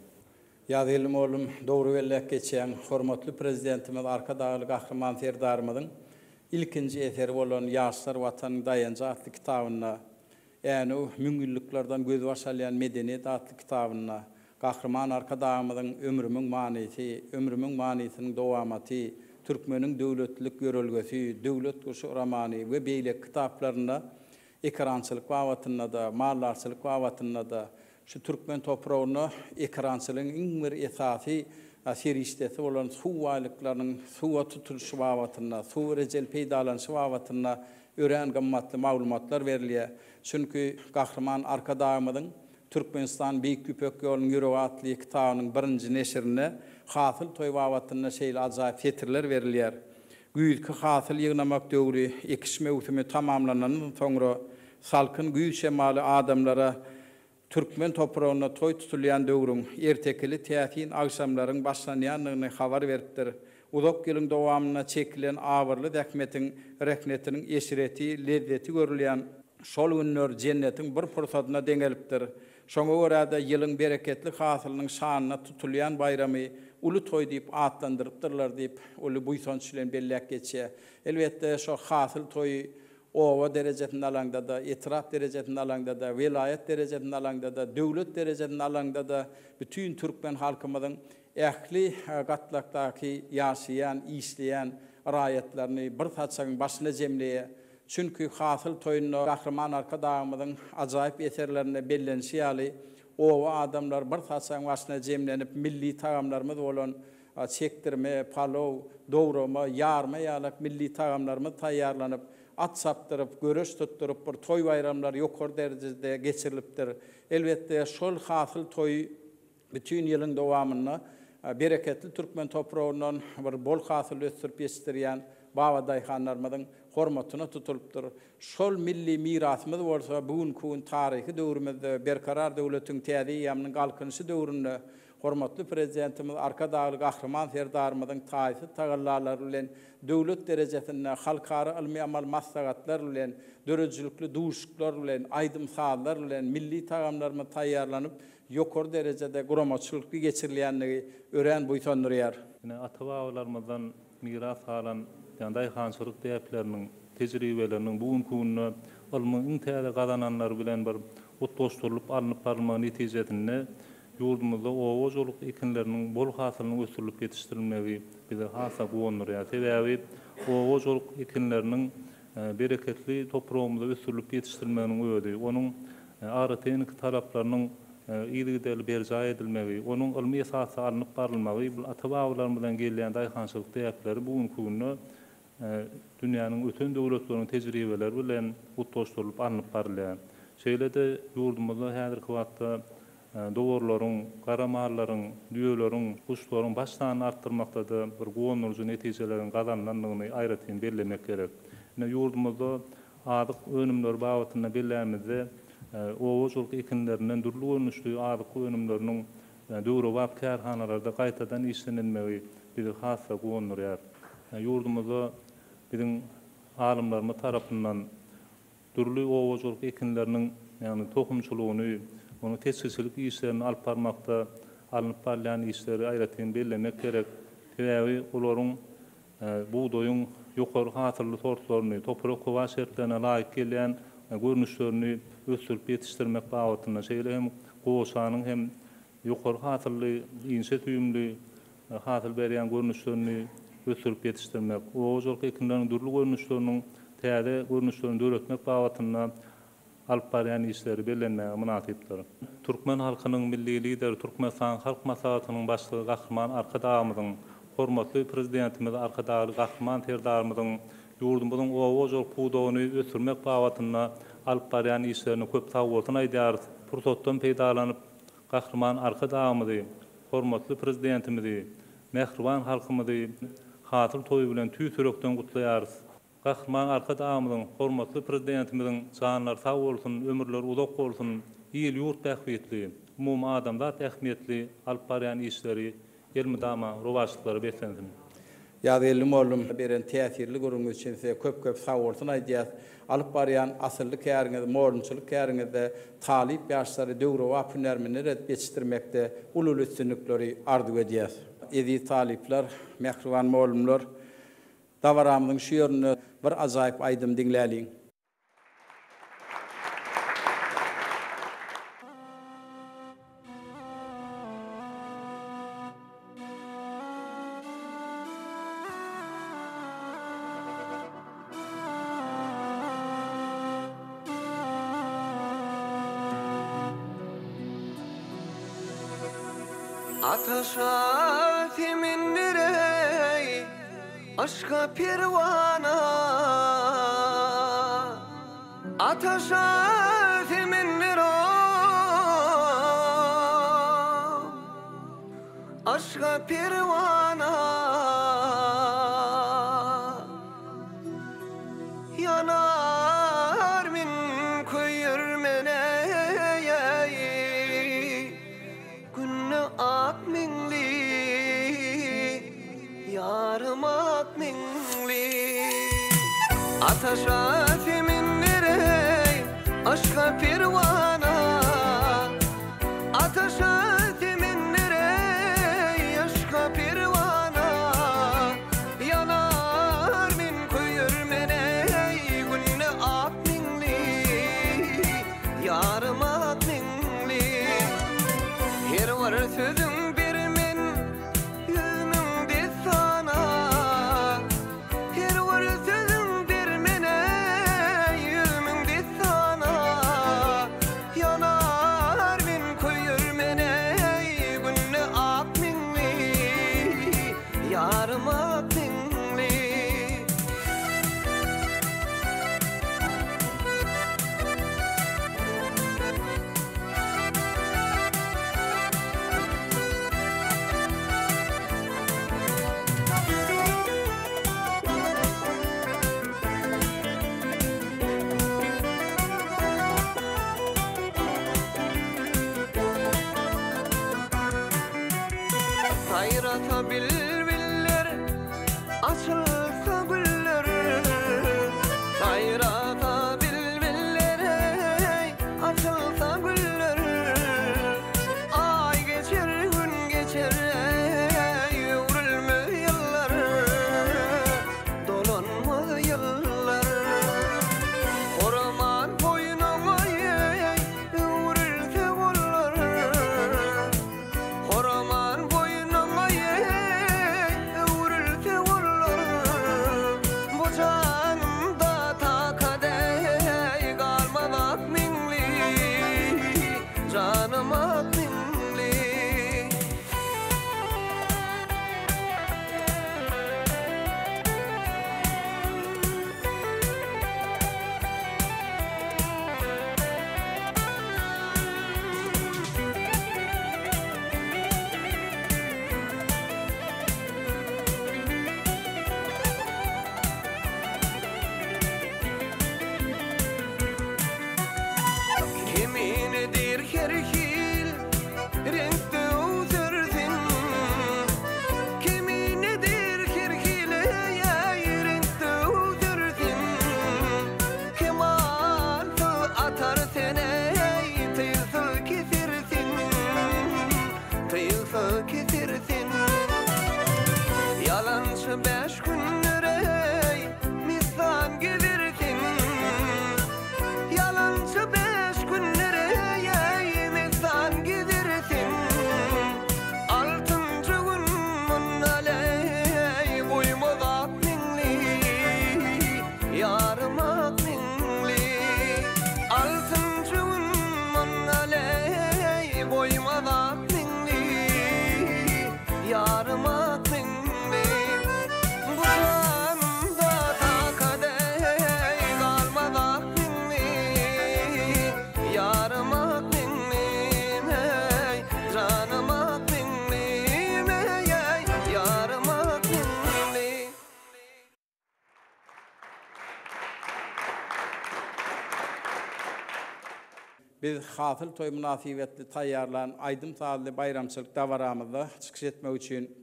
S10: Ýazylymy oğlum dogry belläp geçýän hormatly prezidentimiz Arkadaýly Gahrman Serdarymyň ilkinji eseri bolan Ýaşlar Watanyň daýanjy atly kitabyna, ýani müňgülliklerden göz başalýan medeniýet atly kitabyna Gahrman Arkadaýymyň ömrümiň manysynyň dowamaty, türkmeniň döwletlik görelgesi, döwlet guşy romany we beýlek kitaplarynda ekrançylyk babatyna da, mallarçylyk babatyna da şu türkmen topragyny ekrançylygyň iň bir esasy serişdesi bolan suwalyklarynyň suwa tutuluşy babatyna, suw rejel peýdalanşy babatyna ören gammatly maglumatlar berilýär. Çünki Gahrman Arkadaýymyň Türkmenistan Beýik Küpek ýolunyň ýüregi atly kitabynyň birinji neşrine hasyl toy wagtynda şeýle ajaýyp fetirler berilýär. Güýdki hasyl ýygnamak döwri ekiş mewsimi tamamlanandan soňra salkyn güýç şemaly adamlara Türkmen toprağına toy tutulýan döwrüň ertekili täsin agşamlaryň başlanýanlygyny habar beripdir. Uzak ýylyň dowamyna çekilen awyrly däkmetiň reknetiniň eşireti, lezzeti görülýän şol günler jennetiň bir pursatyna deňelipdir. Şoňa görä-de ýylyň bereketli hasylynyň şanyna tutulýan bayramy uly toy diýip atlandyrypdyrlar diýip uly buýsanç bilen belläp geçýär. Elbetde şo hasyl toy owa derejetinde alanda da, etraf derejetinde alanda da, vilayet derejetinde alanda da, döwlet derejetinde alanda da bütün Türkmen halkymyzyň ähli gatlakdaky ýaşaýan, işleýän raýatlaryny bir taçagyň başyna jemleýär. Çünki hasyl toýuny Gahrman arka dağımyzyň ajaýyp eserlerine bellenşi ýaly owa adamlar bir taçagyň başyna jemlenip milli tagamlarymyz bolan çekdirme, palaw, dowrama, ýarma ýaly milli tagamlarymyz taýýarlanyp at saptırıp, görüş tutturup, bir toy bayramlar ýokary derejede geçirilipdir. Elbette şol hasyl toy bütün ýylyň dowamyna bereketli Türkmen toprağından bir bol hasyl ösürip ýetirýän baba daýhanlarymyzyň hormatyna tutulupdyr. Şol milli mirasymyz bolsa bugünkü taryhy döwrümizde berkarar döwletiň täze ýamynyň galkynşy döwründe hormatly prezidentimiz arka dağlı Gahrman serdarymyzyň taýsy tagallalary bilen döwlet derejesinde halkara ilmi amal maslahatlar bilen dörejlikli duşuklar bilen aýdym saatlar bilen milli tagamlarymy taýýarlanyp ýokary derejede guramaçylykly geçirilýänligi ören buýsandyrýar.
S11: Ata-babalarymyzdan miras alan ýandaý hançylyk diýipleriniň tejribeleriniň bugünkü gününe ilmiň täze gazananlar bilen bir otdoşturulyp alınıp barmagy netijesinde ýurdumyzda owa joluk ekinleriniň bol hasylynyň ösürilip ýetişdirilmegi bize hasa goňdurýar. Sebäbi owa joluk ekinleriniň bereketli toprağymyzda ösürilip ýetişdirilmeginiň öýdi. Onuň agry-teknik talaplarynyň ýygydyly berjaý edilmegi, onuň ilmi esasy alınıp barylmagy, bu ata-babalarymyz bilen gelýän daýhançylyk diýipleri bugünkü günde dünýäniň öten döwletleriniň tejribeleri bilen otdoşturulyp alınıp barylýar. Şeýle-de ýurdumyzda häzirki wagtda dowrlaryň, garamarlaryň, düýeleriň, kuşlaryň başlanyny artdyrmakda da bir goňdurjy netijeleriň gazanlandygyny aýratyn bellemek gerek. Ýurdumyzda adyk önümler babatyna bellämizde owa joluk ekinlerinden durly görnüşli adyk önümleriniň döwre wap kärhanalarda gaýtadan işlenilmegi bir hassa goňdurýar. Ýurdumyzda biziň alymlarymyz tarapyndan durly owa joluk ekinleriniň ýani tohumçylygyny onu tesisçilik işlerini alıp barmakda alınıp barlayan işleri aýratyn bellemek gerek. Sebäbi olaryň buğdoyun ýokary hasylly sortlaryny, toprak howa şertlerine laýyk gelýän görnüşlerini ösürip ýetişdirmek babatyna şeýle hem goşanyň hem ýokary hasylly, inşe tüýümli hasyl berýän görnüşlerini ösürip ýetişdirmek, o joluk ekinleriň durly görnüşleriniň täze görnüşlerini döretmek babatyna alyp barýan işleri bellenmegi münasipdir. Türkmen halkynyň milli lideri Türkmenistan halk maslahatynyň başlygy Gahrman arka dağymyzyň hormatly prezidentimiz arka dağly Gahrman serdarymyzyň ýurdumyzyň owa jol puwdogyny ösürmek babatyna alyp barýan işlerini köp tagwurtyn aýdýar. Pursatdan peýdalanyp Gahrman arka dağymyzy hormatly prezidentimizi, mehriban halkymyzy hasyl toý bilen tüýsürekden gutlaýarys. Gahrman arka dağymyzyň hormatly prezidentimiziň janlar sag bolsun, ömürler uzak bolsun, ýyl ýurt bähbetli, umum adamlar ähmiýetli alyp barýan işleri elmydama rowaçlyklary beslensin.
S10: Ýa-da elim oğlum beren täsirli görüňüz üçin köp sag bolsun aýdýar. Alyp barýan asylly käriňizde, morunçylyk käriňizde talip ýaşlary döwre wap hünärmini ret geçirmekde ulul üstünlikleri arzu edýär. Edi talipler, mehriban moğlumlar, davaramyň şu ýerine bir ajaýyp aýdym diňläliň.
S2: Ataşa temindirey aşka pervana Ataşa temindirey aşka pervana yanar min koyur mene günü ak minli yarım ak minli ataşa feminlere aşka pervana ataşa sözüm birimin yüzümde sana her var sözüm birmine yüzümde sana yanar min koyur mene günne ak minli yarım ak minli Sayrata bilbiller açılsa güller sayrata bilbiller açılsa güller ay geçer gün geçer yürülme yıllar dolanma yıllar orman boynuma yürülse gollar orman yalancı beş günlere mislan gelirsin yalancı beş günlere mislan gelirsin altıncı gün munaley boymaz ak minli yarım ak minli altıncı gün munaley boymaz ak minli yarım ak minli
S10: Biz hafıl toy münasibetli tayyarlan aydım sağlı bayramçılık davaramızda çıkış etmek için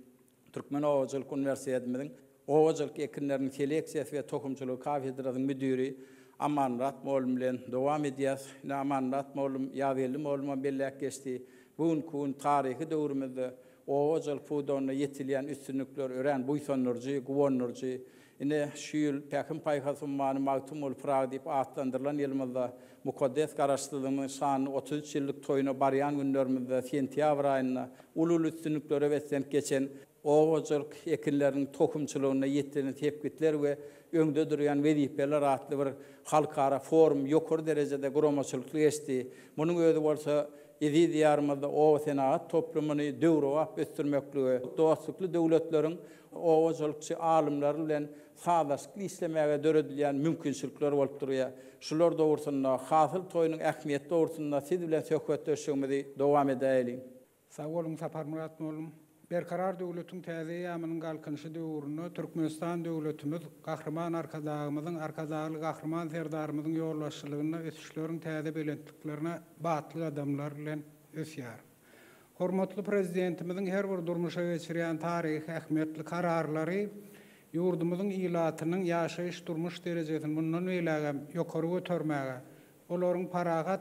S10: Türkmen Oğuzculuk Üniversitetimizin Oğuzculuk ekinlerinin seleksiyası ve tohumçuluğu kafedrasının müdürü Amanrat Moğlum bilen devam ediyaz. Amanrat Moğlum yavelli Moğlum'a bellek geçti. Bugün tarihi dövrümüzde Oğuzculuk fudonuna yetiliyen üstünlükler öğren buysonurcu, guvonurcu. Yine şu yıl pekin paykasımmanı Magtumul Prag deyip adlandırılan yılımızda mukaddes karaştırılığının şanı 33 yıllık toyunu barayan günlerimizde sentyabr ayına ulul üstünlükleri veslen geçen Oğuzculuk ekinlerinin tohumçuluğuna yettiğini tepkitler ve öňde duran wezipeler atlı bir halkara forum yukarı derecede guramaçılıklı geçti. Bunun özü bolsa Ezi diyarımızda o senaat toplumunu döwrap östürmekliği, dostluklu devletlerin Oğuzculukçu alimler bilen sadaşlıklı işlemäge döredilýän mümkinçilikler bolup durýar. Şular dogrusyna hasıl toýunyň ähmiýeti dogrusyna siz bilen söhbetleşýärmizi dowam edäýin.
S12: Sağ olun Sapar Murat Moğlum. Berkarar döwletiň täze ýamynyň galkynşy döwrüne Türkmenistan döwletimiz gahrman arkadagymyzyň arkadagy gahrman serdarymyzyň ýolbaşçylygyna ösüşleriň täze belentliklerine batly adamlar bilen ösýär. Hormatly prezidentimiziň her bir durmuşa geçirýän taryhy ähmiýetli kararlary ýurdumyzyň ilatynyň ýaşaýyş durmuş derejesini mundan beýlegem ýokary götermäge, olaryň paragat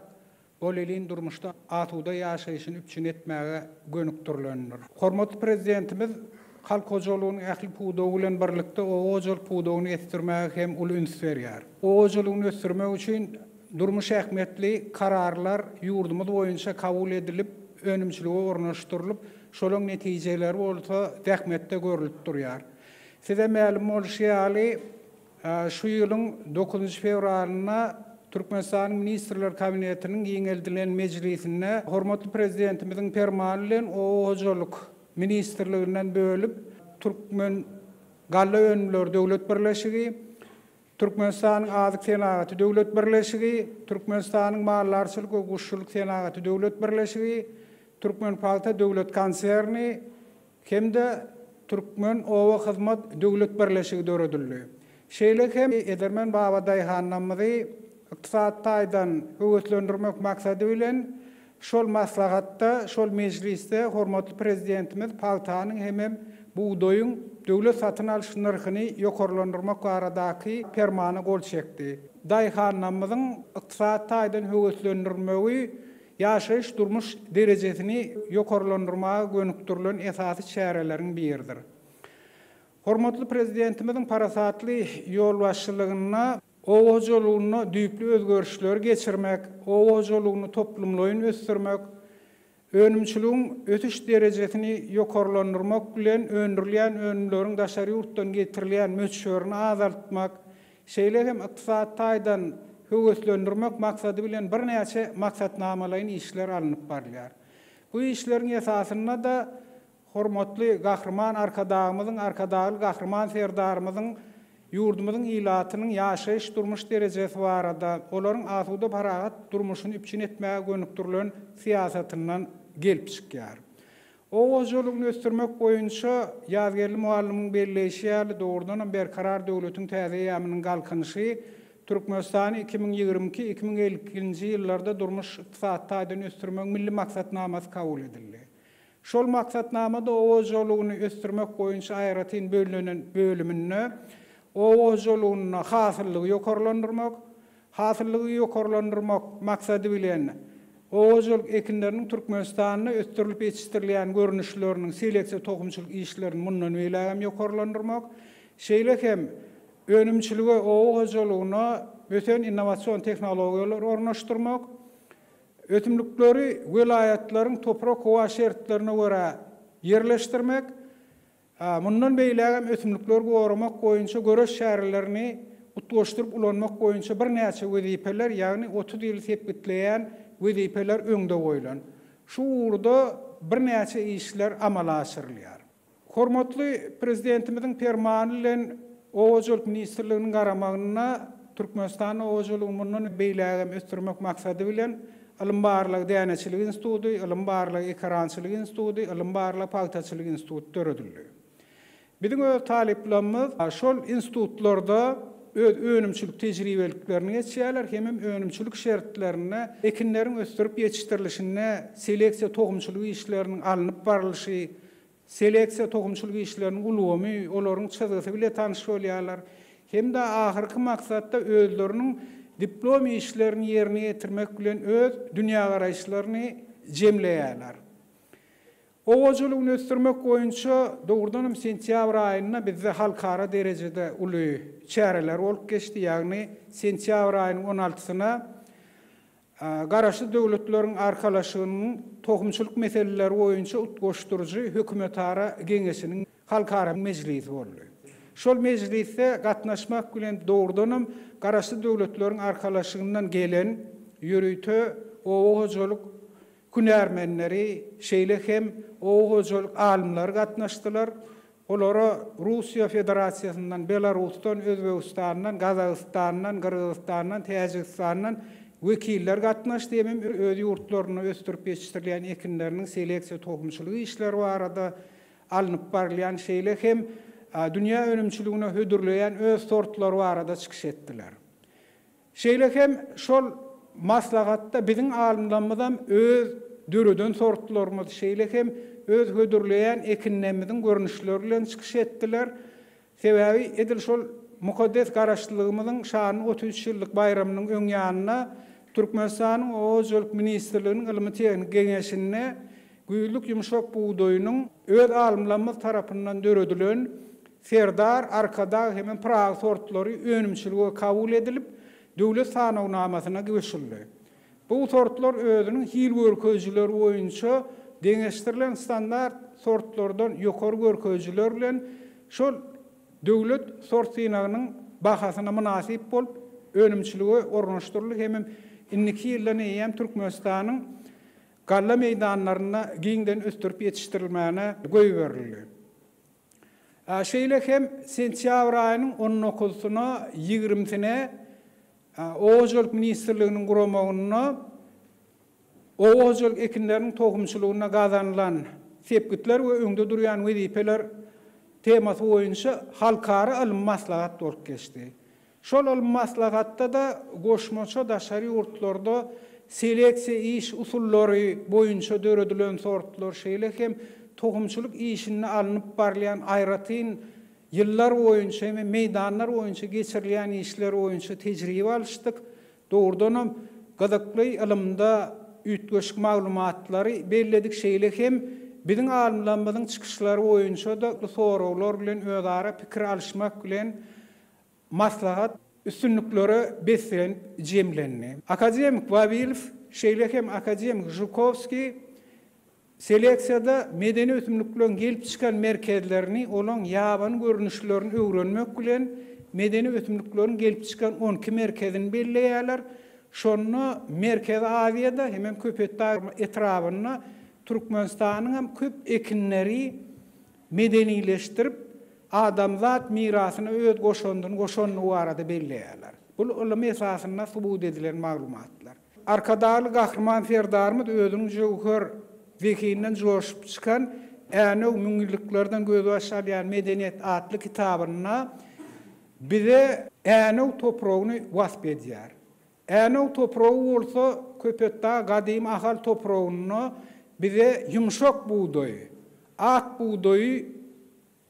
S12: bolelin durmuşda atuda ýaşaýyşyny üpçün etmäge gönükdirlendir. Hormatly prezidentimiz halk hojulugyny ähli pudow bilen birlikde o hojuluk pudowyny etdirmäge hem uly üns berýär. O hojulugyny ösdürmek üçin durmuş ähmiýetli kararlar ýurdumyz boýunça kabul edilip, önümçülüge ornaşdyrylyp, şolaryň netijeleri bolsa zähmetde görülip durýar. Size ma'lum bolşy şu ýylyň 9 fevralyna Türkmenistan Ministrler Kabinetiniň ýeňeldilen mejlisinde hormatly prezidentimiziň fermany bilen o hojuluk ministrliginden bölüp Türkmen galla önümler döwlet birleşigi, Türkmenistanyň azyk senaty döwlet birleşigi, Türkmenistanyň mallarçylyk we guşçuluk senaty döwlet birleşigi, Türkmen Palata döwlet konserni hemde Türkmen Owa hyzmat döwlet birleşigi döredildi. Şeýle hem Edermen Baba Daýhannamyzy iqtisat taýdan höwetlendirmek maksady bilen şol maslahatda, şol mejlisde hormatly prezidentimiz paltanyň hem buğdoyun döwlet satyn alyş narhyny ýokarlandyrmak baradaky fermany gol çekdi. Daýhannamyzyň iqtisat taýdan höwetlendirmegi ýaşaýyş durmuş derejesini ýokarlandyrmaga gönükdirilen esasy çäreleriň biridir. Hormatly prezidentimiziň parasatly ýolbaşçylygyna o hojulugyny düýpli özgörüşler geçirmek, o hojulugyny toplumlaryň ösdürmek, önümçülügiň ötüş derejesini ýokarlandyrmak bilen öndürilýän önümleriň daşary ýurtdan getirilýän möçürini azaltmak, şeýle hem iqtisat taýdan höwetlendirmek maksady bilen bir näçe maksatnamalaryň işler alınıp barýar. Bu işleriň esasyna da hormatly gahrman arkadagymyzyň arkadagy gahrman serdarymyzyň ýurdumyzyň ilatynyň ýaşaýyş durmuş derejesi barada olaryň asuda paragat durmuşyny üpçün etmäge gönükdirilen siýasatynyň gelip çykýar. O hojulugyny ösdürmek boýunça ýazgerli muallimyň belleşýäli dogrudan berkarar döwletiň täze ýamynyň galkynşy Türkmenistan 2022-2052-nji ýyllarda durmuş iqtisat taýdan ösdürmek milli maksatnamasy kabul edildi. Şol maksatnamada o hojulugyny ösdürmek boýunça aýratyn bölünen bölümine o hojulugyny hasyllygy ýokarlandyrmak, hasyllygy ýokarlandyrmak maksady bilen o hojuluk ekinleriniň Türkmenistanyny ösdürilip ýetişdirilýän görnüşleriniň seleksiýa tohumçylyk işlerini mundan beýlegem ýokarlandyrmak, şeýle hem önümçülüge o hojulugyny öten innowasion tehnologiýalary ornaşdyrmak, ötümlükleri vilayetlerin toprak hova şertlerine göre yerleştirmek, bundan beýlegem ötümlükleri goramak boýunça görüş şäherlerini utgaşdyryp ulanmak boýunça bir näçe wezipeler, ýagny 30 ýyl sepgitleýän wezipeler öňde goýulan. Şu urda bir näçe işler amala aşyrylýar. Hormatly prezidentimiziň fermany bilen o hojuluk ministrliginiň garamagyna Türkmenistan hojulugyny mundan beýlegem ösdürmek maksady bilen Ilm barlygy Däneçilik instituty, Ilm barlygy Ekrançylyk instituty, Ilm barlygy Pagtaçylyk instituty töredildi. Biziň öz taleplerimiz şol institutlarda önümçülük tejribeliklerini geçýärler, hem önümçülük şertlerini ekinleriň ösdürip ýetişdirilişine, seleksiýa tohumçylyk işleriniň alınıp barlyşy, seleksiýa tohumçylyk işleriniň ulamy, olaryň çyzgysy bilen tanyş bolýarlar. Hem de ahyrky maksatda özleriniň diplom işlerini yerine getirmek bilen öz dünýä garaýşlaryny jemleýärler. O hojulugyny ösdürmek boýunça dogrudan sentýabr aýyna bizde halkara derejede uly çäreler bolup geçdi. Ýagny sentýabr aýynyň 16-syna garaşly döwletleriň arkalaşygynyň tohumçylyk meseleleri boýunça utgaşdyryjy hökümetara geňeşiniň halkara mejlisi boldy. Şol mejlisde gatnaşmak bilen dogrudan garaşly döwletleriň arkalaşygynyň gelen ýürüýte o hojuluk günärmenleri, şeýle hem o hojuluk alymlary gatnaşdylar. Olara Russiýa Federasiýasyndan, Belarusdan, Özbegistandan, Gazagstandan, Kyrgyzstandan, Täjikistandan wekiller gatnaşdy. Hem öz ýurtlaryny ösdürip ýetişdirilýän ekinleriniň seleksiýa tohumçylygy işleri barada alınıp barlayan şeyle hem dünya önümçülüğüne hüdürleyen öz sortları arada çıkış ettiler. Şeyle hem şol maslahatta bizim alımlanmadan öz dürüdün sortlarımız şeyle hem öz hüdürleyen ekinlemizin görünüşleriyle çıkış ettiler. Sebebi edil şol mukaddes garaşlılığımızın şanı 33 yıllık bayramının ön yanına Türkmenistan'ın Oğuzculuk Ministerliğinin Ilmi Teknik Geňeşine güýlük yumşak buğdoyunun öz alımlanmaz tarapından dörödülen Serdar, Arkada hemen Prag sortları önümçülüğe kabul edilip döwlet sanawnamasyna göçürildi. Bu sortlar özünün hil görkezjileri boýunça deňeşdirilen standart sortlardan ýokary görkezjiler bilen şol döwlet sort synagynyň bahasyna münasip bolup önümçülüğe ornaşdyrylýar. Hem inniki ýyldan eýem Türkmenistanyň galla meýdanlaryna giňden östürip ýetişdirilmäne göý berildi. Şeýle hem sentýabr aýynyň 19-syna 20-sine Oğuzculuk Ministerliğinin guramagyna Oğuzculuk ekinleriniň tohumçylygyna gazanylan sepgitler we öňde durýan wezipeler temasy boýunça halkara ilm maslahat bolup geçdi. Şol ilm maslahatda da goşmaça daşary ýurtlarda seleksiýa iş usullary boýunça döredilen sortlar şeýle hem tohumçylyk işini alınıp barlayan aýratyn yıllar boýunça hem meýdanlar boýunça geçirilýän işler boýunça tejribe alışdyk. Doğrudan gazakly ilmde üýtgeşik maglumatlary belledik şeýle hem biziň alymlarymyzyň çykyşlary boýunça da sorawlar bilen özara pikir alışmak bilen maslahat üstünlükleri besilen jemlenni. Akademik Vavilov şeýle hem akademik Zhukovski seleksiyada medeni ötümlüklerin gelip çıkan merkezlerini olan yaban görünüşlerini öğrenmek bilen medeni ötümlüklerin gelip çıkan 12 merkezini belleýärler. Şonu Merkez Aziýada hemen köpetler etrafına Türkmenistanyň hem köp ekinleri medenileştirip adamzat mirasyny öz goşondyny arada belleýärler. Bu ulama esasyna subut edilen maglumatlar. Arkadaly gahrman serdarymyz özüniň jogher zekinden joşup çıkan äne müňilliklerden göz açaýan medeniýet adly kitabyna bize äne topragyny wasp edýär. Äne topragy bolsa köpetde gadim ahal topragyny bize yumşak buğdoy, ak buğdoy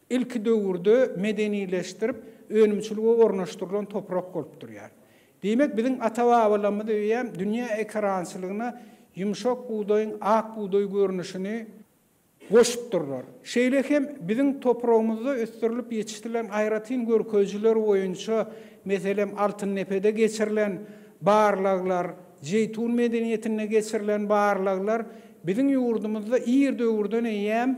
S12: ilk döwürde medenileştirip önümçülüge ornaşdyrylan toprak bolup durýar. Demek biziň ata-babalarymyz diýýär, dünýä ekrançylygyna yumşak buğdoyun, ak buğdoy görünüşini goşup durlar. Şeýle hem biziň topragymyzda östürilip ýetişdirilen aýratyn görkezjiler boýunça meselem Altyn Nepede geçirilen barlaglar, Jeytun medeniýetine geçirilen barlaglar biziň ýurdumyzda ýer döwürden eýem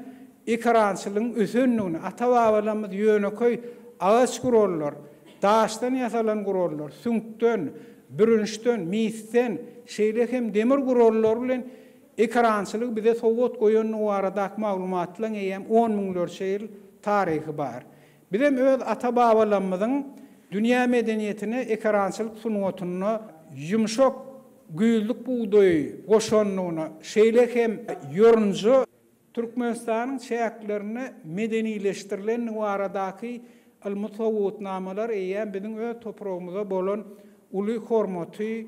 S12: ekrançylygyň ösenligini ata-babalarymyz ýöneköy ağaç gurollar, daşdan ýasalan gurollar, süňkden, bürünçden, misten, şeýle hem demir gurollar bilen ekrançylyk bize sowat goýan aradaky maglumatlar eýem 10 000 ýyl taryhy bar. Bizim öz ata-babalarymyzyň dünýä medeniýetine ekrançylyk sunuwatyny yumşak güýlük buğdoy goşanlygyna şeýle hem ýörünji Türkmenistanyň şäherlerini medenileşdirilen aradaky al-musawwatnamalar eýem biziň öz topragymyza bolan uly hormaty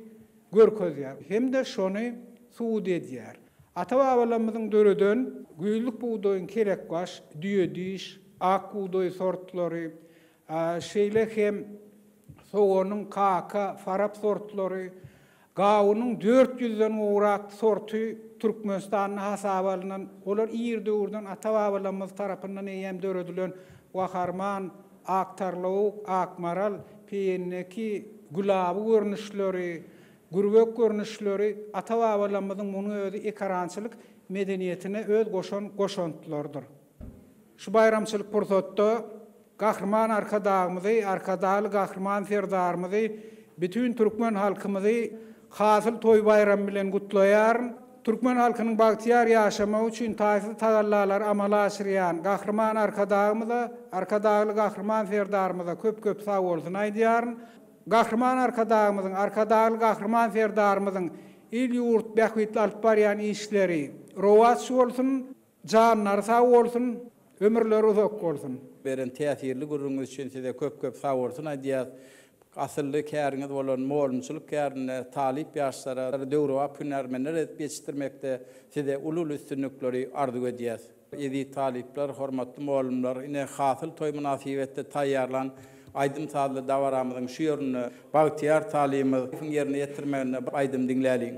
S12: görkezýär. Hem de şonu suwut edýär. Ata-babalarymyzyň döreden güýlük buğdoyun kerekbaş, düýediş, ak buğdoy sortlary, şeýle hem soğanyň kaka, farap sortlary, gawynyň 400-den urak sorty Türkmenistanyň hasaba alynan, olar ýer döwürden ata-babalarymyz tarapyndan eýem döredilen waharman, ak tarlawuk, ak maral, peýenneki gulaby görnüşleri, gurbek görnüşleri ata-babalarymyzyň muny özü ekrançylyk medeniýetine öz goşantylardyr. Şu bayramçylyk pursatda gahrman arkadagymyzy, arkadaly gahrman serdarymyzy bütün türkmen halkymyzy hasyl toy bayram bilen gutlaýar. Türkmen halkynyň bagtyar ýaşamagy üçin taýsy tagallalar amala aşyrýan gahrman arkadagymyza, arkadaly gahrman serdarymyza köp sag bolsun aýdýar. Gahrman arkadagymyzyň, arkadaly gahrman serdarymyzyň il ýurt bähwitli alyp barýan işleri rowat bolsun, janlar sag bolsun, Ömürleri uzak bolsun.
S10: Beren täsirli gurrunuz üçin size köp sağ bolsun. Aýdýas asylly käriniz bolan molumçylyk kärine talip ýaşlara döwrewap hünärmenler etdirmekde size ulul üstünlükleri arzu edýäs. Edi talipler, hormatly molumlar, ine hasyl toý münasibetde taýýarlan aýdym sazly dawaramyzyň şu ýerine bagtyar talymyň ýerine ýetirmegine aýdym diňläliň.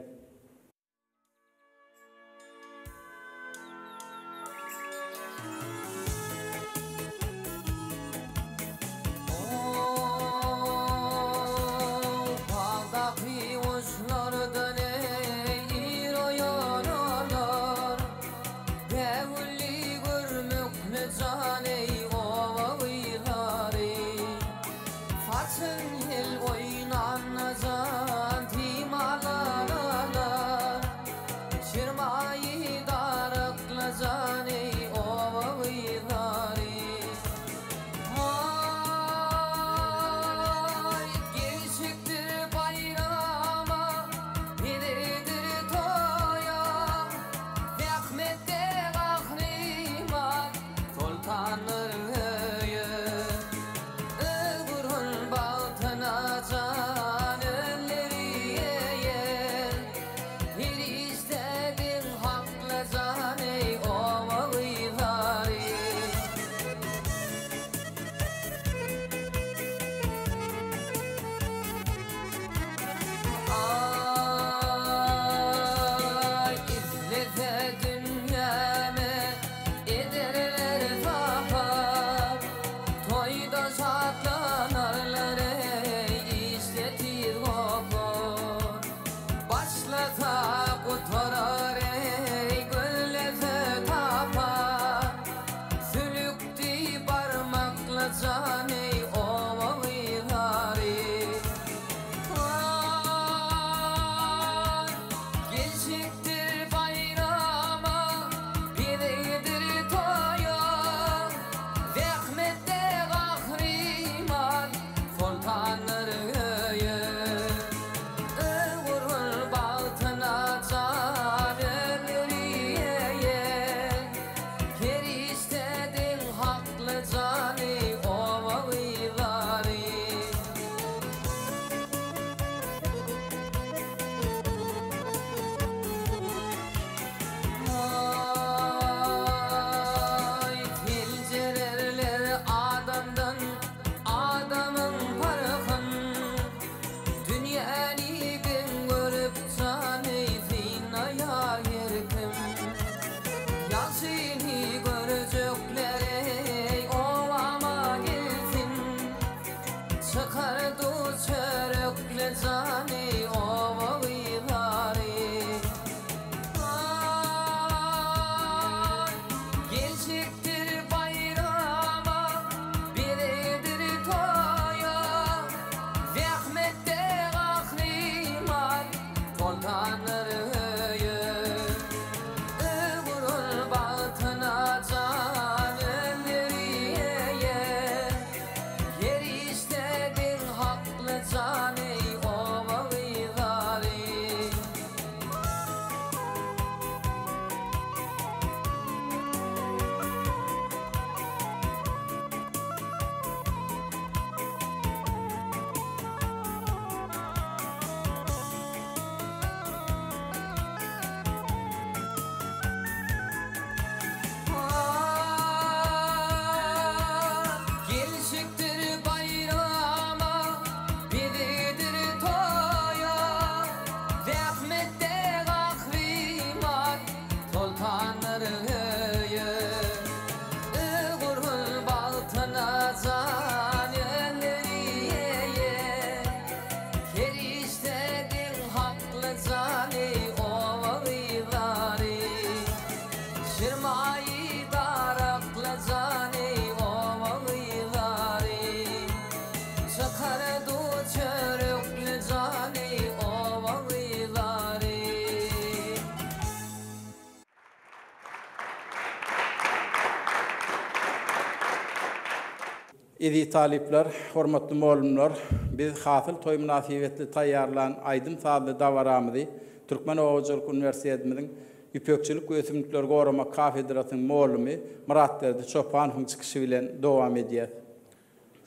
S10: Edi talipler, hormatly molumlar, biz hasyl toý münasibetli taýýarlan aýdym sazly dawaramyzy Türkmen Owajylyk Üniversitetimiziň Üpökçülük ve Ösümlükler Gorama Kafedrasyonyň molumi Murat Derdi Çopan hıçkışı bilen dowam edýär.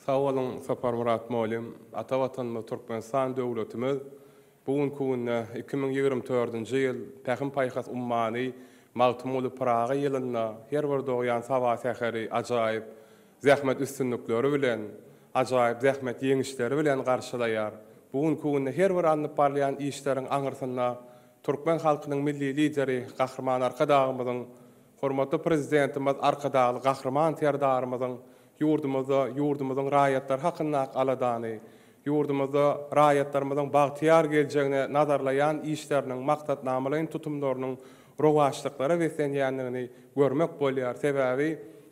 S13: Sağ olun Sapar Murat molim. Ata vatanymyz Türkmenistan döwletimiz bugun kunna 2024-nji ýyl Pähim Paýhas ummany Magtumuly Praga ýylyna her bir doýan sawa sähäri ajaýyp zähmet üstünlikleri bilen, ajaýyp zähmet ýeňişleri bilen garşylaýar. Bugun kunna her bir anyp barlayan işleriň aňyrsyna Türkmen halkynyň milli lideri Gahrman Arkadagymyzyň, hormatly prezidentimiz Arkadagy Gahrman terdarymyzyň yurdumyzyň raýatlar hakynda aladany, yurdumyzda raýatlarymyzyň bagtyar geljegine nazarlayan işleriniň maksatnamalaryň tutumlarynyň rowaçlyklary wesenýändigini görmek bolýar. Sebäbi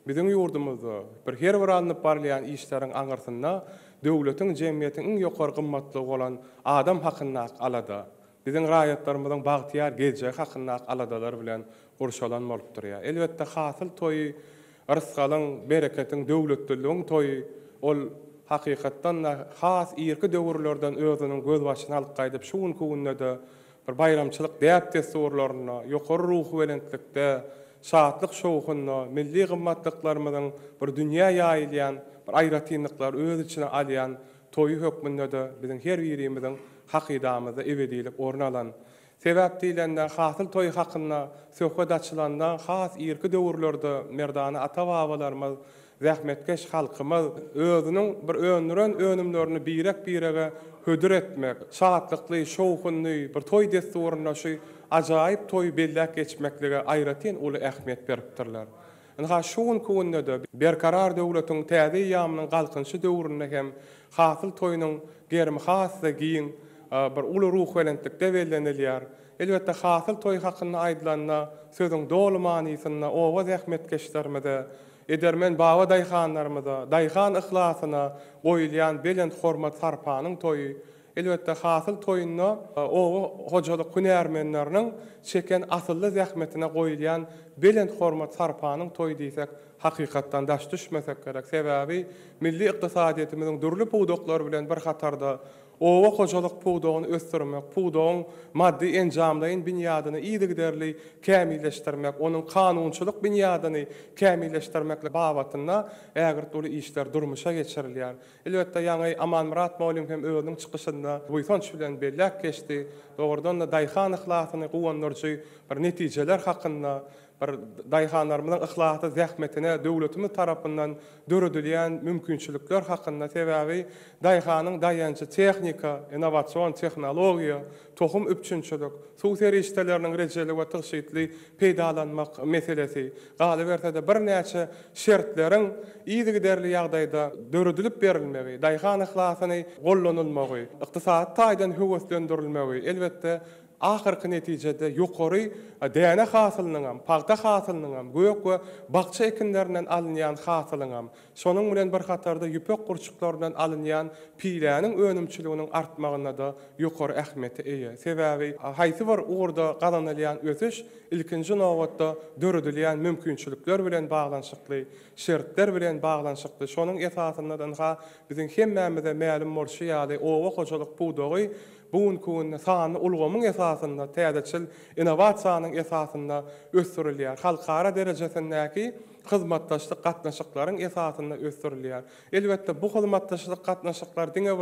S13: biziň yurdumyzda bir her bir anyp barlayan işleriň aňyrsyna döwletiň jemgyýetiň iň ýokary gymmatlygy bolan adam hakynda alada. Biziň raýatlarymyzyň bagtyar geljegi hakynda aladalar bilen urşalan bolup durýar. Elbetde hasyl toýy Arskalan bereketiň döwletdiligiň toýy ol hakykatdan has ýerki döwürlerden özüniň göz başyna alyp gaýdyp şuň kununda bir bayramçylyk däp tesurlaryna ýokary ruh welentlikde şatlyk şowgyna milli gymmatlyklarynyň bir dünýä ýaýylýan bir aýratynlyklar öz içine alýan toýy hökmünde biziň her birimiziň hakydamyzda ebedilik orna alan sebäp diýilende hasyl toý hakynda söhbet açylanda has ýerki döwürlerde merdany ata-babalarymyz, zähmetkeş halkymyz özüniň bir önümlerini birege hödür etmek, şatlykly, şowgunly bir toý desturyna şu ajaýyp toý bellek geçmeklige aýratyn uly ähmiýet beripdirler. Ynha şuň kununda berkarar döwletiň täze ýamynyň galkynşy döwründe hem hasyl toýunyň germi hasda giň bir uly ruh welentlikde bellenilýär. Elbetde hasyl toý hakynda aýdylanda sözüň dolu manysyna owa zähmetkeşlermede edermen bawa daýhanlarymyza, daýhan ihhlasyna goýulýan belend hormat sarpanyň toýy. Elbetde hasyl toýuny owa hojalyk hünärmenleriniň çeken asylly zähmetine goýulýan belend hormat sarpanyň toýy diýsek hakykatdan daş düşmesek gerek. Sebäbi milli ykdysadyýetimiziň dürli puwdoklary bilen bir hatarda owa hojalyk puwdogyny ösdürmek, puwdogyň maddi enjamlaryň binýadyny ýygyderli kämilleşdirmek, onuň kanunçylyk binýadyny kämilleşdirmekle babatyna ägir dolu işler durmuşa geçirilýär. Elbetde ýa-ni Aman Murat molim hem özüniň çykyşynda bu ýysanç bilen bellek geçdi. Dogrudan da daýhan ihlasyny gowanlarjy bir netijeler hakynda bir daýhanlarymyzyň ihlaty zähmetine döwletimiz tarapyndan döredilýän mümkinçilikler hakynda sebäbi daýhanyň daýançy tehnika, innowasion tehnologiýa, tohum üpçünçilik, suw serişdeleriniň rejeli we tygşytly peýdalanmak meselesi galy berse bir näçe şertleriň ýygyderli ýagdaýda döredilip berilmegi, daýhan ihlasyny gollanylmagy, ykdysat taýdan höweslendirilmegi elbetde ahirki netijede ýokary däne hasylynyň, pagta hasylynyň, göýek we bakça ekinlerinden alynýan hasylynyň, şonuň bilen bir hatarda ýüpek gurçuklaryndan alynýan piýläniň önümçiliginiň artmagyna da ýokary ähmiýeti eýe. Sebäbi haýsy bir urda gazanylýan ösüş ilkinji nowatda döredilýän mümkinçilikler bilen baglanşykly, şertler bilen baglanşykly. Şonuň esasynda biziň hemmämize ma'lum bolşy ýaly owa hojalyk puwdogy bugun kunna sany ulgamyň esasynda täzeçil innovasiýanyň esasynda ösdürilýär. Halkara derejesindäki hyzmatdaşlyk gatnaşyklaryň esasynda ösdürilýär. Elbetde bu hyzmatdaşlyk gatnaşyklar diňe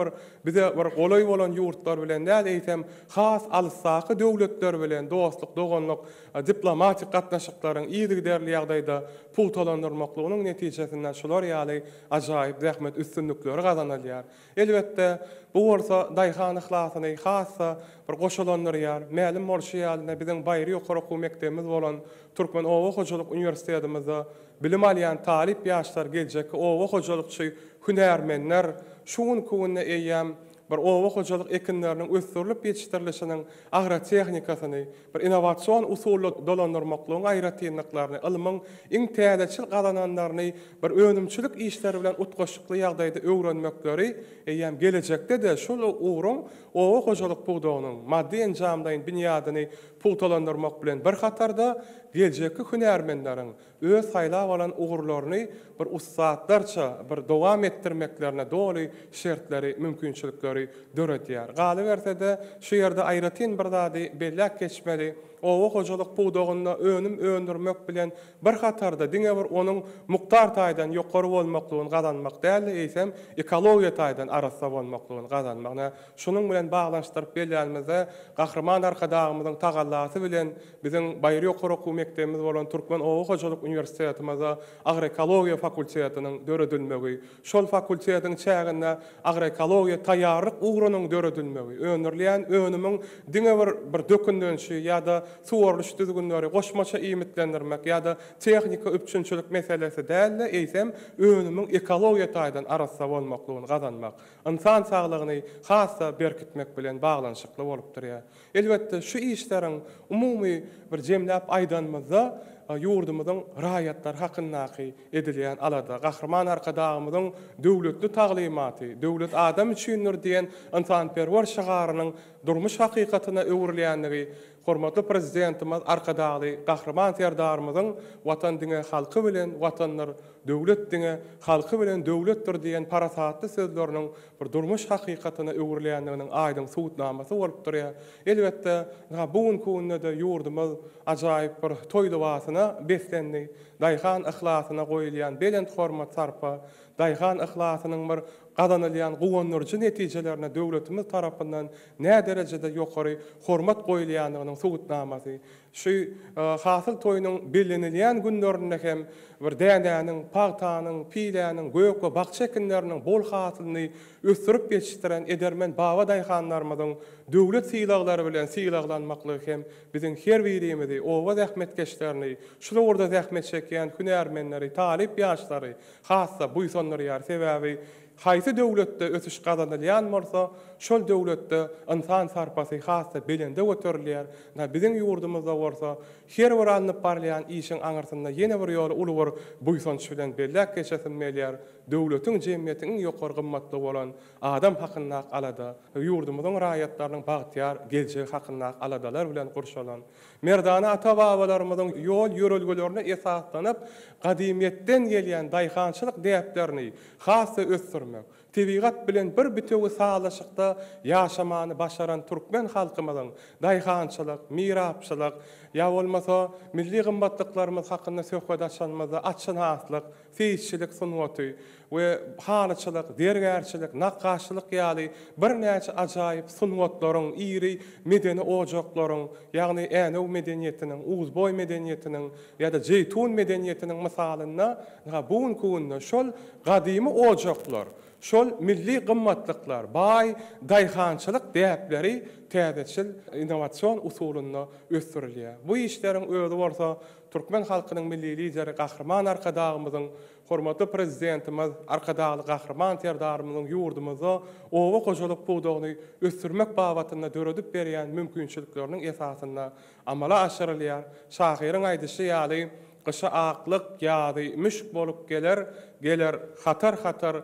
S13: bize bir golay bolan ýurtlar bilen näde eýsem has alyssaky döwletler bilen dostluk, doganlyk, diplomatik gatnaşyklaryň ýygyderli ýagdaýda pul tolandyrmaklygynyň netijesinden şolar ýaly ajaýyp zähmet üstünlikleri gazanylýar. Elbetde bu bolsa daýhan ihlasyny hassa bir goşulanlar ma'lum bolşy ýalyna biziň baýry ýokary okuw mekdebimiz bolan Türkmen Owa Hojalyk Uniwersitetimize bilim alýan talip ýaşlar geljek owa hojalykçy hünärmenler şuň kunna eýýäm bir owa hojalyk ekinleriniň ösdürilip ýetişdirilişiniň agrotehnikasyny, bir innowasion usuly dolandyrmaklygyň aýratynlyklaryny, ilmiň iň täzeçil gazananlaryny bir önümçilik işleri bilen utgaşykly ýagdaýda öwrenmekleri eýýäm gelecekde de şol ugrun owa hojalyk puwdogynyň maddi enjamlaryň binýadyny pul dolandyrmak bilen bir hatarda geljekki hünärmenleriň öz saýlap alan ugurlaryny bir ustadlarça bir dowam etdirmeklerine doly şertleri, mümkinçilikleri döredýär. Galy bersede şu ýerde aýratyn bir zady bellek geçmeli. owa hojalyk buğdağynda önüm öndürmek bilen bir hatarda diňe bir onuň muktar taýdan ýokary bolmaklygyny gazanmak däl, eýsem ekologiýa taýdan arassa bolmaklygyny gazanmak. Şunuň bilen baglanşdyryp belänmizde Gahrman arkadagymyzyň tagallasy bilen biziň Baýry ýokary okuw mektebimiz bolan Türkmen Owa Hojalyk Uniwersitetimize agrekologiýa fakultetiniň döredilmegi, şol fakultetiň çäginde agrekologiýa taýýarlyk ugranyň döredilmegi, önürleýän önümiň diňe bir dökündönşi ýa-da suwarlyş düzgünleri goşmaça iýmitlendirmek ýa-da tehnika üçinçilik meselesi däl, eýsem önümiň ekologiýa taýdan arassa bolmaklygyny gazanmak, insan saglygyny hassa berkitmek bilen baglanşykly bolup durýar. Elbetde şu işleriň umumy bir jemläp aýdanmazda ýurdumyzyň raýatlar hakyndaky edilýän alada Gahrman arkadagymyzyň döwletli taglimaty, döwlet adam üçindir diýen insanperwer şagarynyň durmuş hakykatyna öwrilýänligi, hormatly prezidentimiz arkadagy Gahrman serdarymyzyň watan diňe halky bilen watanlar döwlet diňe halky bilen döwletdir diýen parasatly sözleriniň bir durmuş hakykatyna öwrilýänliginiň aýdyň suwutnamasy bolup durýar. Elbetde bugun kununda ýurdumyz ajaýyp bir toýluwasyna beslendi. Daýhan ihhlasyna goýulýan belent hormat sarpa, daýhan ihlasynyň bir gazanylýan guwannyrjy netijelerine döwletimiz tarapyndan nä derejede ýokary hormat goýulýanlygynyň suwutnamasy. Şu hasyl toýunyň bellenilýän günlerinde hem bir däňäniň, pagtanyň, piläniň, göýek we bakça ekinleriniň bol hasylyny ösdürip ýetişdiren edermen baba daýhanlarymyzyň döwlet sylaglary bilen sylaglanmaklygy hem biziň her birimizi, owa zähmetkeşlerini, şular orada zähmet çekýän hünärmenleri, talip ýaşlary, hassa bu sonlary ýar sebäbi haýsy döwletde ösüş gazanylýan bolsa, şol döwletde insan sarpasy hassa belende göterilýär. Biziň ýurdumyzda bolsa, her bir alınıp barlayan işin aňyrsynda ýene bir ýol ulugor buýsonç bilen belläk geçesilmelýär. Döwletiň jemgyýetiň ýokary gymmatly bolan adam hakynda alada, ýurdumyzyň raýatlarynyň bagtyar geljegi hakynda aladalar bilen gurşalan. Merdana ata-babalarymyzyň ýol ýörelgelerine esaslanyp, gadymyetden gelýän daýhançylyk däplerini hassa ösdürmek, tebigat bilen bir bütegi sağlaşykda ýaşamany başaran türkmen halkymyzyň daýhançylyk, mirapçylyk, ýa bolmasa milli gymmatlyklarymy hakynda söhbet açanmazda açynaslyk, feýçilik sunwaty we halaçylyk, dergärçilik, nakkaşylyk ýaly bir näçe ajaýyp sunwatlaryň, iri medeni ojaklaryň, ýagny änew medeniýetiniň, uzboy medeniýetiniň ýa-da jeytun medeniýetiniň misalyna bugun kununda şol gadymy ojaklar, şol milli gymmatlyklar, bay daýhançylyk däpleri täzeçil innowasion usulunda ösdürilýär. Bu işleriň öňde bolsa Türkmen halkynyň milli lideri Gahrman arkadagymyzyň hormatly prezidentimiz arkadagy Gahrman serdarymyzyň ýurdumyza owa hojalyk buğdagyny ösdürmek babatynda döredip berýän mümkinçilikleriniň esasynda amala aşyrylýar. Şahyryň aýdyşy ýaly gysy aklyk ýa-da müşk bolup geler hatar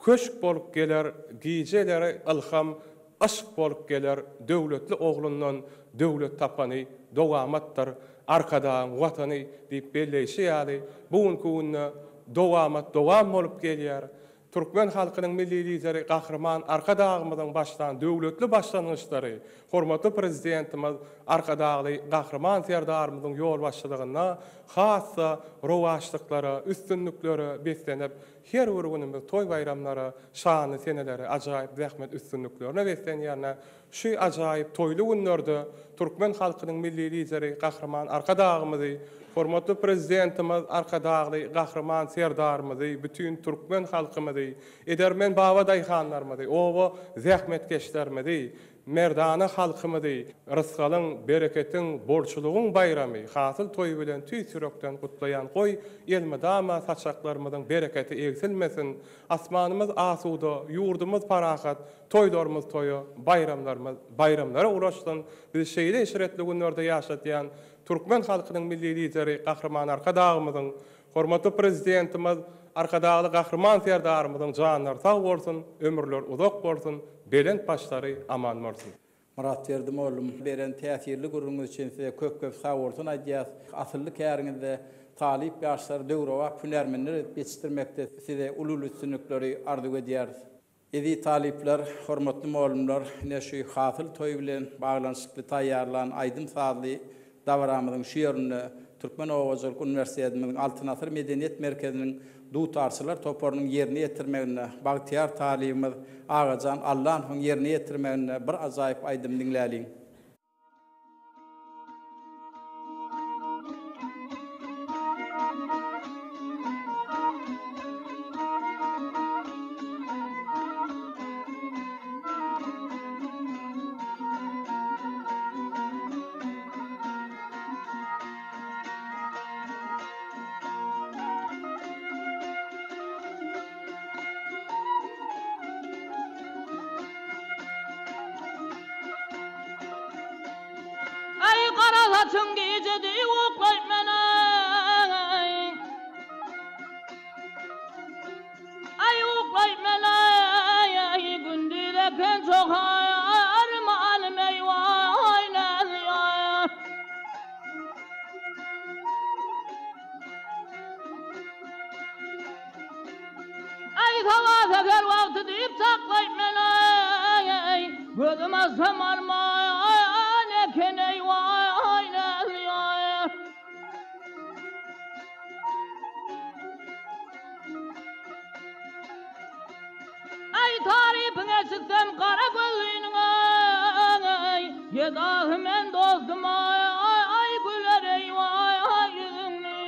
S13: köşk bolup geler, gijeleri ilham aşk bolup geler, döwletli oglundan döwlet tapany dogamatdyr, arkadaň watany diýip belleýşi ýaly bugun kunna dogam bolup gelýär. Türkmen halkynyň milli lideri Gahrman arkadagymyzyň başdan döwletli başlangyçlary, hormatly prezidentimiz arkadagy Gahrman serdarymyzyň ýol başçylygyna hassa rowaşlyklary, üstünlükleri beslenip, her bir günümiz toy bayramlara, şany seneleri ajaýyp zähmet üstünlüklerine beslenýärne. Şu ajaýyp toyly günlerde Türkmen halkynyň milli lideri Gahrman arkadagymyzy, hormatly prezidentimiz arkadagy Gahrman serdarymyzy, bütün Türkmen halkymyzy, edermen baba daýhanlarymyzy, owa zähmetkeşlerimizi, merdana halkymyzy, rızgalyň, bereketiň, bolçulugyň bayramy, hasyl toy bilen tüý sürekden gutlaýan goý, elmedama saçaklarymyzyň bereketi egsilmesin, asmanymyz asuda, ýurdumyz parahat, toýlarymyz toýu, bayramlara ulaşsyn. Biz şeýle işretli günlerde ýaşatýan Türkmen halkynyň milli lideri Gahrman arkadagymyzyň, hormatly prezidentimiz arkadagy Gahrman serdarymyzyň janlary sag bolsun, ömürler uzak bolsun, belent başlary aman bolsun.
S10: Murat verdim oğlum. Beren täsirli gurrunuz üçin size köp sag bolsun aýdýas. Asylly käriňizde talip ýaşlar döwrowa hünärmenler ýetişdirmekde size ulul üstünlikleri arzu edýär. Edi talipler, hormatly oğlumlar, ine şu hasyl toy bilen baglanşykly taýýarlan aýdym sazly davaramyzyň şu ýerine Türkmen Owazlyk Üniversitetiniň Altyn Asr Medeniyet Merkeziniň dutarçylar toporunyň ýerine ýetirmegine bagtyar talibimiz Agajan Allah'ın ýerine ýetirmegine bir azaýyp aýdym dinläliň.
S1: Ay qara saçın gecedi oqlay mene Ay oqlay mene gündüde ken çok arman meyvayna Ay tavaza gel vakti deyip saklay mene gözüm azam arman keney vayna Ay tarifine çıksam kara gözlüğüne Yedahı men dostum ay güler ey vay yüzünü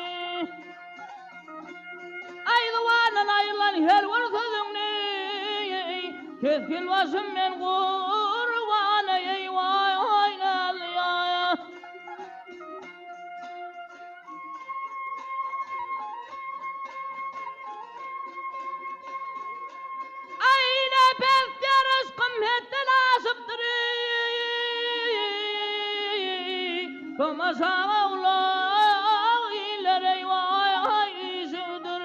S1: Ay duvardan ayrılan her var sözünü Keskin başım men kurban ey vay Ayna pes yarışkım hetten asıptır Kamaşa ulan iler ey vay yüzüdür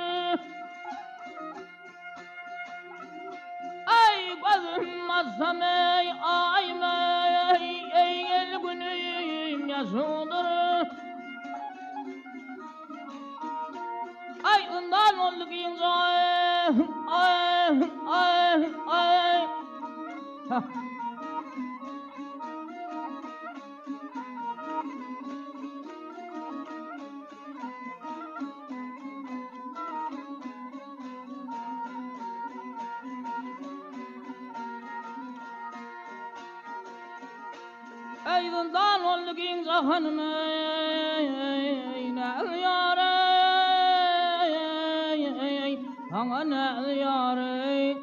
S1: Ay gözüm azam ey ey el günüm yaşıdır Ay ından oldu ki ay Ay ından oldu ki hanım ne yare Ana ne yare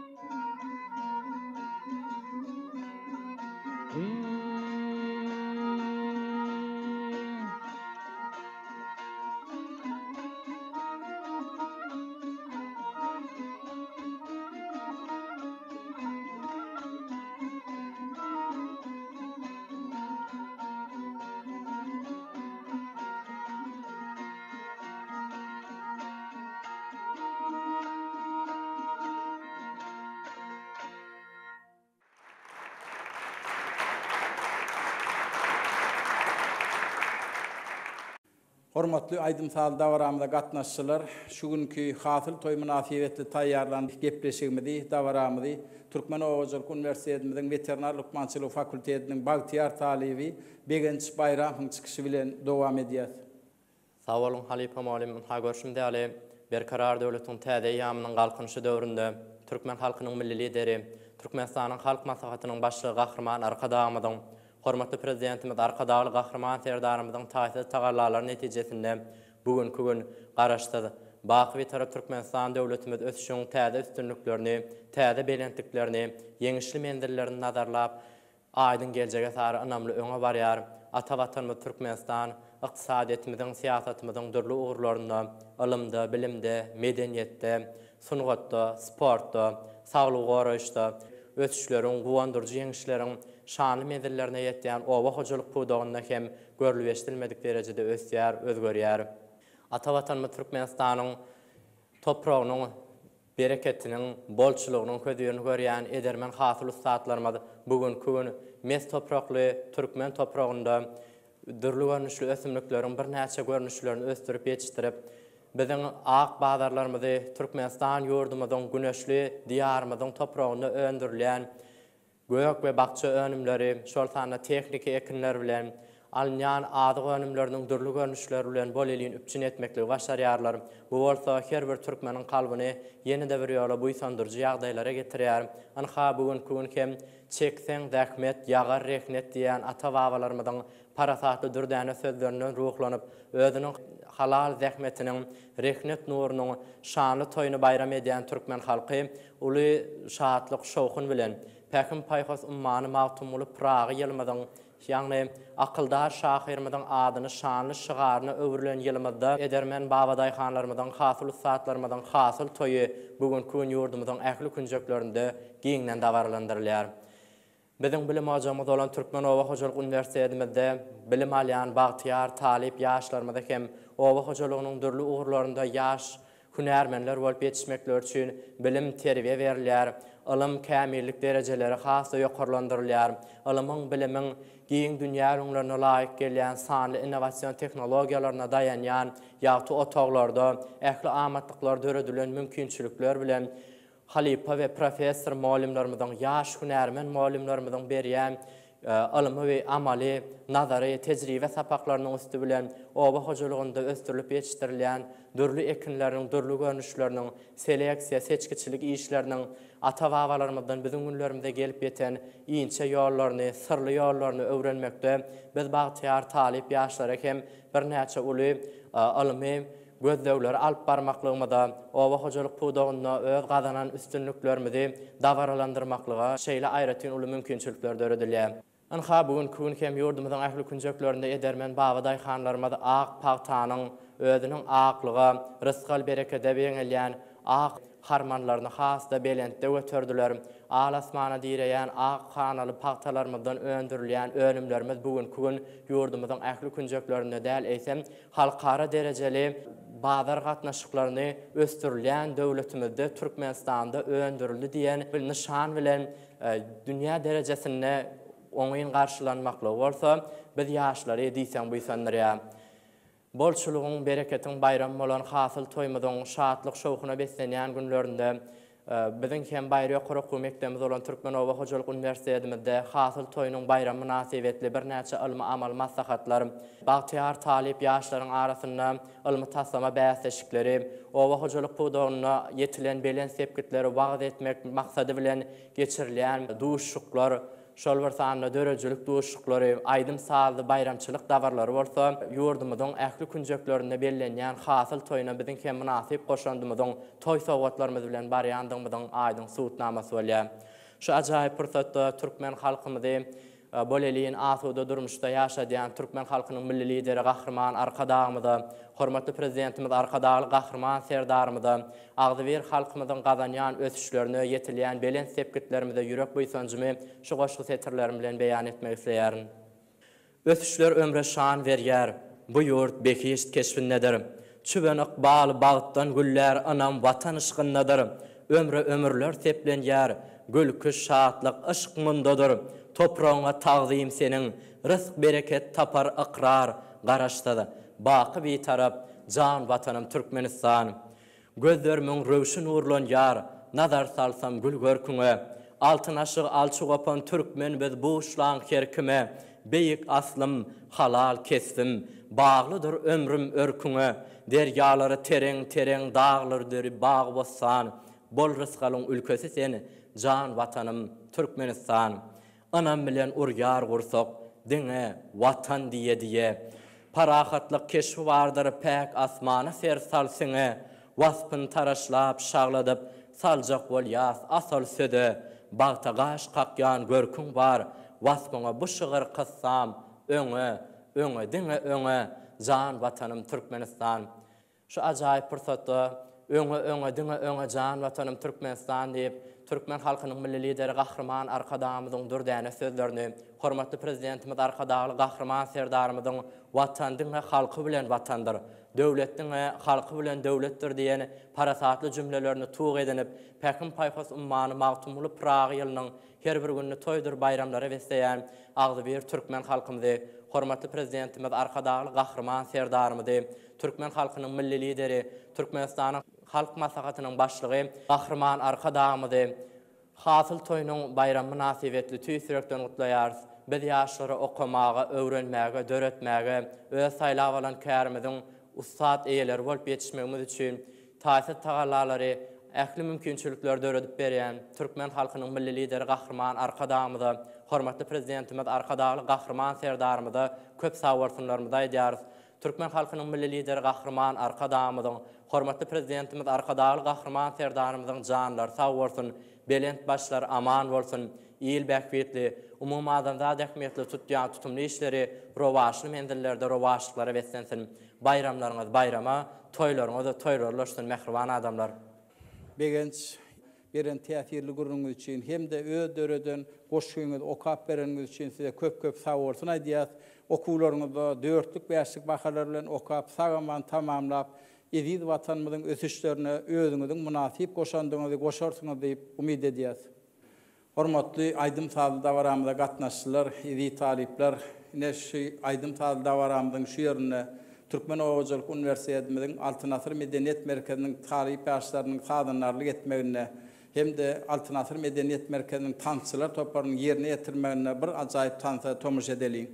S10: Hormatly Aydın Sal davaramyda gatnaşçylar, şu günkü hasyl toy münasibetli taýýarlanýan gepleşigimizi, davaramyzy Türkmen Owazlyk Üniversitetiniň Veterinarlyk Mançylyk Fakultetiniň bagtyar talibi Begenç Bayramyň çykyşy bilen dowam edýär.
S14: Sağ olun Halipa Malim, ha görüşümde berkarar döwletiň täze ýamynyň galkynşy döwründe Türkmen halkynyň milli lideri, Türkmenistanyň halk maslahatynyň başlygy Gahrman Arkadağymyň hormatly prezidentimiz Arkadağı Gahrman Serdarymyzyň taýsir tagarlary netijesinde bugünkü gün garaşdy. Baky tarap Türkmenistan döwletimiz ösüşüň täze üstünlüklerini, täze belentliklerini, ýeňişli mendirlerini nazarlap, aýdyň geljege sary anamly öňe barýar. Ata watanymyz Türkmenistan ykdysadiyetimiziň, siýasatymyzyň dürli uğurlaryny ilmde, bilimde, medeniýetde, sungatda, sportda, saglyk goraýşda ösüşleriň, guwandyrjy ýeňişleriň şanly mezillerine ýetýän owa hojalyk puwdagyna hem görülýeşdirilmedik derejede ösýär, özgörýär. Ata watanymyz Türkmenistanyň topragynyň bereketiniň, bolçylygynyň ködüýünü görýän edermen hasyl ustatlarymyz bugünkü gün mes toprakly Türkmen topragynda dürli görnüşli ösümlikleriň bir näçe görnüşlerini östürip ýetişdirip biziň ak bazarlarymyzy Türkmenistan ýurdumyzyň güneşli diýarymyzyň topragyna öndürilýän gök we bakça önümleri, şol sana teknik ekinler bilen alınyan adyk önümleriniň dürli görnüşleri bilen bol elin üpçün etmekle başarýarlar. Bu bolsa her bir türkmeniň kalbyny ýene-de bir ýola buýsandyrjy ýagdaýlara getirýär. Anha bugun hem çekseň zähmet, ýagar rehnet diýen ata-babalarymyň parasatly dürdäne sözlerinden ruhlanyp, özüniň halal zähmetiniň, rehnet nurunyň şanly toýuny bayram edýän türkmen halky uly şatlyk şowkun bilen Päkim paýhas ummany magtumly Pragy ýylmadyň, ýagny akylda şahyrmydyň adyny şanly şygaryny öwrülen ýylmada edermen babaday hanlarymyň hasyl saatlarymyň hasyl toýy bugun gün ýurdumyň ähli künjeklerinde giňden dawarlandyrylýar. Biziň bilim ajamyz bolan Türkmen Owa Hojalyk Üniversitetimizde bilim alýan bagtyar talip ýaşlarymyz hem Owa hojalygynyň dürli ugurlarynda ýaş hünärmenler bolup ýetişmekleri üçin bilim terbiýe berilýär. Ilm kämillik derejeleri hasy ýokarlandyrylýar. Ilmiň bilimiň giň dünýä ýolunlaryna laýyk gelýän sanly innovasiýon tehnologiýalaryna dayanýan ýa-da otaglarda ähli amatlyklar döredilen mümkinçilikler bilen halipa we professor muallimlerimiň ýaş hünärmen muallimlerimiň berýän ilmi we amaly nazary tejribe sapaklarynyň üstü bilen oba hojalygynda östürilip ýetişdirilýän dürli ekinleriň dürli görnüşleriniň seleksiýa seçkiçilik işleriniň ata-babalarymyzdan bizim günlerimizde gelip ýeten iňçe ýollaryny, sirli ýollaryny öwrenmekde biz bagtyar talip ýaşlara hem bir näçe uly ilmi gözlegler alyp barmaklygymyzda oba hojalyk puwdagyna öz gazanan üstünliklerimizi dawaralandyrmaklyga şeýle aýratyn uly mümkinçilikler döredilýär. Anha bugun hem ýurdumyzyň ähli künjeklerinde edermen babaday hanlarymyz ak pagtanyň özüniň aklyga, rızkal berekede beňelýän ak harmanlaryny hasda belentde götürdüler. Al asmana diýreýän ak hanaly pagtalarymyzdan öndürilýän önümlerimiz bugun ýurdumyzyň ähli künjeklerinde däl eýsem halkara derejeli bazar gatnaşyklaryny östürilýän döwletimizde Türkmenistanda öndürildi diýen bir nişan bilen dünýä derejesinde oňyň garşylanmaklygy bolsa biz ýaşlary diýsem bu sanlarya bolçulugyň bereketiň bayram bolan hasyl toýmydyň şatlyk şowkuna beslenýän günlerinde biziň hem bayram guruk mektebimiz bolan Türkmen Owa Hojalyk Üniversitetimizde hasyl toýunyň bayram münasibetli bir näçe ilmi amal maslahatlar bagtyar talip ýaşlaryň arasynda ilmi taslama bäsleşikleri Owa Hojalyk puwdagyna ýetilen belen sepkitleri wagt etmek maksady bilen geçirilýän duşuklar şol bir sanly dörejilik duşuklary, aýdym sazly bayramçylyk dawarlary bolsa, ýurdumyzyň ähli künjeklerinde bellenýän hasyl toýuna biziň hem münasip goşandymyzyň toý sowgatlarymyz bilen barýandygymyzyň aýdyň suwutnamasy bolýar. Şu ajaýyp pursatda türkmen halkymyzy bol elin asuda durmuşda ýaşadýan türkmen halkynyň milli lideri Gahrman Arkadagymyzy, hormatly prezidentimiz Arkadagly Gahrman Serdarymyzy, Agdywer halkymyzyň gazanýan ösüşlerini ýetilýän belen sepkitlerimize ýürek buýsanjymy şu goşgy setirlerim bilen beýan etmek isleýärin. Ösüşler ömre şan berýär. Bu ýurt bekiýet keşfindedir. Çüben ykbal bagtdan güller anam watan ışgyndadyr. Ömre ömürler seplenýär. Gülküş şatlyk ışyk mundadyr. Toprağına tağzim senin, rızk bereket tapar ıkrar garaştadı. Bakı bir taraf, can vatanım Türkmenistan. Gözlerimin rövşün uğurlan yar, nazar salsam gül görküne. Altın aşığı alçı kopan Türkmen biz bu uşlan kerkime. Beyik aslım, halal kestim, bağlıdır ömrüm örküne. Deryaları tereng dağlardır bağ bossan. Bol rızkalın ülkesi seni, can vatanım Türkmenistan. Anam bilen uryar gursak, diňe watan diýe. Parahatlyk keşfi bardyr päk asmana ser salsyňa, waspyn taraşlap şagladyp saljak bolýas asal söde. Bagta gaş kakyan görkün bar, waspyňa bu şygyr kıssam, öňe diňe öňe, jan watanym Türkmenistan. Şu ajaýyp pursatda öňe diňe öňe, jan watanym Türkmenistan diýip Türkmen halkynyň milli lideri Gahrman Arkadagymyzyň dürdäne sözlerini, hormatly prezidentimiz Arkadagly Gahrman Serdarymyzyň watandyň we halky bilen watandyr, döwletdiň we halky bilen döwletdir diýen parasatly jümlelerini tuğ edinip, päkim paýhas ummany magtumly Pragy ýylynyň her bir günni toýdur bayramlara besleýän Agdywer Türkmen halkymyzy, hormatly prezidentimiz Arkadagly Gahrman Serdarymyzy, Türkmen halkynyň milli lideri, Türkmenistanyň halk maslahatynyň başlygy Gahrman Arkadagymyzy hasyl toýunyň bayram münasibetli tüýsürekden gutlaýar. biz yaşları okumaga, öwrenmäge, döretmäge, öz saýlap alan kärimiziň ustad eýeleri bolup ýetişmegimiz üçin taýsat tagallalary, ähli mümkinçilikler döredip berýän türkmen halkynyň milli lideri gahrman arkadamyzy, hormatly prezidentimiz arkadaly gahrman serdarymyzy köp sawursunlarymyza aýdýarys. Türkmen halkynyň milli lideri gahrman arkadamyzyň, hormatly prezidentimiz arkadaly gahrman serdarymyzyň janlary sag bolsun, belent başlar aman bolsun. İl bäkbetli, umuma adamda ähmiýetli tutýan tutumly işleri rowaşly mendellerde rowaşlyklara beslensin. Bayramlaryňyz bayrama, toýlaryňyz da toýlarlaşsyn mehriban adamlar.
S10: Begenç beren täsirli gurnuňyz üçin hem de öz döreden goşuňyz okap bereniňiz üçin size köp sag bolsun aýdýas. Okuwlaryňyzda 4lik 5lik bahalar bilen okap sagaman tamamlap Eziz watanymyzyň ösüşlerine özüňiziň munasip goşandygyňyzy goşarsyňyz diýip umyd edýäs. Hormatly Aýdym Taly davaramyza gatnaşçylar, eziz talipler, ine şu Aýdym Taly davaramyzyň şu ýerine Türkmen Owajalyk Uniwersitetimiziň Altyn Asyr Medeniýet Merkeziniň talip ýaşlarynyň sadanlarlyk etmegine hem de Altyn Asyr Medeniýet Merkeziniň tançylar toplarynyň ýerine ýetirmegine bir ajaýyp tansa tomuş edeliň.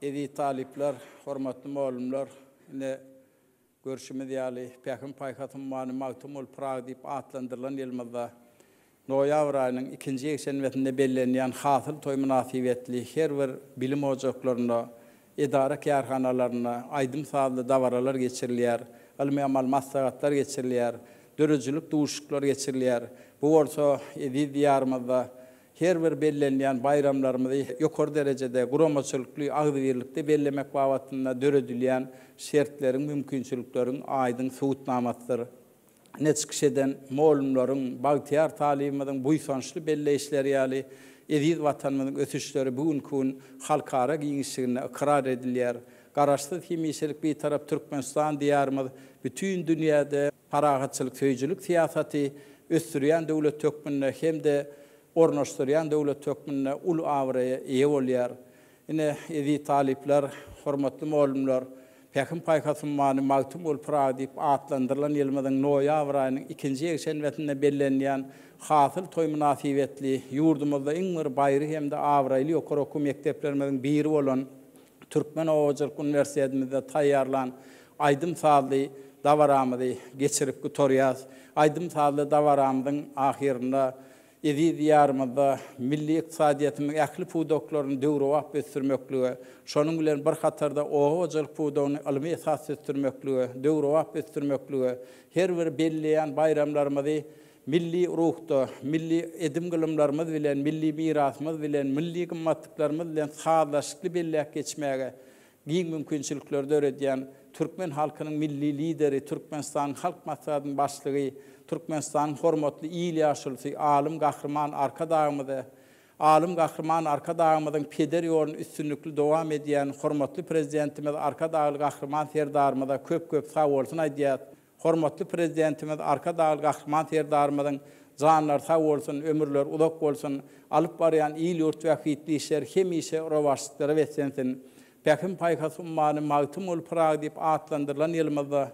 S10: Eziz talipler, hormatly mowlumlar, ine görüşimiz ýaly Pekin paýkatym many Magtumul Prag diýip atlandyrylan ýylmyzda noýabr aýynyň 2-nji ýekşenbesinde bellenýän hasyl toý münasibetli her bir bilim ojaklaryna, edara kärhanalaryna aýdym sazly dawaralar geçirilýär. ilmi amal maslahatlar geçirilýär, dörejülük duşuklar geçirilýär. Bu bolsa edi diyarymyzda her bir bellenýän bayramlarymyzy ýokary derejede guramaçylykly, agdyrlykdy bellemek babatynda döredilýän şertleriň, mümkinçilikleriň aýdyň suwutnamasydyr. Neçe kişiden molumlaryň, bagtyar talimynyň buýsançly belleýişleri ýaly Eziz vatanymyzyň ösüşleri bugünkü halkara giňişligine ikrar edilýär. Garaşsyz hemişelik bir tarap Türkmenistan diýarymyz bütün dünýäde paragatçylyk, söýjülik siýasaty ösdürýän döwlet tökmünde hemde ornaşdyrýan döwlet tökmünde ul awraya eýe bolýar. Ine ezi talipler, hormatly molumlar, Pekin paýkasymany magtum bol Praga diýip atlandyrylan ýylmyzyň noýabr aýynyň 2-nji ýekşenbetinde bellenýän hasyl toý münasibetli ýurdumyzda iň bir baýry hemde awraýly ýokary okum mekdeplerimiziň biri bolan Türkmen Owajylyk Universitetimizde taýýarlan Aýdym Sazly dawaramyzy geçirip götürýär. Aýdym Sazly dawaramyzyň ahirinde Ezi diyarymyzda milli iqtisadiýatynyň ähli pudoklaryny döwrewap ösdürmekligi, şonuň bilen bir hatarda owajylyk pudogyny ilmi esas ösdürmekligi, döwrewap ösdürmekligi, her bir belleýän bayramlarymyzy milli ruhda, milli edim gylymlarymyz bilen, milli mirasymyz bilen, milli gymmatlyklarymy bilen sazlaşykly belläp geçmäge giň mümkinçilikler döredýän Türkmen halkynyň milli lideri, Türkmenistan halk maslahatynyň başlygy, Türkmenistan hormatly ýyl ýaşulsy alim gahrman arka dagymyda, alim gahrman arka dagymyzyň peder ýolun üstünlükli dowam edýän hormatly prezidentimiz arka dagly gahrman serdarymyza köp sag bolsun aýdýar. Hormatly prezidentimiz arka dagly gahrman serdarymyzyň janlar sag bolsun, ömürler uzak bolsun, alyp barýan ýyl ýurt wagtly işler hemişe rowaşlyklary wetsensin. Pekin paýkasymany magtum ol Praga diýip atlandyrylan ýylmyzda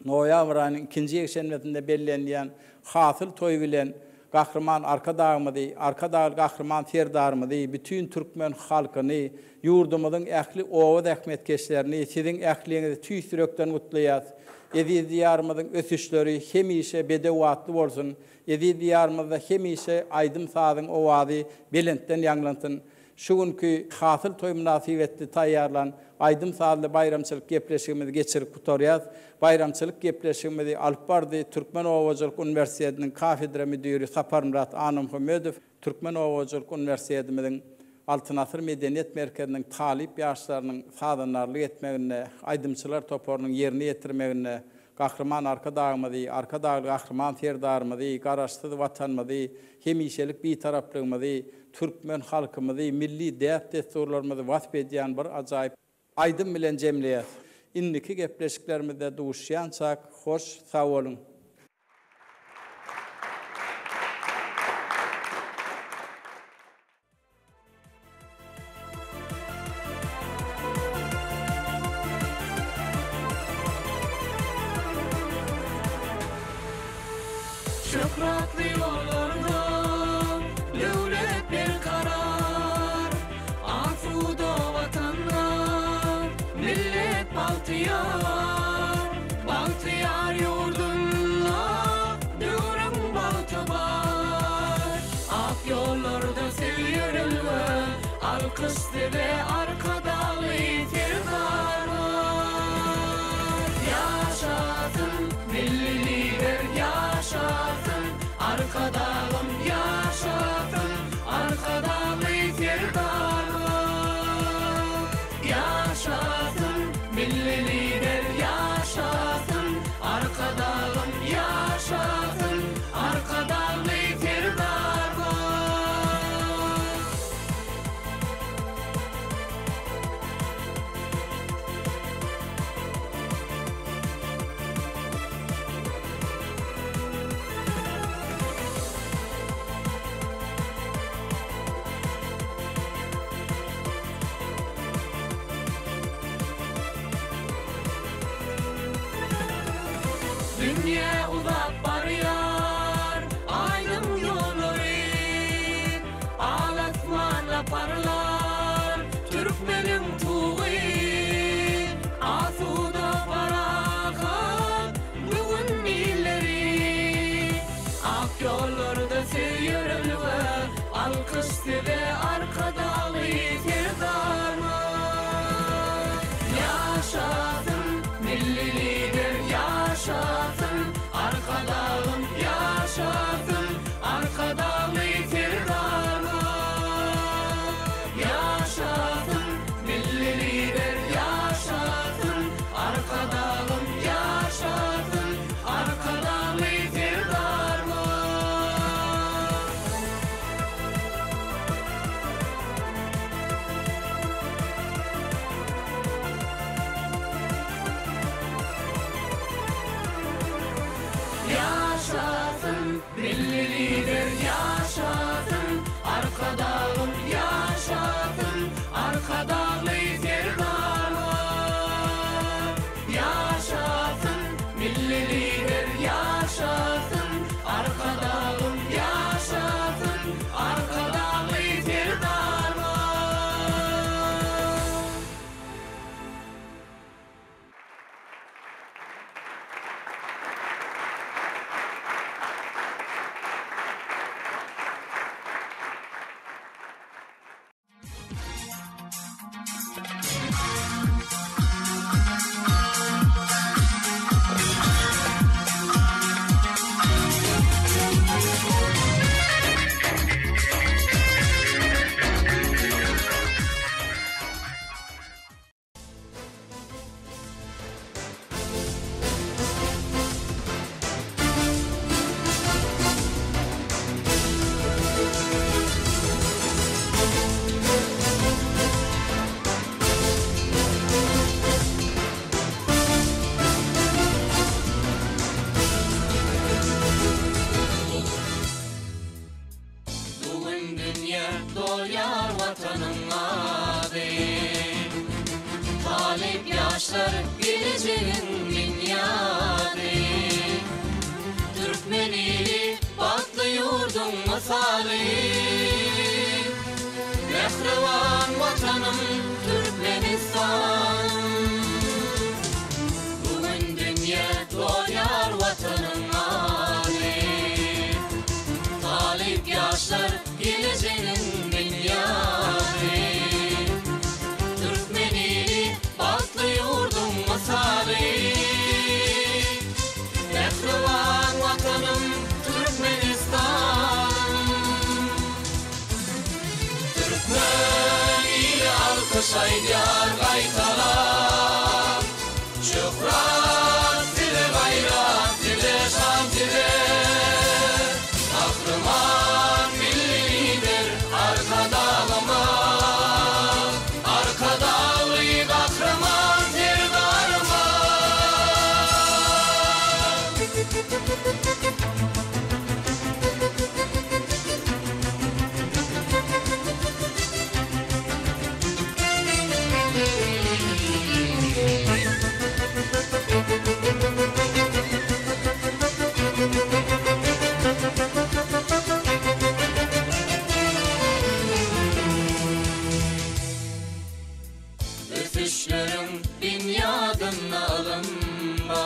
S10: noýabr aýynyň 2-nji ýekşenbetinde bellenýän hasyl toý bilen gahrman arka dagymyzy, arka dagly gahrman serdarymyzy, bütün Türkmen halkyny, ýurdumyzyň ähli owad ähmetkeşlerini, siziň ähliňizi tüýsürekden gutlaýar. Ezi diyarymyzyň ösüşleri hemişe bedewatly bolsun. Ezi diyarymyzda hemişe Aýdym Sazyň owazy belentden ýanglansyn. Şu günkü hasyl toý münasibetli taýýarlan Aýdym Sazly bayramçylyk gepleşigimizi geçirip gutarýar. Bayramçylyk gepleşigimizi alyp bardy Türkmen Owajylyk Universitetiniň kafedra müdiri Sapar Murat Anamhamedow, Türkmen Owajylyk Universitetimiziň Altyn Asr Medeniýet Merkeziniň talip ýaşlarynyň sadanarlyk etmegine, aýdymçylar toparynyň ýerine ýetirmegine, gahrman arka dagymyzy, arka dagly gahrman serdarymyzy, garaşsyz watanymyzy, hemişelik bir taraplygymyzy, Türkmen halkymyzy, milli däp desturlarymyzy wasp edýän bir ajaýyp Aýdym bilen jemleýär. Indiki gepleşiklerimizde duşýançak, hoş, sag bolun.
S15: Şöhratli yollarda döwlet bir karar, afuda vatanna millet baltyar yurduna döwrüň baltabar. Ak yollarda sevýerilme, alkışdy ve arkadaly tergar. Yaşasın milli lider, yaşasın arkadalım, yaşasın arkadaly tergar. Yaşasın milli lider, yaşasın arkadalım, yaşasın arkadaly tergar. Dünya uzak barýar, aýdym ýollary, alasmanla parlar, Türkmeniň tuğy, asuda barahat, bugün illeri, ak ýollarda sevýerilme, alkışdy ve arkadaly tergar. Yaşasın milli lider, Milli lider yaşasın, arkadağım yaşasın, arkadağlı terdarlar yaşasın. Milli lider yaşasın, arkadağım yaşasın, arkadağlı terdarlar. Bugün dünya doyar vatanın adı, talip yaşlar geleceğin dünyadı. Türkmenili batlı yurdun misali, mehrevan vatanım Türkmenistan. Bugün dünya doyar vatanın adı, talip yaşlar geleceğin dünyadı. Türkmenili batlı yurdun misali, mehrevan vatanım Türkmenistan. Türkmen ile alkış aydiyar gaytalar, şöhret dile gayrat dile şan dile. Kahraman milli lider arkadağıma, arkadağlı kahraman terdarıma. Öpüşlerin dünyadan alınma,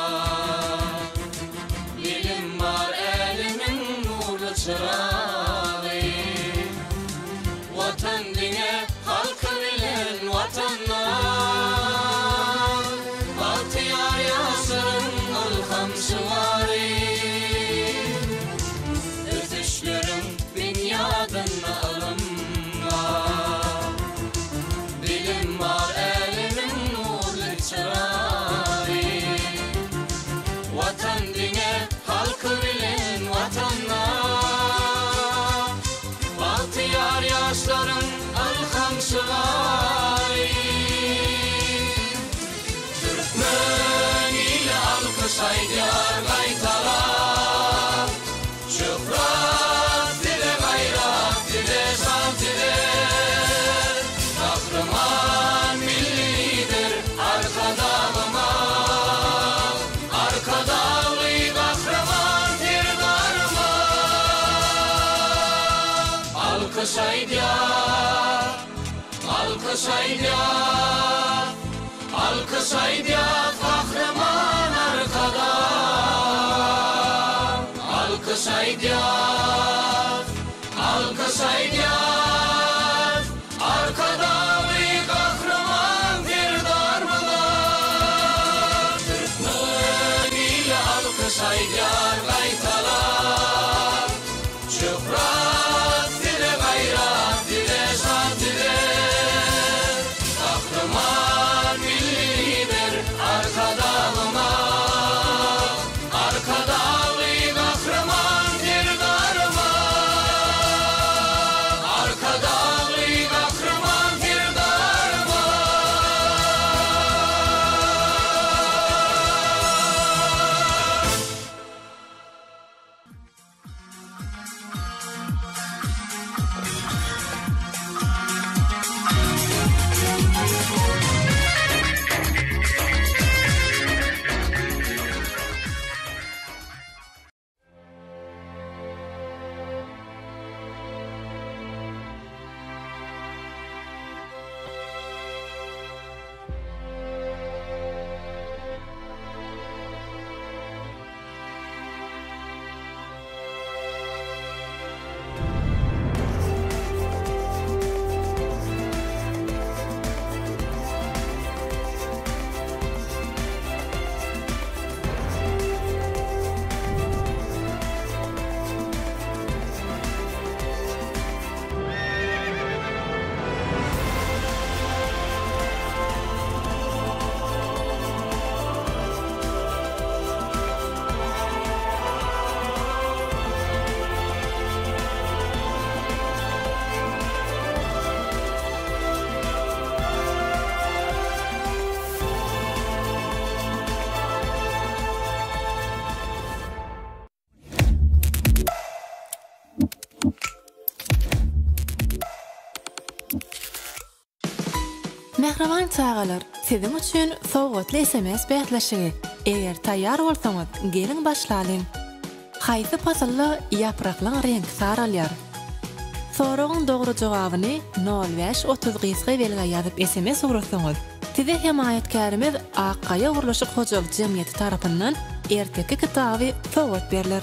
S15: bilim var elinin nurlu çırağı. Vatan dine halkı bilen vatanlar, bahtiyar yaşarın ılham şıvarı. Öpüşlerin dünyadan alınma, bilim var elinin nurlu çırağı. Vatan dine halkı bilen vatanlar, bahtiyar yaşların alham şıvarı. Türkmen ile alkış aydiyar gaytalar, şöhret dile gayrat dile şan dile. Kahraman milli lider arkadağıma, arkadağlı kahraman terdarıma. Alkış aydiyar, alkış aydiyar, alkış aydiyar kahraman arkada. Alkış aydiyar, alkış aydiyar, arkadalı kahraman terdarmalar. Türkmen ile alkış aydiyar gaytalar, şöhret dile gayrat dile şan dile. Kahraman milli lider arkadalıma, arkadalı kahraman terdarmalar.
S19: Mehriban çağalar, sizin üçün sowgatly SMS bätleşigi. Eger taýýar bolsaňyz, gelin başlalyň. Haýsy pasylly ýapraklaň rengi saralýar? Soragyň dogry jogabyny 05-30 belge ýazyp SMS urasaňyz, size himayetkarymyz Akkaýa Guruluşyk Hojalyk Jemgyýeti tarapyndan erteki kitaby sowgat berilir.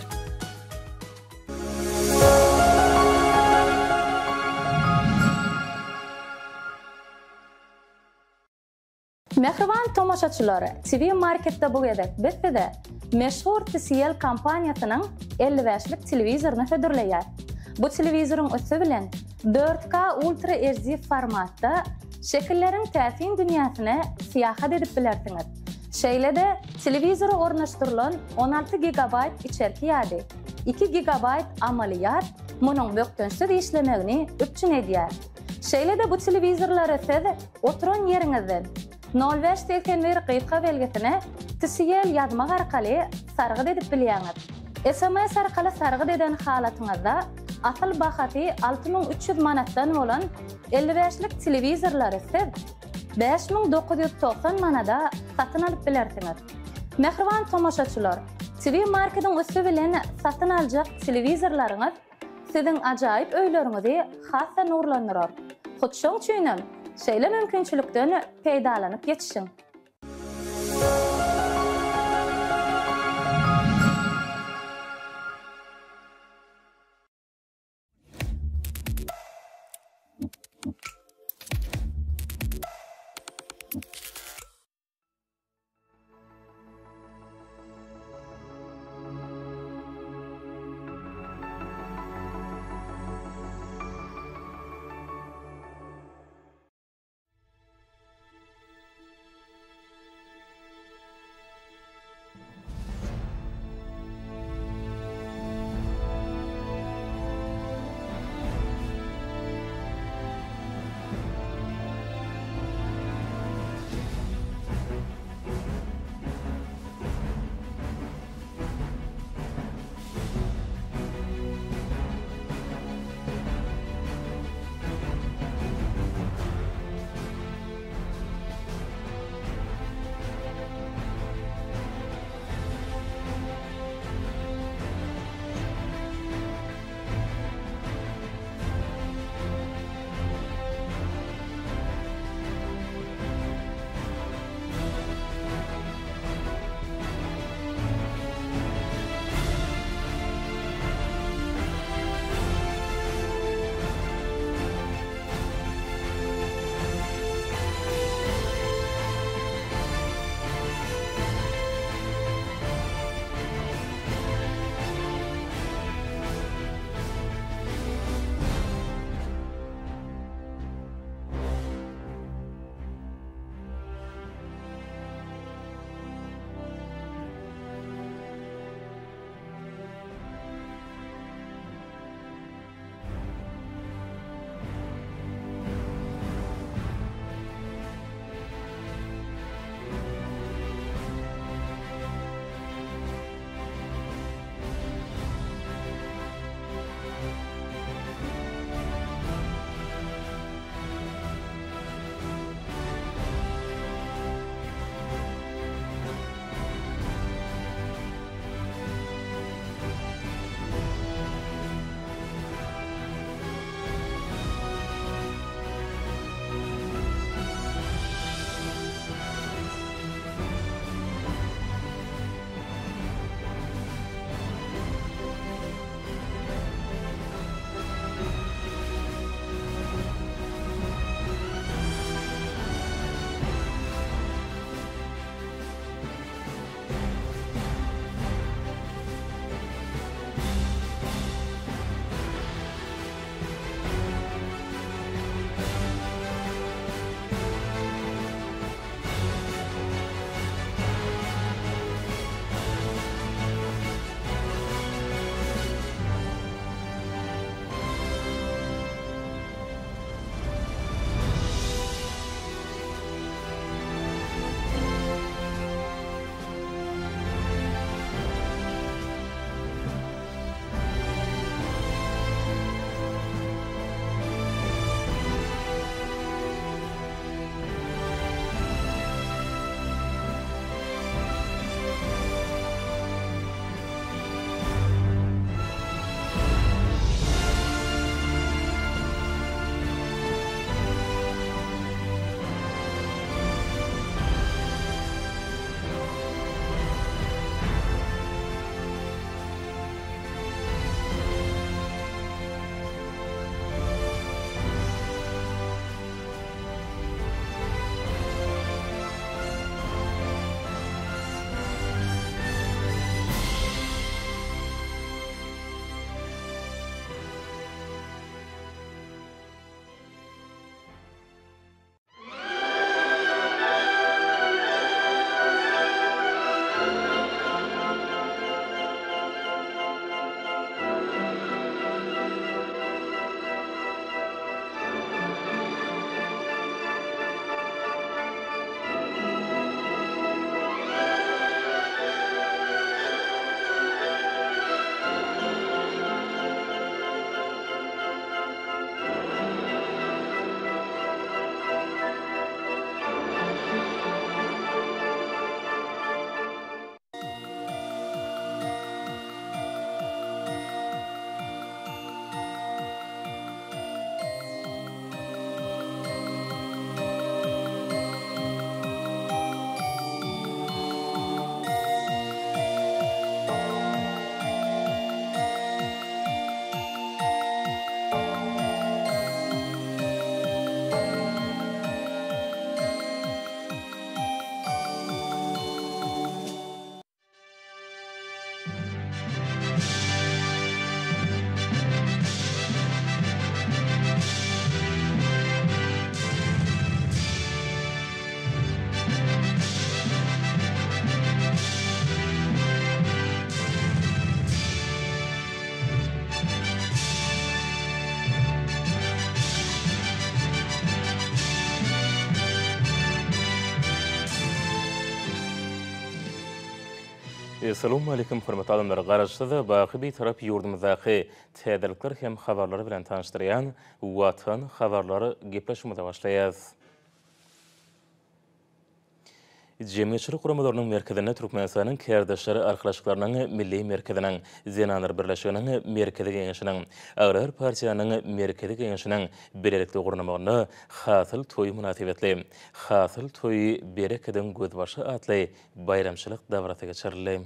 S16: Mehriban tomaşaçylary, TV marketde bu gedek bitdi. Meşhur TCL kampaniýasynyň 55-lik telewizoryny hödürleýär. Bu telewizoryň ösü bilen 4K Ultra HD formatda şekilleriň täsin dünýäsyny syýahat edip bilersiňiz. Şeýle-de telewizory ornaşdyrylan 16 GB içerki ýady, 2 GB amalyat munyň bökdönsiz işlemegini üçin edýär. Şeýle-de bu telewizorlary siz oturan ýeriňizden 05-81 qyýtga belgesine TCL ýazmak arkaly sargyd edip bilýäňiz. SMS arkaly sargyd eden halatyňyzda asıl bahaty 6300 manatdan bolan 55-lik telewizorlary siz 5990 manada satyn alyp bilersiňiz. Mehriban tomaşaçylar, TV marketyň üstü bilen satyn aljak telewizorlaryňyz siziň ajaýyp öýleriňizi hassa nurlandyrar. Hoşçaň üçinem şeýle mümkinçilikden peýdalanyp geçişiň.
S6: Assalamu alaikum hormatly adamlar. Garaşsyda baky bir tarap ýurdumyzdaky täzelikler hem habarlary bilen tanışdyrýan Watan habarlary gepleşmede başlaýar. Cemiyetçilik kuramalarının merkezine Türkmenistan'ın kerdaşları arkadaşlıklarının milli merkezinin Zenanır Birleşiginin merkezi genişinin Ağrı Partiyanın merkezi genişinin birlikte kurulmalarına hasıl toyu münasebetli. Hasıl toyu berekeden gözbaşı atlı bayramçılık davrası geçirildi.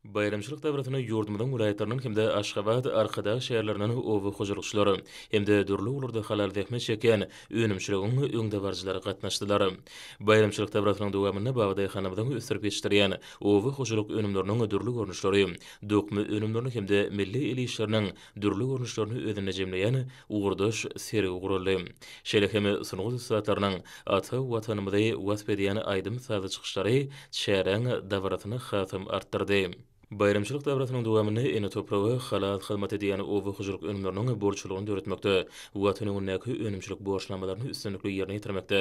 S6: Bayramçılık davratyny ýurdumyň vilayetleriniň hemde Aşgabat, Arkadaş şäherleriniň owy hojulukçylary hemde dürli ulurda halal zähmet çeken önümçiligiň öňde barjylary gatnaşdylar. Bayramçılık davratynyň dowamyny Bagdaý hanamyň ösürip ýetişdirýän owy hojuluk önümleriniň dürli görnüşleri, dokmy önümlerini hemde milli eli işleriniň dürli görnüşlerini özüne jemleýän uğurdaş sergi guruldy. Şeýle hem sunugy saatlarynyň ata watanymyzy wasp edýän aýdym sazy çykyşlary şäheräň davratyny hasym artdyrdy. Bayramçılık davratynyň dowamyny ene topragy halal hyzmat edýän owy hojuluk önümleriniň borçlugyny döretmekde, watanyň näki önümçilik borçlanmalaryny üstünlikli ýerine ýetirmekde,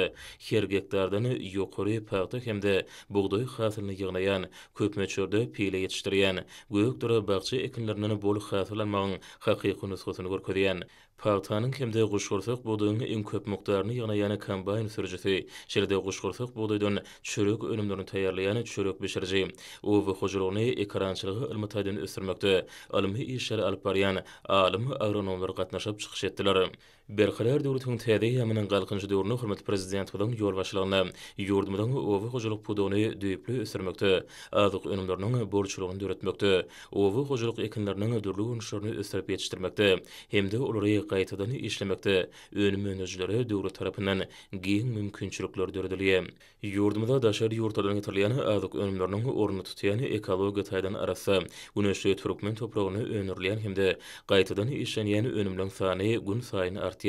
S6: her gektardan ýokary paýda hemde buğday hasylyny ýygnaýan, köp möçürde pile ýetişdirýän, göýükdere bagçy ekinleriniň bol hasyl almagyň hakyky nusgasyny görkezýän. Paýtanyň hemde guşgursak buğdaýyň iň köp mikdaryny ýygnaýan kombayn sürüjisi, şerde guşgursak buğdaýdan çörek önümlerini taýýarlaýan çörek beşirji, owy hojulugyny ekrançylygy ilmitaýdan ösürmekde, almy işleri alyp barýan alim agronomlar gatnaşyp çykyş etdiler. Berkarar döwletiň täze ýamynyň galkynjy döwrüne hurmatly prezident bilen ýol başlygyna ýurdumyň owy hojuluk buğdaýyny düýpli ösürmekde, azyk önümleriniň borçlugyny döretmekde, owy hojuluk ekinleriniň dürli görnüşlerini ösürip ýetişdirmekde, hemde olary gaýtadan işlemekde, önüm önüjleri döwlet tarapyndan giň mümkinçilikler döredilýär. Ýurdumyzda daşary ýurtlardan getirilýän azyk önümleriniň ornuny tutýan ekologiýa taýdan arasy, güneşli Türkmen topragyny önürleýän hemde gaýtadan işlenýän önümleň sany gün saýyn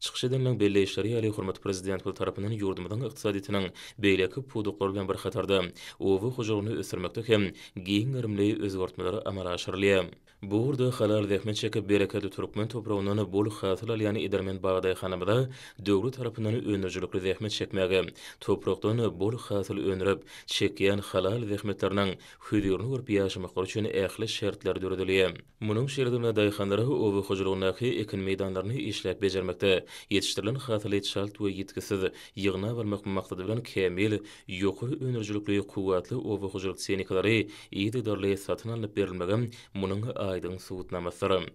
S6: Çıkış edilen belli işleri ýaly hurmatly prezident bu tarapyndan ýurdumyň ykdysadytynyň beýleki puduklary bilen bir hatarda owy hojulugyny ösürmekde hem giň örimli özgertmeleri amala aşyrylýar. Bu urda halal zähmet çekip bereketli Türkmen topragynyň bol hasyl alýan Edermen Bagdaý hanamyda döwlet tarapyndan önürjülükli zähmet çekmäge, toprakdan bol hasyl önürip çekýän halal zähmetleriniň hüdürni görüp ýaşamak üçin ähli şertler döredilýär. Munyň şeýledine daýhanlary owy hojulugyny ekin meýdanlaryny işläp bejermekde, yetiştirilen hasylat şalt we ýetkisiz ýygna barmak maksady bilen kemil, ýokary önürjülükli kuwatly owy hojuluk çeýniklary ýygydarly satyn alyp berilmegen munyň aýdyň subutnamasy.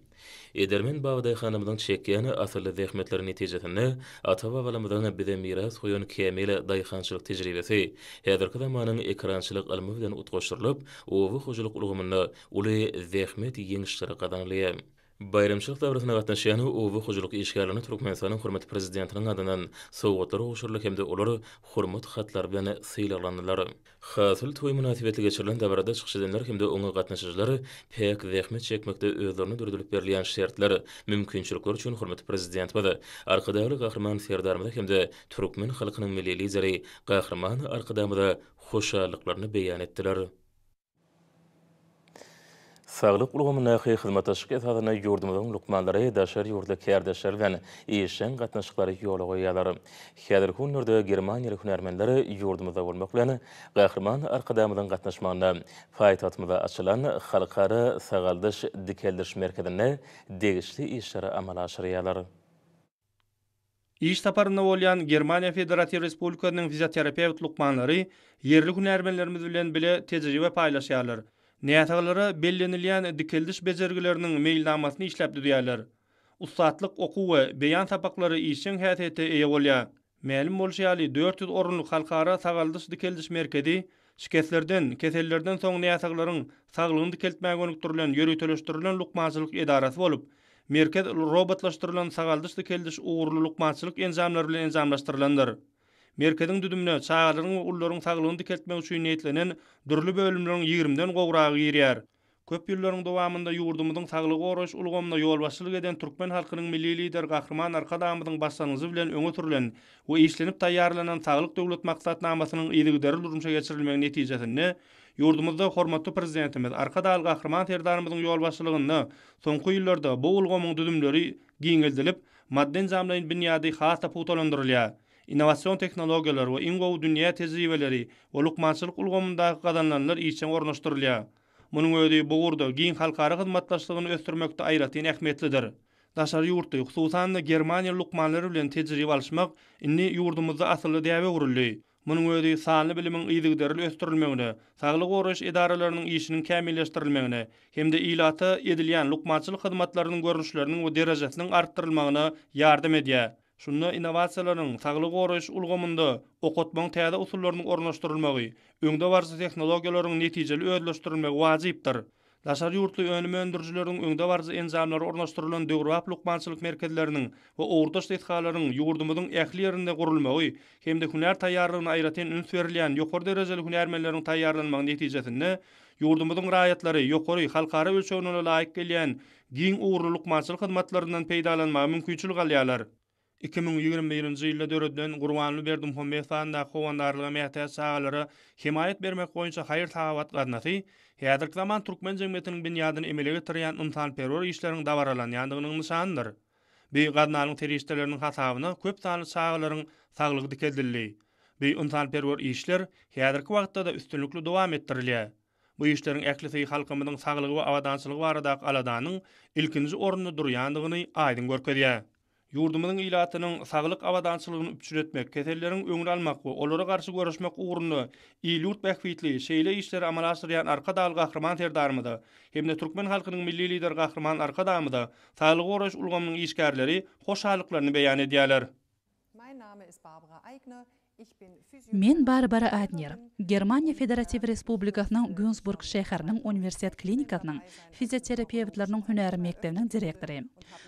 S6: Edermen Bagdaý hanamynyň çekýän asly zähmetleri netijesinde ata-babalarymyzdan bize miras goýan kemil daýhançylyk tejribesi, häzirki zamanyň ekrançylyk ilmi bilen utgaşdyrylyp, owy hojuluk ulgamyny uly zähmet ýeňişleri gazanylýar. Bayramçılık davratyna gatnaşýan owy hojuluk işgärlerini Türkmenistanyň hurmatly prezidentiniň adyndan sowgatlar goşurlyk hemde olar hurmat hatlar bilen syýlalandylar. Hasyl toý münasebetli geçirilen davrada çykyş edenler hemde oňa gatnaşyjylar pek zähmet çekmekde özlerini durdurip berilýän şertler, mümkinçilikler üçin hurmatly prezident bada arkadaşly gahrman serdarmyda hemde türkmen halkynyň milli lideri gahrman arkadamyda hoşallyklaryny beýan etdiler. Sağlık ulgamyna hyzmatdaşlyk esasyna ýurdumyň lukmanlary daşary ýurtda kerdeşler bilen işen gatnaşyklary ýola goýýarlar. Häzir günlerde Germaniýaly hünärmenleri ýurdumyzda bolmak bilen gahrman arkadamyň gatnaşmagyna paýtatmyzda açylan halkara sagaldyş dikeldiş merkezine degişli işleri amala aşyrýarlar.
S9: İş taparynda bolýan Germaniýa Federativ Respublikasynyň fizioterapewt lukmanlary ýerli hünärmenlerimiz bilen bile tejribe paýlaşýarlar. Näýataglara bellenilýän dikeldiş bezergileriniň meýilnamasyny işläp düýýärler. Ustatlyk okuwy, beýan sapaklary işin häsiýeti eýe bolýar. Mälim bolýaly 400 orunlyk halkara sagaldyş dikeldiş merkezi şiketlerden, kesellerden soň näýataglaryň saglygyny dikeltmäge önükdirilen ýörüteleşdirilen lukmançylyk edarasy bolup, merkez robotlaşdyrılan sagaldyş dikeldiş uğurlu lukmançylyk enzamlary bilen enzamlaşdyrylandyr. Merkezin düdümine çağalaryň we ullaryň saglygyny dikeltmek üçin niýetlenen dürli bölümleriň 20den gowragy ýerýär. Köp ýyllaryň dowamynda ýurdumyzyň saglygy goraş ulgamyna ýol başçylyk eden türkmen halkynyň milli lider gahrman arkadamynyň başlanýagy bilen öňe sürülen we işlenip taýýarlanan saglyk döwlet maksatnamasynyň ýygydarly durmuşa geçirilmegi netijesinde ýurdumyzda hormatly prezidentimiz arkadaly gahrman serdarymyzyň ýol başçylygyny soňky ýyllarda bu ulgamyň düdümleri giňeldilip, madden jamlaýyn binýady hata putolandyrylýar. innovasion teknologiyalar we iňgowy dünýä tejribeleri we lukmançylyk ulgamyndaky gadanlanlar işçe ornaşdyrylýar. Munyň özi bu gurda giň halkara hyzmatdaşlygyny ösdürmekde aýratyn ähmiýetlidir. Daşary ýurtda, hususan da Germaniýa lukmanlary bilen tejribe alşmak inni ýurdumyzda asly däwe guruldy. Munyň özi sanly bilimiň ýygydyryl ösdürilmegine, saglyk goraş idaralarynyň işiniň kämilleşdirilmegine hemde ilata edilýän lukmançylyk hyzmatlarynyň görnüşleriniň we derejesiniň artdyrylmagyna ýardam edýär. Şunda innovasiýalaryň saglyk goraş ulgamynda okutmaň täze usullarynyň ornaşdyrylmagy, öňde barjy tehnologiýalaryň netijeli öýleşdirilmegi wajypdyr. Daşary ýurtly önüm öndürjüleriň öňde barjy enzamlary ornaşdyrylan döwrap lukmançylyk merkezleriniň we owurdaş tetgalaryň ýurdumyzyň ähli ýerinde gurulmagy hemde hünär taýýarlygyna aýratyn üns berilýän ýokary derejeli hünärmenleriň taýýarlanmagy netijesinde ýurdumyzyň raýatlary ýokary halkara ölçegine laýyk gelýän giň uğurly lukmançylyk hyzmatlaryndan peýdalanmagy mümkinçilik alýarlar. 2021-nji ýylda döredilen Gurbanly Berdimuhammedowyň howandarlygy mätäç sagalary himayet bermek boýunça haýır tawabat gatnasy häzirki zaman türkmen jemgyýetiniň binýadyny emele getirýän ynsanperwer işleriň dawaralanýandygynyň nyşanydyr. Bu gadnalyň terişdeleriniň hasabyna köp sanly sagalaryň saglygy dikeldildi. Bu ynsanperwer işler häzirki wagtda da üstünlikli dowam etdirilýär. Bu işleriň äklisi halkymyzyň saglygy we awadançylygy barada aladanyň ilkinji orunda durýandygyny aýdyn görkezýär. Ýurdumyzyň ilatynyň saglyk awadançylygyny üpçüretmek, keselleriň öňüne almak we olara garşy görüşmek uğrunda ýurt bähwitli şeýle işleri amala asyrýan arkadaly gahrman terdarmyda hemde türkmen halkynyň milli lider gahrman arkadamyda saglyk goraş ulgamynyň işgärleri hoşallyklaryny beýan edýärler.
S5: Men Barbara Adner, Germaniýa Federativ Respublikasynyň Günzburg şäheriniň Universitet Klinikasynyň fizioterapewtlarynyň hünäri mektebiniň direktory.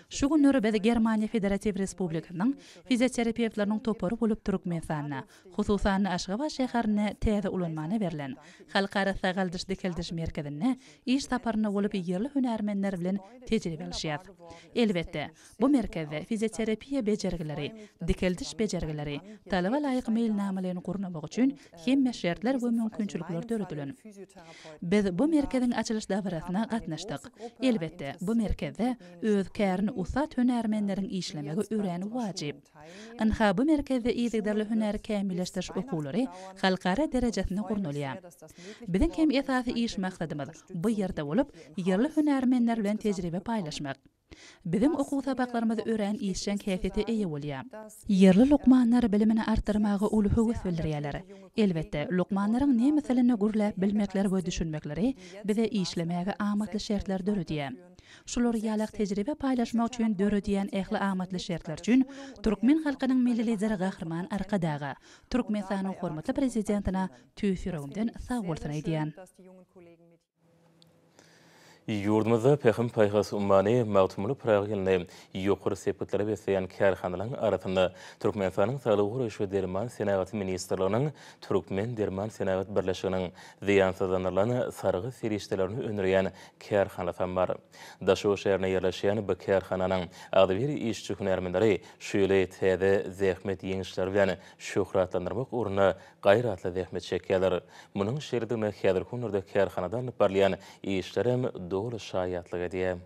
S5: Şu günleri biz Germaniýa Federativ Respublikasynyň fizioterapewtlarynyň topary bolup Türkmenistanyna, hususan Aşgabat şäherine täze ulanmana berilen halkara sagaldyş dikeldiş merkezine iş taparyna bolup ýerli hünärmenler bilen tejribe alýar. Elbetde, bu merkezde fizioterapiýa bejergileri, dikeldiş bejergileri, talaba laýyk meýilnamalaryny gurnamak üçin hemme şertler we mümkinçilikler döredilen. Biz bu merkeziň açylyş dawrasyna gatnaşdyk. Elbetde, bu merkezde öz kärini usat hünärmenleriň işlemegi öýrenip wajyp. Anha bu merkezde ýygydarly hünär kämilleşdiriş okulary halkara derejesine gurnulýar. Biziň hem esasy iş maksadymyz bu ýerde bolup ýerli hünärmenler bilen tejribe paýlaşmak. Bizim okuw sabaklarymyzy öýren işçen käfeti eýe bolýar. Yerli lukmanlar bilimini artdyrmagy uly höwes bildirýärler. Elbetde, lukmanlaryň nämeselini gurlap bilmekleri we düşünmekleri bize işlemäge amatly şertler döredýär. Şular ýalak tejribe paýlaşmak üçin döredýän ähli amatly şertler üçin türkmen halkynyň milli lideri Gahrman Arkadaga, Türkmenistanyň hormatly prezidentina tüýsüregimden sag bolsun aýdýan.
S6: Ýurdumyzda pekim paýhasy ummany magtumly pragylyny ýokary sepetleri beslän kärhanalaryň arasynda Türkmenistanyň Saglyk goraş we derman senaty ministrliginiň Türkmen derman senaty birleşiginiň ziýansızlanýan sargy serişdelerini öňürýän kärhanalaryň bar. Daşo şäherine ýerleşýän bu kärhananyň agdyr işçi hünärmenleri şöyle täze zähmet ýeňişler bilen şöhratlandyrmak uğruna gaýratly zähmet çekýärler. Munyň şerdiňe häzir günlerde kärhanadan barlayan işlerem dolu şaýatlyk edýär.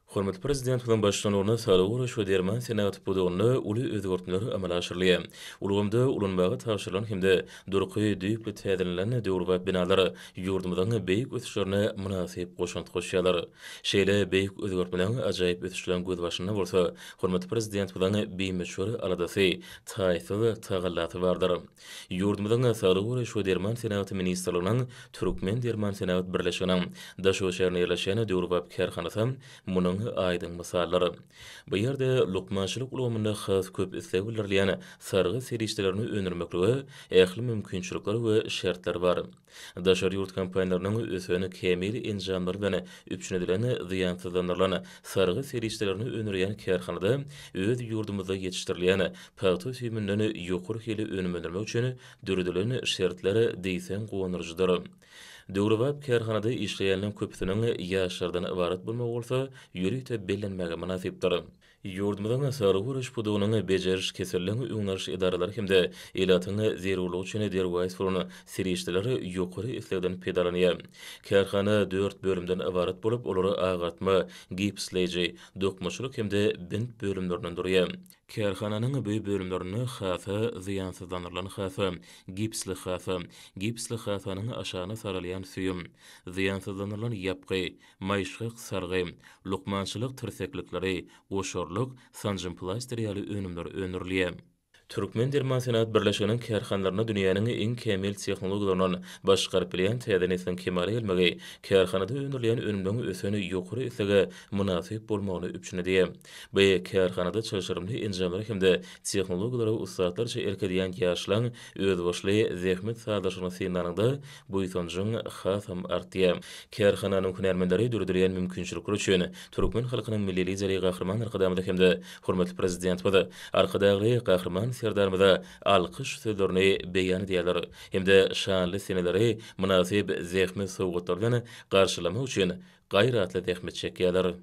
S6: Hormatly prezident bilen başlanyny Saglyk goraş we derman senaty budugyny uly özgörtmeler amala aşyrylýar. Ulgamda ulanmagy taşyrylan hemde durky düýpli täzelilen döwrüp binalary ýurdumyzyň beýik ösüşlerine münasip goşunt goşýarlar. Şeýle beýik özgörtmeler ajaýyp ösüşlen göz başyna bolsa, hormatly prezident bilen beýmeşwar aladasy taýsy tagallaty bardyr. Ýurdumyzyň Saglyk goraş we derman senaty ministrliginiň Türkmen derman senaty birleşiginiň Daşo şäherine ýerleşýän döwrüp kärhanasy munyň aýdyn mysallary. Bu ýerde lukmançylyk ulgamynda has köp isleglerleýän sargy serişdelerini öňürmekligi, ähli mümkinçilikler we şertler bar. Daşary ýurt kompaniýalarynyň ösüni kemil enjamlar bilen üpçünedilen ziýansızlanýan sargy serişdelerini öňürýän kärhanada öz ýurdumyzda ýetişdirilýän paýto süýmünden ýokary hili önümelermek üçin döredilen şertleri diýsen gowunurjydyr. Döwrewap kärhanada işleýänlerin köpüsiniň ýaşlardan ibarat bolmak bolsa, ýürükde bellenmäge münasipdir. Ýurdumyzyň sarı guruş pudugynyň bejeriş keserliňi öňnäriş edaralary hemde elatyň zerurlugy üçin derwäs furuny serişdileri ýokary islegden pedalanýar. Kärhana 4 bölümden ibarat bolup, olary agatma, gipsleji, dokmaçylyk hemde bint bölümlerinden durýar. Kärhananyň bu bölümlerini hasa, ziýansızlanyrlan hasa, gipsli hasanyň aşagyna saralýan süýüm, ziýansızlanyrlan ýapgy, maýşyk sargy, lukmançylyk tirseklikleri, goşorluk, sanjym plaster ýaly önümler öňürilýär. Türkmen Derman Senat Birleşiginiň kärhanlaryna dünýäniň iň kämil tehnologiýalaryny başgaryp bilen täzenesden kemale gelmegi, kärhanada öňürilýän önümden öseni ýokary isege münasip bolmagyny üçinedi. Bu kärhanada çalışyrymly enjamlar hemde tehnologiýalary ustalarça erkedýän ýaşlaň öz başly zähmet sadaşyny synanyňda bu ýytanjyň hasam artýar. Kärhananyň hünärmenleri durdurýan mümkinçilikler üçin Türkmen halkynyň milli lideri Gahrman Arkadamyda hemde hormatly prezident we arkadagy Gahrman serdarmyda alkyş sözlerini beýan edýärler. Hemde şanly seneleri münasip zähmet sowgatlar bilen garşylamak üçin gaýratly zähmet çekýärler.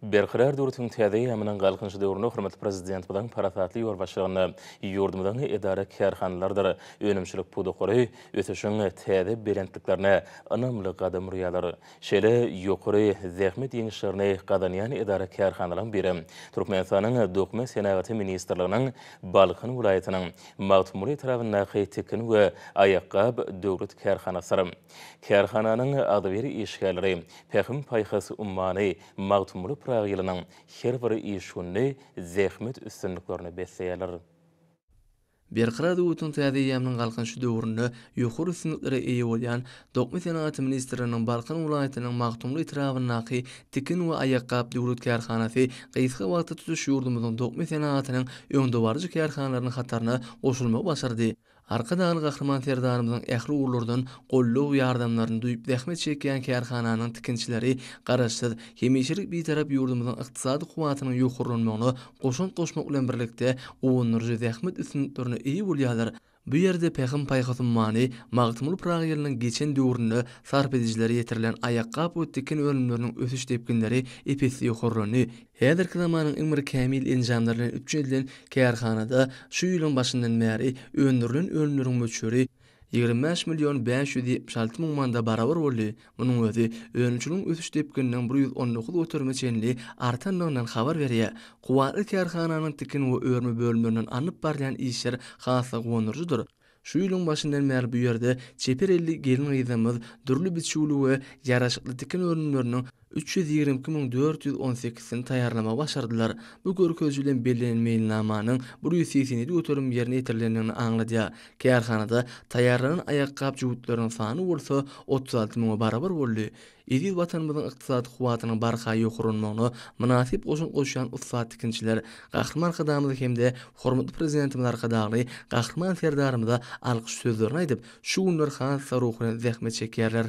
S6: Berqarar döwretiň täze ýamynyň galkynçy döwründe hormatly prezident bilen parasatly ýolbaşlygyny ýurdumyzyň edara kärhanlardyr önümçilik puduqary öteşiň täze berentliklerine anamly gadam rýalar. Şeýle ýokary zähmet ýeňişlerini gadanýan edara kärhanlaryň biri Türkmenistanyň Dokma Senaty ministrliginiň Balkyn welaýatynyň Magtumuly tarapyndaky tekin we ayaqqab döwlet kärhanasy. Kärhananyň ady beri işgärleri Pähim paýhasy ummany Magtumuly ýylynyň her bir işgünni zähmet üstünliklerini besleýärler.
S8: Berqarar döwretiň täze ýamynyň galkynçy döwründe ýokary sünnetlere eýe bolýan Dokma Senaty ministriniň Balkyn welaýatynyň Magtumuly tarapyndaky tekin we ayaqqab döwlet kärhanasy gysga wagtda tutuş ýurdumyzyň Dokma Senatynyň öňde barjy kärhanalarynyň hataryna goşulmagy başardy. Arkadagy Gahrman serdarymyzyň ähli urlardan gollug ýardamlaryny duýup zähmet çekýän kärhananyň tikinçileri garaşsyz hemişilik bir tarap ýurdumyzyň ykdysady kuwatynyň ýokurlanmagyna goşun goşmak bilen birlikde owunurjy zähmet üstünliklerini eýe bolýarlar. Bu ýerde Pähim paýhasy many Magtumuly praýalynyň geçen döwründe sarp edijileri ýetirilen ayaqqab we tekin ölümleriniň ösüş tepkinleri epesi ýokurlany. Häzirki zamanyň iň bir kämil enjamlaryny üçedilen kärhanada şu ýylyň başyndan bäri öndürilen ölümleriň möçüri 25.576.000 manda barabar boldy. Munyň özi önümçiliň ösüş tepkiniň 119 götürme çenli artanlygynyň habar berýär. Kuwatly kärhananyň tekin we örme bölümlerinden anyp barýan işler hasa gonurjydyr. Şu ýylyň başyndan bäri bu ýerde çeperelli gelin gyzymyz dürli biçüli we ýaraşykly tekin örümleriniň 322.418-sini taýýarlama başardylar. Bu görkezli bilen bellenmeýän namanyň 187 götürüm ýerine ýetirilenini aňladýar. Kärhanada taýýarlanan ayaqqab jüwütleriniň sany bolsa 36.000 barabar boldy. Ýedi watanymyzyň ykdysady kuwatynyň barha ýokurlanmagyna münasip goşun goşýan ussat tikinçiler Gahrman Arkadamyda hemde hormatly prezidentimiz arkadagy Gahrman serdarymyza alkyş sözlerini aýdyp, şu günler hasa ruhyny zähmet çekýärler.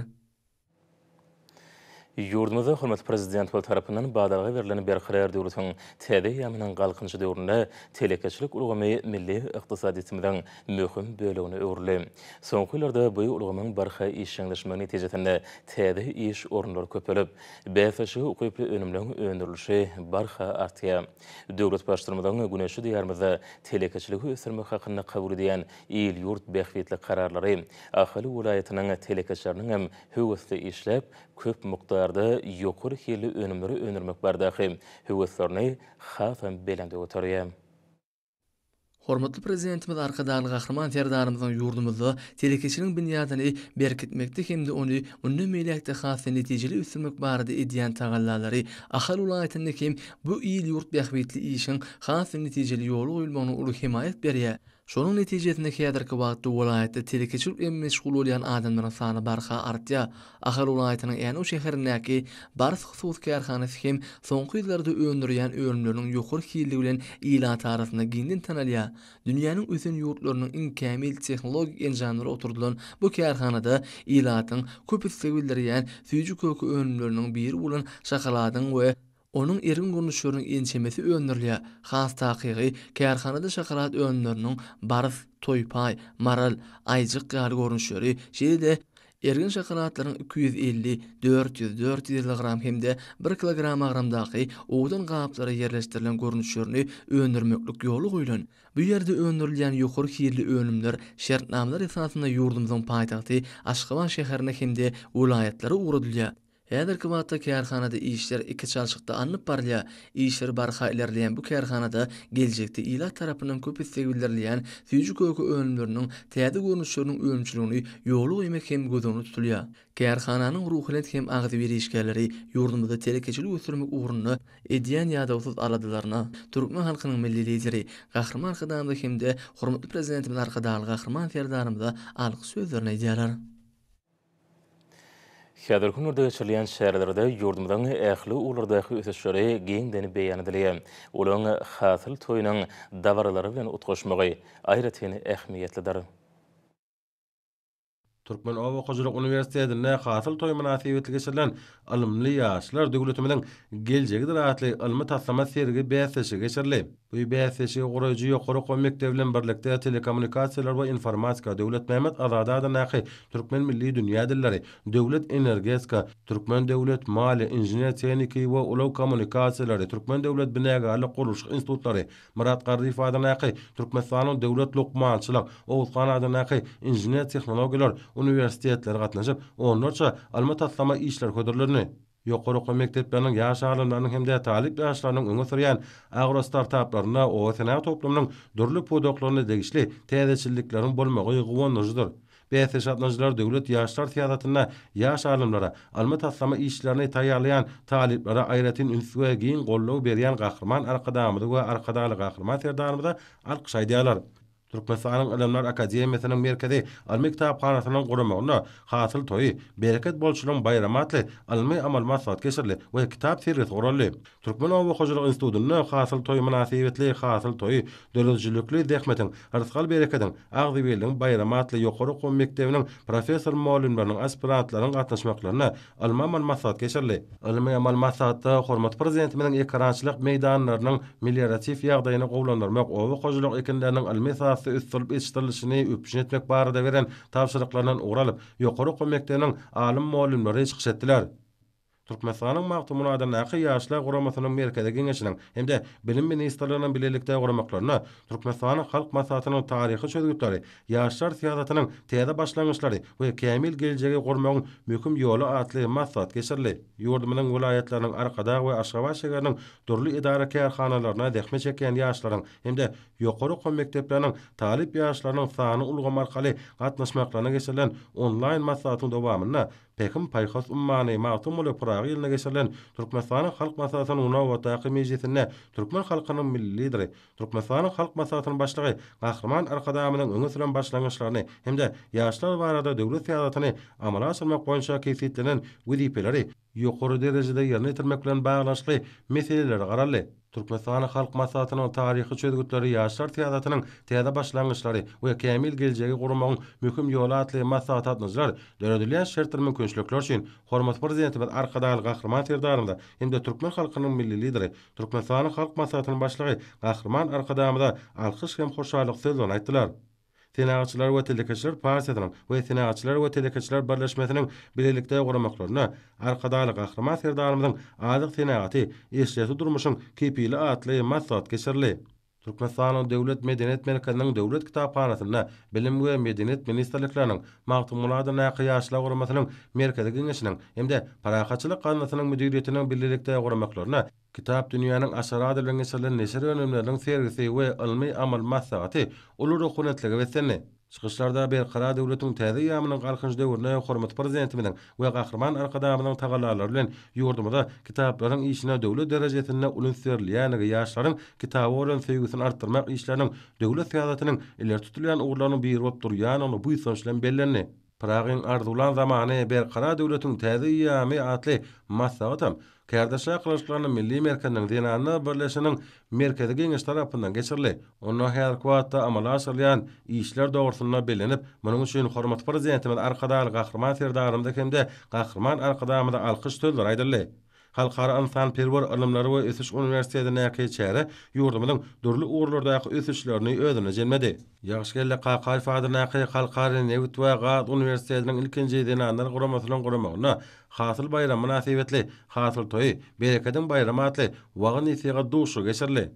S6: Ýurdumyzda hormatly prezident tarapyndan badaga berilen berqarar döwretiň täze ýamynyň galkynçy döwründe telekeçilik ulgamy milli ykdysadymyzyň möhüm bölegine öwrüli. Soňky ýyllarda bu ulgamyň barha işleňleşmegi netijesinde täze iş orunlary köpelip, bäfeşi ukyply önümleň öndürilişi barha artýar. Döwlet başlyrmyzyň güneşi diýarmyzda telekeçiligi ösürmek hakyna kabul edýän il ýurt bähwetli kararlary ahali welaýatynyň telekeçileriniň hem höwesli işlep köp mukdarda ýokary hili önümleri önürmek bardaky höweslerini hasam belende oturýar.
S8: Hormatly prezidentimiz arkadagy Gahrman serdarymyzyň ýurdumyzda telekeçiliň binýadyny berkitmekde hemde ony ünlü meýlekde hasy netijeli üstünmek barada edýän tagallalary ahal welaýatynyň kim bu il ýurt bähwetli işiň hasy netijeli ýoly goýulmagyna uly himayet berýär. Şonuň netijesinde häzirki wagtda welaýatda telekeçilik bilen meşgul bolýan adamlaryň sany barha artýar. Ahal welaýatynyň ýany o şäherindäki Bars Husus kärhanasy hem soňky ýyllarda öndürýän ölümleriniň ýokary hilligi bilen ilan tarapynda giňden tanalýar. Dünýäniň ösen ýurtlarynyň iň kämil tehnologik enjamlary oturdulan bu kärhanada ilatyň köp islebildirýän süýji kökü ölümleriniň biri bolan şokoladyň we Onun ergin görnüşlörüň ençemesi öňürlýär. Has takygy kärhanada şokolad öňleriniň barf, toypay, maral, aýjyk gali görnüşleri şeýle ergin şokoladlaryň 250-400 gram hemde 1 kilogram agramdaky owdan gaplary yerleşdirilen görnüşlerini öňürmeklik ýoly goýulan. Bu ýerde öňürilýän ýokary hirli önümler şertnamalar esasynda ýurdumyzyň paýtagty Aşgabat şäherine hemde welaýatlary uğradylýar. Häzirki wagtda kärhanada işler iki çalşykda anyp barlýar. İşler barha ilerleýän bu kärhanada geljekde ila tarapyndan köp istegbildirilýän süýjü kökü önümleriniň täze görnüşleriniň öňçüligini ýoly goýmak hem gözüňde tutulýar. Kärhananyň ruhlet hem agdy berişkeleri ýurdumyzda telekeçilik ösürmek uğruna edýän ýadawsuz aladylaryna Türkmen halkynyň milli lideri Gahrman Arkadamda hemde hormatly prezidentimiz Arkadaly Gahrman Ferdanymyza alkyş sözlerini edýärler.
S6: Häzir günlerde geçirilen şäherlerde ýurdumyzyň ähli ulardaky ösüşleri geňden beýan edilýär. Olaň hasyl toýunyň dawarlary bilen utgaşmagy aýratyn ähmiýetlidir.
S7: Türkmen Owa Hojalyk Uniwersitetinde hasyl toý münasibetli geçirilen alymly ýaşlar döwletimiň geljegi diratly ilmi taslama sergi bäsesi geçirildi. Bu bäsesi guraýjy ýokary oky mekdebi bilen birlikde telekommunikasiýalar we informatika döwlet Mehmet Azadada naky Türkmen milli dünýä dilleri, döwlet energetika, Türkmen döwlet mali, inженер tekniki we ulaw kommunikasiýalary, Türkmen döwlet binägarlyk guruluş institutlary, Murat Garryf adanaky Türkmenistanyň döwlet lokmançylyk, Owuzhan adanaky inженер tehnologiýalar universitetleri gatnaşyp, onlarça alma taslama işler hödürlerini ýokary oky mekdepleriniň ýaş alymlarynyň hemde talip ýaşlarynyň öňe sürýän agro startaplarına OSNA toplumynyň dürli podoklaryna degişli täzeçilikleriň bolmagy gowanyjydyr. Bäsesi atnaşylar döwlet ýaşlar tiýatratyna ýaş alymlara alma taslama işlerini taýýarlayan taliplere aýratyn ünsüge giň gollaw berýän Gahrman Arkadamyzy we Arkadaly Gahrman Ferdanymyza alkyş aýdýarlar. Türkmenistanyň Ilimler Akademiýasynyň merkezi almy kitapxanasynyň guramagyna hasyl toý bereket bolşulyň bayramy atly almy amal maksat geçirildi we kitap sergisi guruldy. Türkmen Owa Hojalyk Institutynyň hasyl toý münasibetli hasyl toý döwletçilikli zähmetiň arskal bereketiň agdy beldiň bayramy atly ýokary oky mektebiniň professor muallimläriniň aspirantlaryň gatnaşmaklaryna almy amal maksat geçirildi. Almy amal maksatda hormat prezidentimiň ekrançylyk meýdanlarynyň meliorativ ýagdaýyny gowlandyrmak Owa Hojalyk ekinleriniň almy üstürüp iştirilişini öpüşün etmek barada veren tavşyryklaryndan uğralyp ýokary oky mekdebiniň alim muallimleri çykyş etdiler. Türkmenistanyň magtumuna naky ýaşlar guramasynyň merkezi geňeşiniň hemde bilim ministrliginiň bilelikde guramaklaryna Türkmenistanyň halk maslahatynyň taryhy çözgütleri, ýaşlar siýasatynyň täze başlangyçlary we kämil geljegi gurmagyň möhüm ýoly atly maksat geçirildi. Ýurdumynyň welaýatlarynyň Arkada we Aşgabat şäheriniň durly idara kärhanalaryna dähme çeken ýaşlaryň hemde ýokary oky mekdepleriniň talip ýaşlarynyň sany ulgam arkaly gatnaşmaklaryna geçirilen onlaýn maksatyň dowamyna Pekim Payhas ummany magtumly pragy ýylyna geçirilen Türkmenistanyň halk maslahatynyň ona wataky mejlisinde Türkmen halkynyň milli lideri, Türkmenistanyň halk maslahatynyň başlygy Gahrman Arkadamynyň öňe süren başlangyçlaryny hemde ýaşlar barada döwlet siýasatyny amala asyrmak boýunça keýfiýetlenen wezipeleri ýokary derejede ýerine ýetirmek bilen baglanşly meseleler garaldy. Türkmenistanyň halk maslahatynyň taryhy çözgütleri ýaşlar siýasatynyň täze başlangyçlary we kämil geljegi gurmagyň möhüm ýoly atly maslahat atnaşylar döredilýän şertler mümkinçilikler üçin hormat prezidentimiz Arkadaly Gahrman Ferdanymyza hemde Türkmen halkynyň milli lideri, Türkmenistanyň halk maslahatynyň başlygy Gahrman Arkadamyza alkyş hem hoşallyk sözlerini aýtdylar. Tenagatçylar we telekeçiler partiýasynyň we tenagatçylar we telekeçiler birleşmesiniň bilelikde guramaklaryna Arkadaly Gahrman Ferdanymyzyň adyk tenagaty eşleti durmuşyň kepili atly maksat geçirildi. Türkmenistanyň döwlet medeniýet merkeziniň döwlet kitapxanasyna bilim we medeniýet ministrlikleriniň magtumulada naky ýaşlar guramasynyň merkezi geňeşiniň hemde parahaçylyk ganatynyň müdiriýetiniň bilelikde guramaklaryna kitap dünýäniň aşara dilen geçirilen neşir önümleriniň sergisi we ilmi amal maksaty ulary hunetligi wesenni. Çykyşlarda berqara döwletiň täze ýamynyň galkynç döwrüne hormat prezidentimiň we Gahrman Arkadamynyň tagallalary bilen ýurdumyza kitaplaryň işine döwlet derejesinde ulunserilýänligi ýaşlaryň kitaba bolan sevgisini artdyrmak işleriniň döwlet siýasatynyň ileri tutulýan uglaryny bir bolup durýanyny bu ýysaň bilen bellenli. Pragyň arzulan zamany berqara döwletiň täze ýamy atly maslahatam Kärdeşä kılıçlaryny milli merkeziniň denany birleşiniň merkezi geňeş tarapyndan geçirildi. Onu her wagtda amala asyrlayan işler dogrusyna belenip, munyň üçin hormat prezidentimiz Arkadaly Gahrman Ferdanymyza hemde Gahrman Arkadamyza alkyş sözler aýdyldy. Halkara insan perwer ilimleri we ösüş universitetine keçäre ýurdumyň dörli uğurlardaky ösüşlerini özüne jelmedi. Ýagşgelle Qaqay fadynaky Halkara Newt we Gad universitetiniň ilkinji denanlar guramasynyň guramagyna hasyl bayram münasibetli hasyl toý bereketiň bayramy atly wagyn ýetiga duşu geçirli.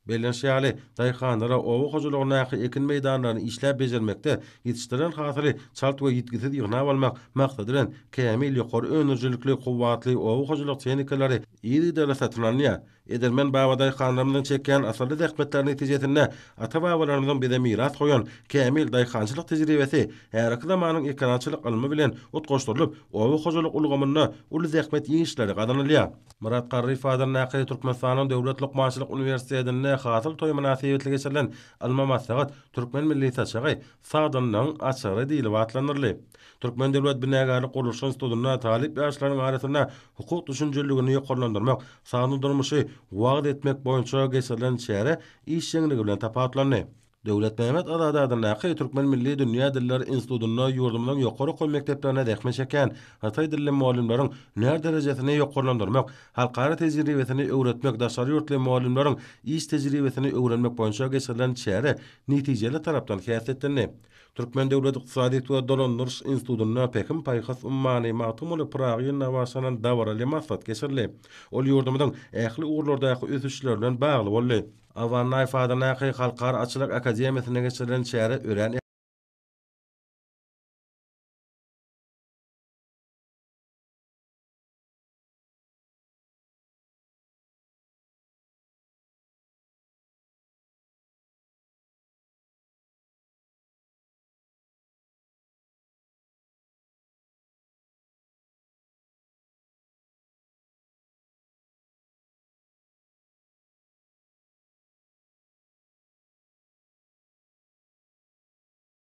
S7: Belenşýaly daýhanlara owa hojulugyna ekin meýdanlaryny işläp bejermekde ýetişdiren hasyly çalt we ýetgisiz ýygnap almak maksadydan kämil ýokary öňürjilikli gowwatly owa hojuluk tehnikalary ýygy döwletleriniň Edermen baba daýhanlarymyň çekýän asyrly zähmetleriniň netijesinde ata-babalarymyň bize miras goýan kämil daýhançylyk tejribesi her zamanyň ekonomçylyk ilmi bilen utgoşdyrylyp owa hojuluk ulgamyna uly zähmet ýeňişleri gazanylýar. Murat Qarry fadynaky Türkmenistanyň Döwlet Lukmançylyk Uniwersitetinde hasyl toý münasibetli geçirilen alma maslahat Türkmen milli taşagy sadanyň açary diýilip atlanyrly. Türkmen Döwlet Binagarlyk Guruluş Institutyna talip ýaşlaryň arasyna hukuk düşünjeligini ýokarlandyrmak, sanyň durmuşy wagt etmek boýunça geçirilen şäher iş ýeňligi bilen tapatlandy. Döwlet Mehmet Azadadyň Türkmen Milli Dünýä Dilleri Institutyna ýurdumyň ýokary goý mekdeplerine dähme çeken Hatay dilli muallimlaryň näme derejesini ýokarlandyrmak, halkara tejribesini öwretmek, daşary ýurtly muallimlaryň iş tejribesini öwrenmek boýunça geçirilen şäher netijeli tarapdan häsiýetlendi. Türkmen Döwlet Iqtisadiýat we Dolandyryş Institutyna Pekin paýhas ummany magtumly pragyna başlanan dawarly maksat geçirildi. Ol ýurdumyň ähli uğurlardaky ösüşler bilen bagly boldy. Awanna ifadanaky Halkara Açylyk Akademiýasyna geçirilen şäher ören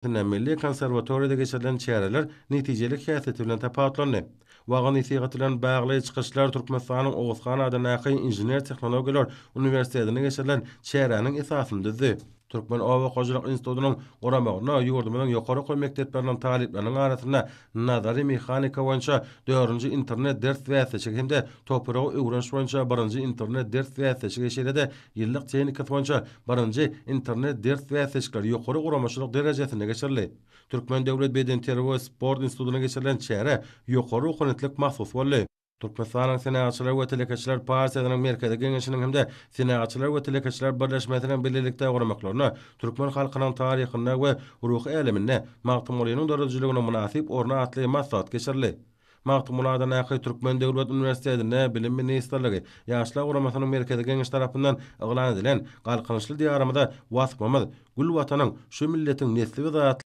S7: Milli Konservatoriyada geçirilen çäreler netijelik häsiýeti bilen tapatlandy. Wagyn ýetiga bilen bagly çykyşlar Türkmenistanyň Owuzhan adynaky Inженер Tehnologiýalar Uniwersitetine geçirilen çärenin esasyny düzdi. Türkmen Owa Hojuluk Institutynyň goramagyna ýurdumyň ýokary goý mekdepleriniň talipleriniň arasyna nazary mehanika boýunça 4-nji internet ders wäsesi hemde topragy öwrenş boýunça 1-nji internet ders wäsesi geçirede ýyllyk tehnika boýunça 1-nji internet ders wäsesikler ýokary goramaçylyk derejesine geçirildi. Türkmen Döwlet Bedenteri we Sport Institutyna geçirilen çäre ýokary okunetlik mahsus boldy. Türkmenistanyň Senatçylar we Telekeçiler Partiýasynyň merkezi geňeşiniň hemde Senatçylar we Telekeçiler birleşmesiniň birlikde guramaklaryna Türkmen halkynyň taryhyna we ruhy elemine magtumulynyň dörejiligine münasip orna atly maksat geçirildi. Magtumuladan ähli Türkmen Döwlet Uniwersitetine bilim ministrligi ýaşlar guramasynyň merkezi geňeş tarapyndan eglan edilen galkynçly diýarymyda wasmamyz gül watanyň şu milletiň nesli we zat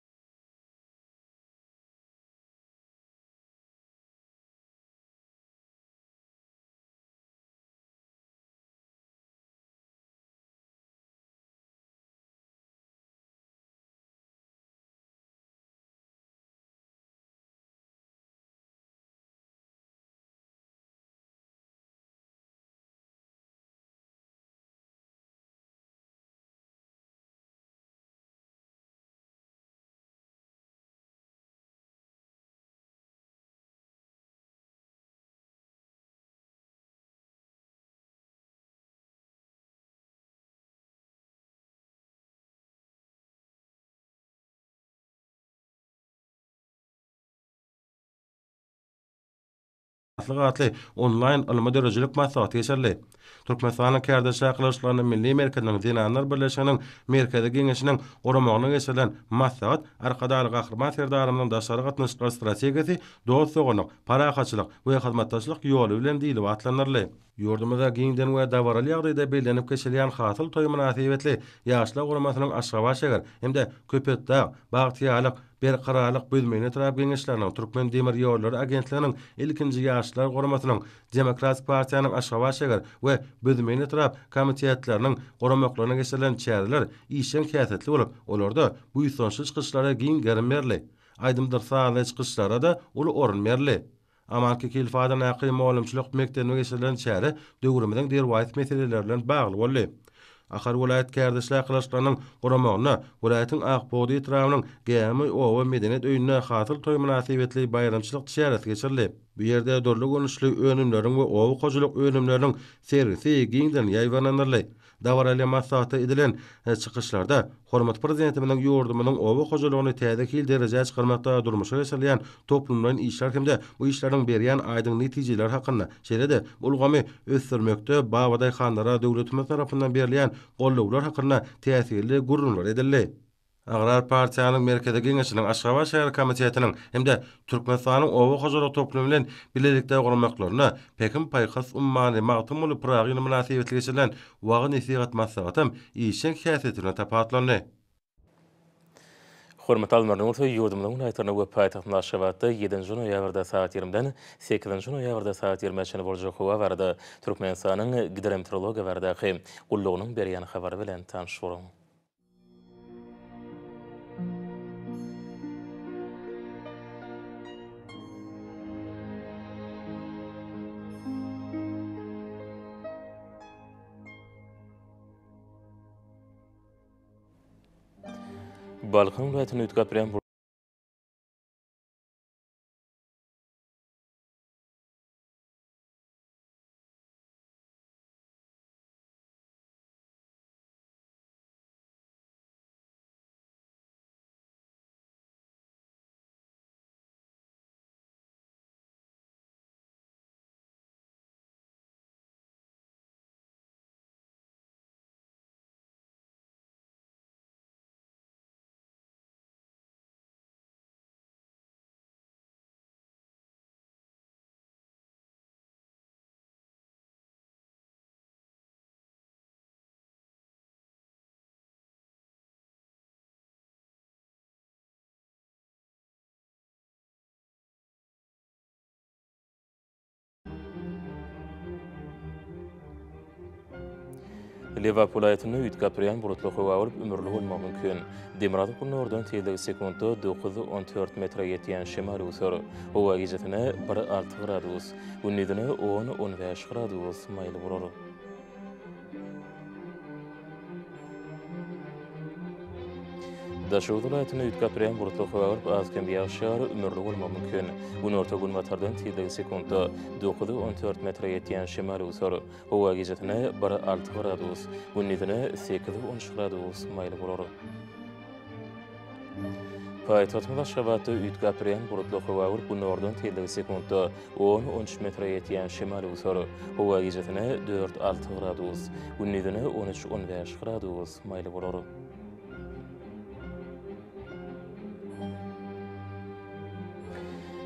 S7: atly online alma dörejilik maslahaty geçerli. Türkmenistanyň Kärdeşä Kılıçlarynyň Milli Merkeziniň Dinanlar Birleşiginiň merkezi geňeşiniň goramagyna geçirilen maslahat arkadaly gahrman serdarymyň daşary gatnaşyklary strategiýasy dostlugynyň parahaçylyk we hyzmatdaşlyk ýoly bilen diýilip atlanyrly. Ýurdumyzda giňden we dawarly ýagdaýda bellenip geçirilýän hasyl toý münasibetli ýaşlar goramasynyň aşgabaş şäher hemde köpetdä bagtyýalyk berqararlyk bölmegine tarap geňeşleriniň Türkmen demir ýolları agentliginiň ilkinji ýaşlar goramasynyň Demokratik Partiýanyň aşgabaş şäher we bölmegine tarap komitetleriniň goramaklaryna geçirilen çäreler işen käsetli bolup olarda bu ýysonçy çykyşlara giň gerenmerli. Aýdymdyr sağly çykyşlara da uly orun berli. Amanki kilfadan aqy muallimçilik mektebine geçirilen çäre döwrümizden derwayt meseleler bilen bagly boldy. Ahar vilayet kärdeşler kılaşlarının guramagyna, vilayetin Akboğdu etrafının Gämi owa medenet öýünde hatyl toý münasibetli bayramçylyk tişäreti geçirildi. Bu ýerde dörli görnüşli önümleriň we owa kojuluk önümleriň sergisi giňden ýaýwananyrly. Dawaralya masahaty edilen çykyşlarda hormat prezidentimiň ýurdumynyň owa kojulugyny täze derejä çykarmakda durmuşa geçirilýän toplumlaryň işler hemde bu işleriň berýän aýdyň netijeler hakynda şeýle-de ulgamy ösdürmekde Babaday hanlara döwletimiz tarapyndan berilýän gollawlar hakynda täsirli gurrunlar edildi. Agrar Partiýanyň merkezi geňeşiniň Aşgabat şäher komitetiniň hemde Türkmenistanyň owa hojuluk toplumy bilen bilelikde gurulmaklaryna Pekin paýhas ummany magtymly pragyny münasibetli geçirilen wagy nesihat maslahatym işin häsiýetine tapatlandy.
S6: Hormatly almarlar, ýurdumyň aýtarna we paýtagtyň Aşgabatda 7-nji noýabrda saat 20-den 8-nji noýabrda saat 20-de boljak howa barada Türkmenistanyň gidrometeorologiýa baradaky gullugynyň berýän habary bilen tanışýaryň. Balkan vilayetini ütkapirän Liverpool vilayetini ütkapirän bulutly howa bolup ömürli bolmagy mümkin. Demiratow ordan tezligi sekundda 9-14 metre ýetýän şemal usur. Howa gijetine 1-6 gradus, gündüzine 10-15 gradus maýly bolar. Daşowdy vilayetini ütkapirän bulutly howa bolup azkem ýağşar ömürli bolmagy mümkin. Gün orta gün batardan tezligi sekundda 9-14 metre ýetýän şemal usur. Howa gijetine 1-6 gradus, gündüzine 8-13 gradus maýly bolar. Paýtagtyň Aşgabatda ütkapirän bulutly howa bolup gün ordan tezligi sekundda 10-13 metre ýetýän şemal usur. Howa gijetine 4-6 gradus, gündüzine 13-15 gradus maýly bolar.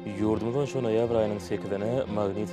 S6: Ýurdumyzda şu noýabr aýynyň 8-ine magnit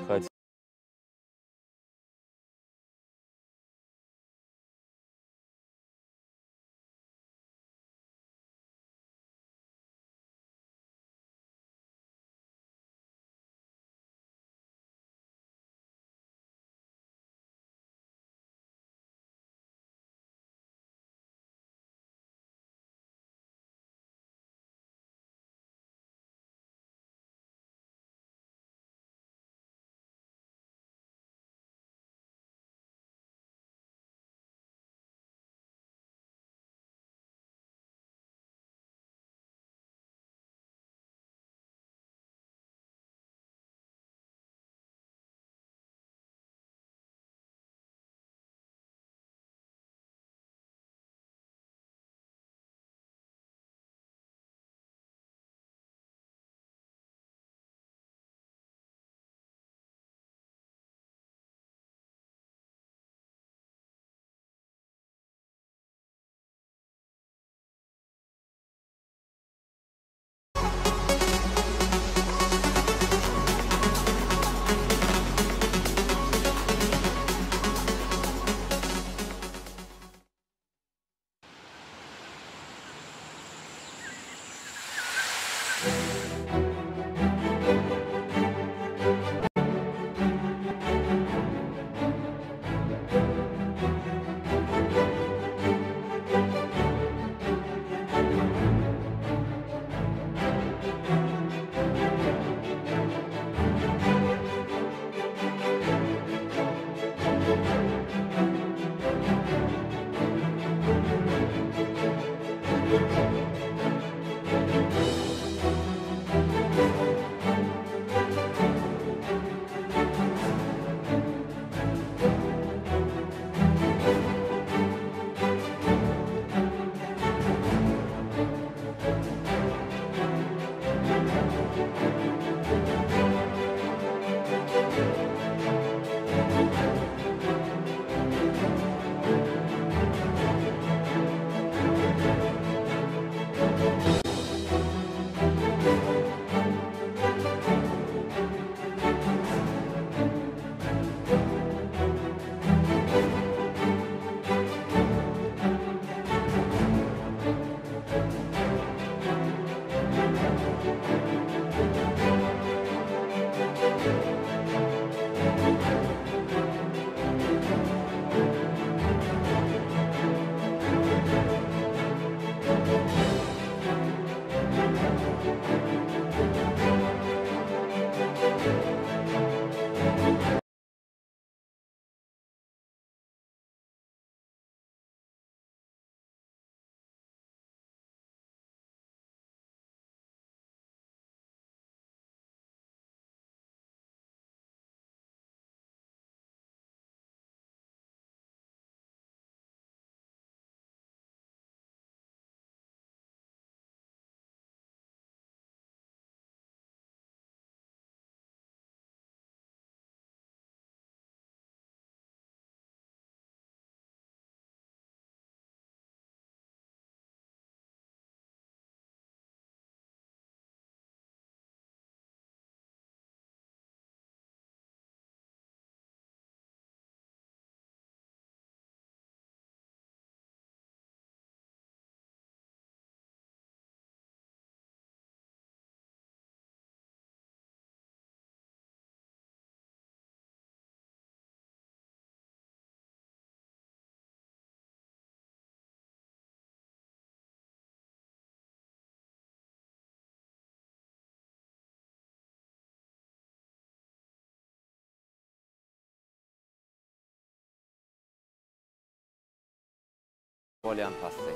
S3: bolyan pasly.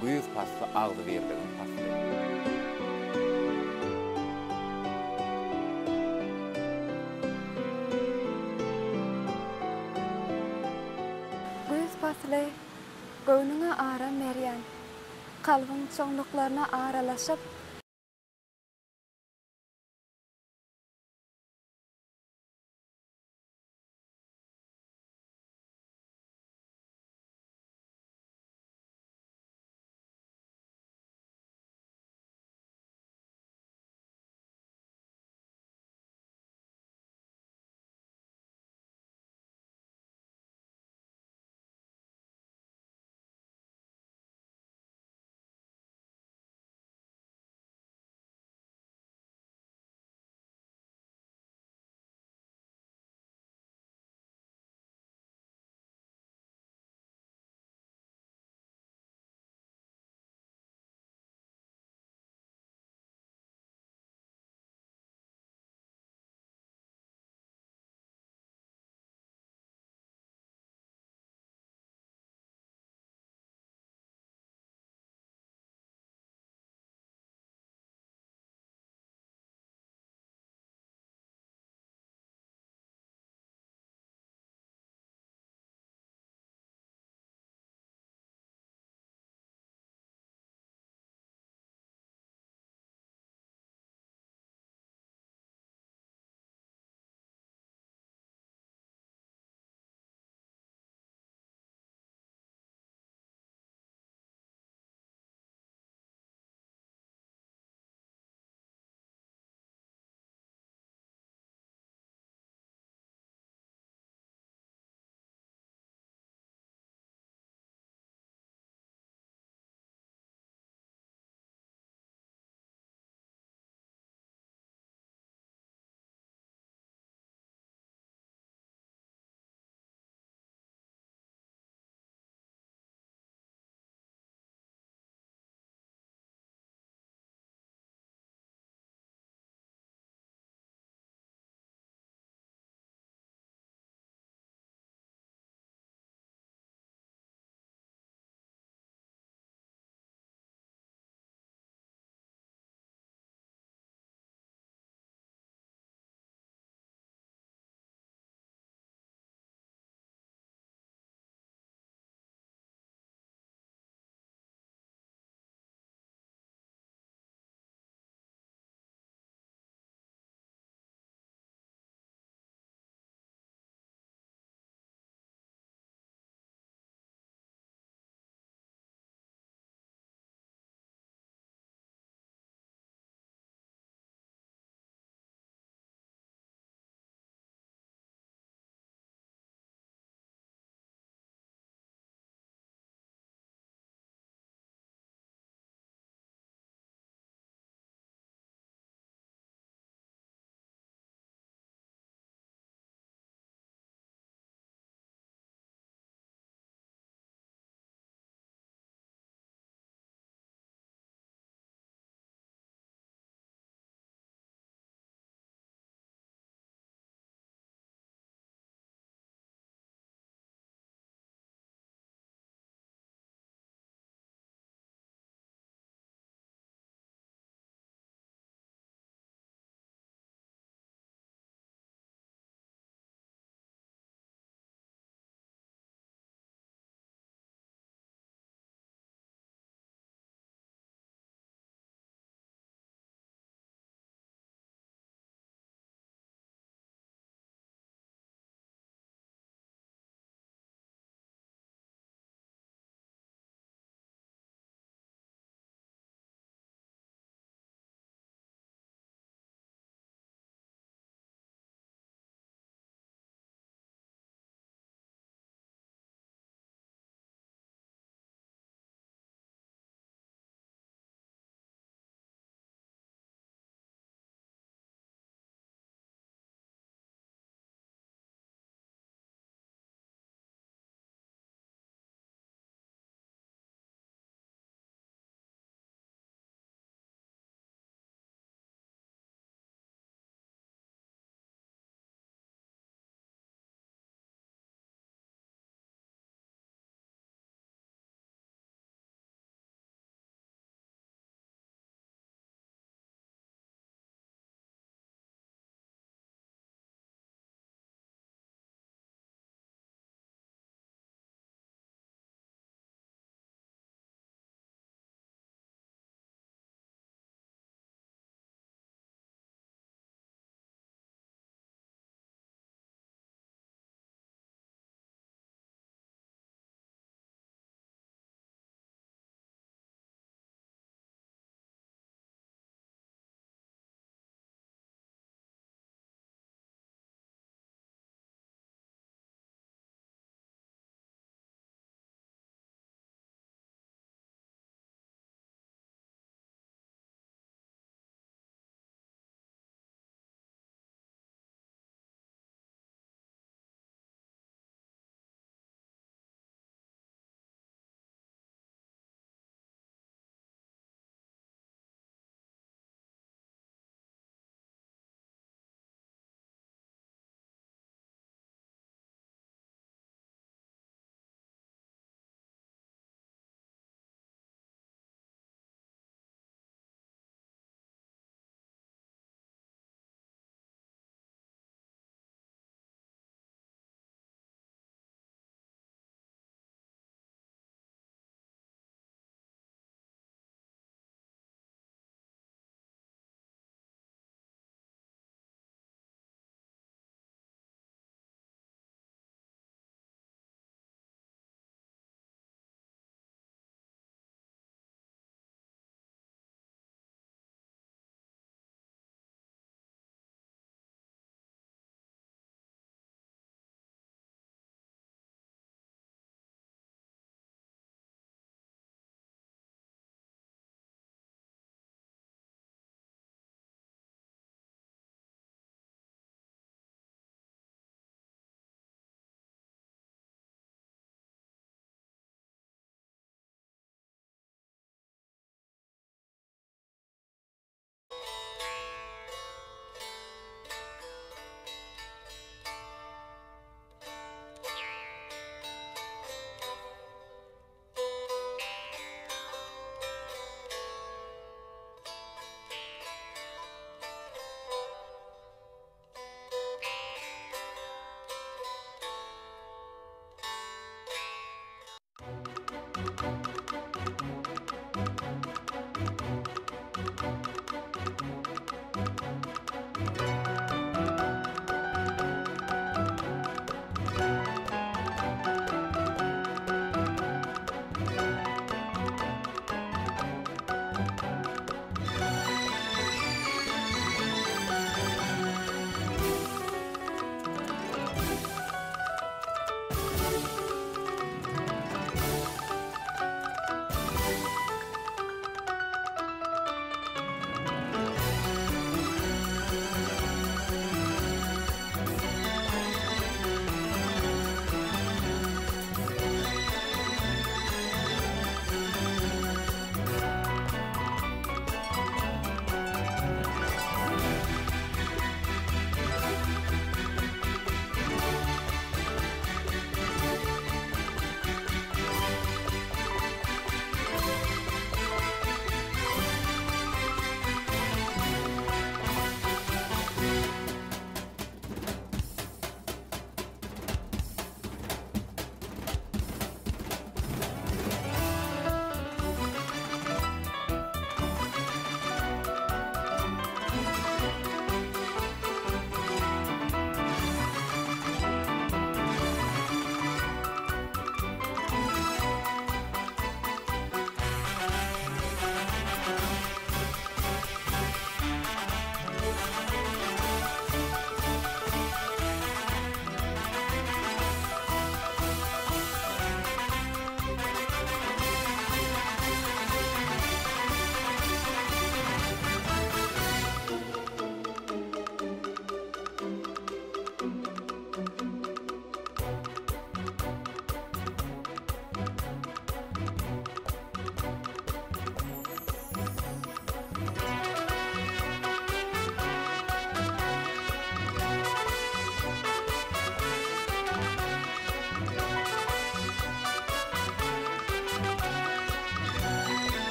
S3: Güýz pasly agdy berlegen pasly.
S17: Güýz pasly göwnüňe ara merýän. Kalbyň çoňluklarına aralaşyp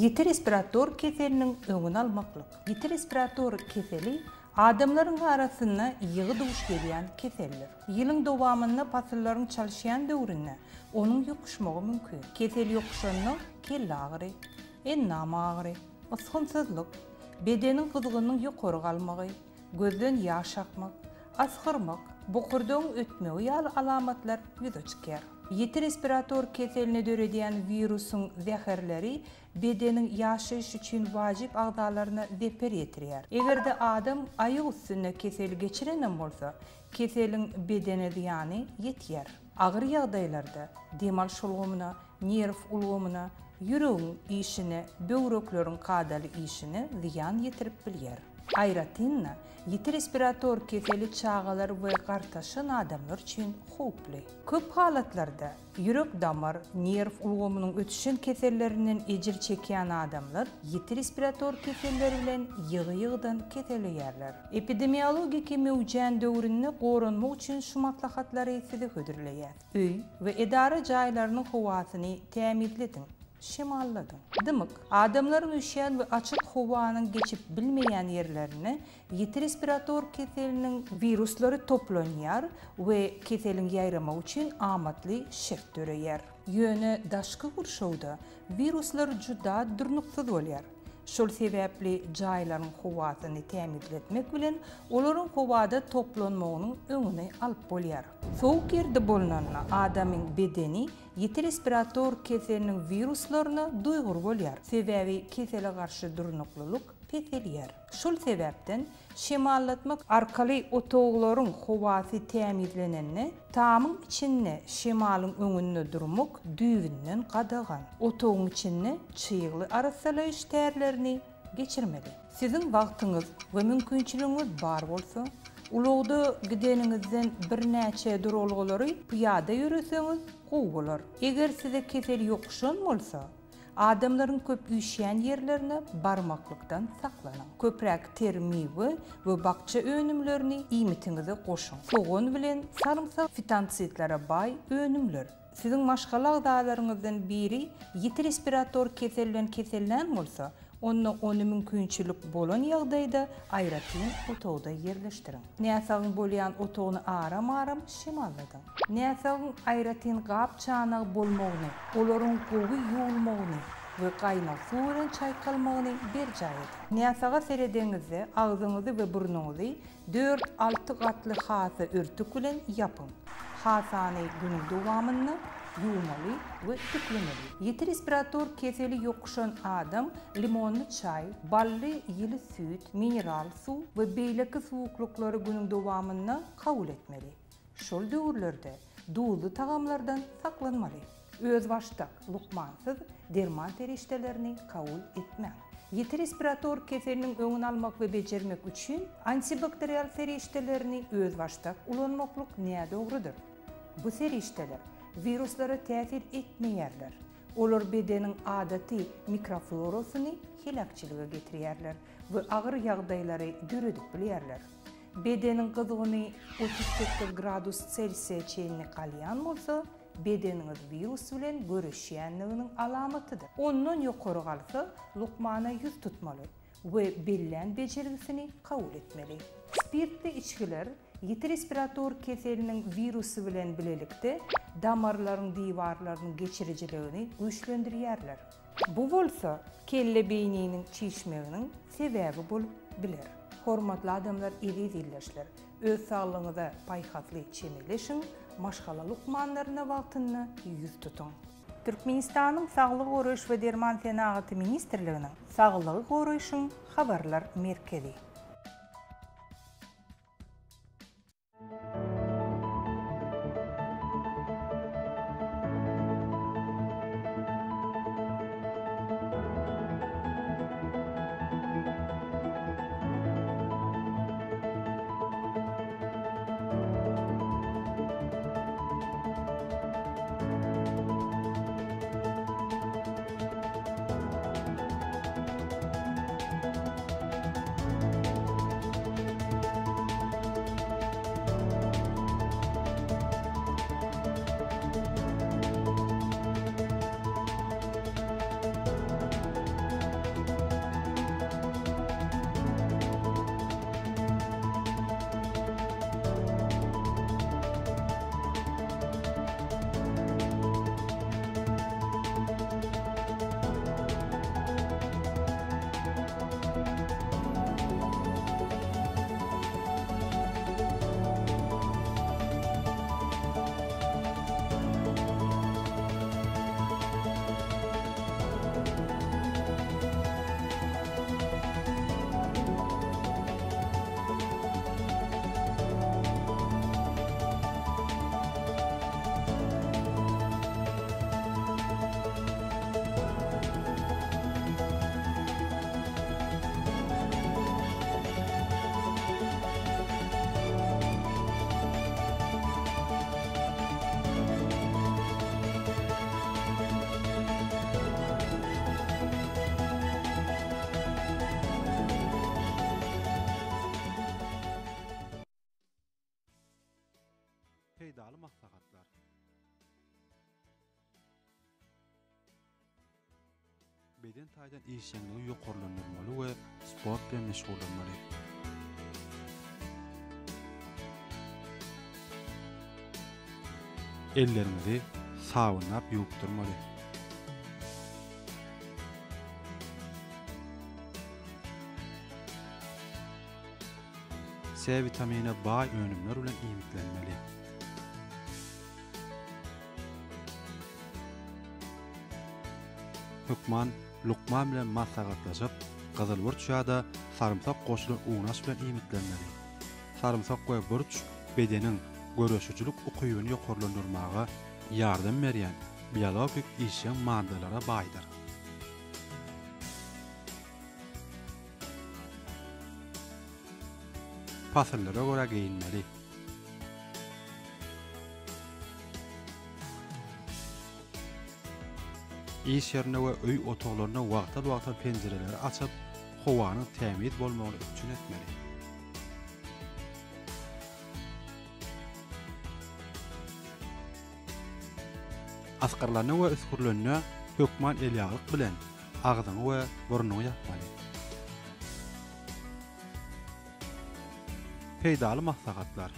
S20: Yiti respirator keselinin öňüni almaklyk. Yiti respirator keseli Adamların arasında yığı duş gelen keseller. Yılın dowamında pasılların çalışan döwründe onun yokuşmağı mümkün. Kesel yokuşanını kelle ağrı, ennam ağrı, ısgınsızlık, bedenin kızgınının yukarı kalmağı, gözden yaş akmak, asqırmak, bokurdan ötmeği alamatlar yüze çıkar. Yeti respirator keseline dörediyen virusun zehirleri bedenin yaşayış için vacip ağdalarına zeper yetirir. Eğer de adam ayı üstüne keseli geçirenem bolsa, keselin bedene ziyani yetiyer. Ağır yağdaylarda demal şulgumuna, nerv ulgumuna, yüreğin işine, böğröklerin kadalı işine ziyan yetirip bilyer. Ayratinna, yeti respirator keseli çağalar ve kartaşın adamlar için hopli. Köp halatlarda yürek damar, nerv ulgumunun ötüşün kesellerinin ecir çeken adamlar yeti respirator keselleri bilen yığı-yığdan keseleyerler. Epidemiologiki mevcen döwründe gorunmak için şu maslahatları size hödürleyer. Öy ve edara jaylarının howasını temizledin. Şemalladın. Demek, adamların üşen ve açık havanın geçip bilmeyen yerlerine yeti respirator keselinin virusları toplanıyor ve keselin yayrama için amatlı şert töreyer. Yöne daşkı kurşavda viruslar juda durnuksuz oluyor. Şol sebepli jayların havasını temizletmek bilen onların havada toplanmağının önüne alıp bolýar. Soğuk yerde bolunanla adamın bedeni yeti respirator keselinin viruslarına duygur bolýar. Sebebi kesele karşı durnukluluk peselýär. Şol sebepten şemallatmak arkaly otoğların havasy temizlenenne tamın içinde şemalın önünde durmak düýünden gadagan. Otoğun içinde çyýgly arasalayış terlerini geçirmeli. Sizin wagtyňyz we mümkinçiligiňiz bar bolsa, ulugda gideningizden bir näçe durulgulary piyada yürüseňiz gowy bolar. Eger size kesel ýokuşan bolsa, adamların köp üşen yerlerine barmaklıktan saklanan. Köprek termivi ve bakça önümlerini imitinize koşun. Soğun bilen sarımsak fitansitlara bay önümler. Sizin maşgala ağdalarınızdan biri yeti respirator kesellen bolsa, onu mümkünçülük bolan ýagdaýda ayratin otoğda yerleştirin. Näsagın bolýan otoğunu aram şemalladın. Näsagın ayratin gap çanağı bolmagyny, olaryň gowy ýuwulmagyny we gaýnak suw bilen çaýkalmagyny berjaýydy. Näsaga seredeňizde agzyňyzy we burnuňyzy 4-6 gatly hasa örtük bilen yapın. Hasany günüň dowamyny yuwmaly we tüklemeli. Yeti respirator keseli ýokuşan adam limonlu çay, bally ýyly süt, mineral suw we beýleki suwuklukları günüň dowamyny kabul etmeli. Şol döwürlerde duýly tagamlardan saklanmaly. Öz başdak, lukmansyz derman terişdelerini kabul etmek. Yeti respirator keselinin öňüni almak we bejermek üçin antibakterial serişdelerini öz başdak ulanmaklyk näde dogrudur. Bu serişdeler viruslara täsir etmeýärler. Olar bedenin adaty mikroflorasyny helakçylyga getirýärler we agyr ýagdaýlary döredip bilýärler. Bedenin kızgını 38 gradus Celsius çeýini kalyan bolsa, bedeniniz virus bilen görüşýänliginiň alamatydyr. Ondan ýokary galsa, lukmana ýüz tutmaly we billen bejergisini kabul etmeli. Spirtli içkiler yeti respirator keselinin virusu bilen bilelikde damarların diwarlarynyň geçiriciligini güýçlendirýärler. Bu bolsa kelle beýniniň çiýişmeginiň sebebi bolup biler. Hormatly adamlar, izleýärler, öz saglygyňyza paýhatly çemeleşiň, maşgala lukmanlaryna wagtyny ýüz tutun. Türkmenistanyň Saglyk goraýyş we derman senaty ministrliginiň Saglygy goraýyşyň habarlar merkezi.
S7: peýdaly maslahatlar. Beden taýdan işçiligi ýokarlandyrmaly we sport bilen meşgullanmaly. Ellerinizi sabunlap ýuwupdyrmaly. C vitamine baý önümler bilen iýmitlenmeli. Hükman lukman bilen maslahatlaşyp, gyzylburç ýa-da sarımsak goşulan uğnaş bilen iýmitlenmeli. Sarımsak we burç bedenin görüşüçülük ukybyny ýokarlandyrmaga ýardam berýän biologik işleň maddalara baýdyr. Pasyllara göre giyinmeli. İş yerine we öý otoglaryna wagtal-wagtal penjereleri açyp, howanyň tämiz bolmagyny üçin etmeli. Askarlaryna we üskürlerine hökman elýalyk bilen agzyny we burnuny ýapmaly. Peýdaly maslahatlar.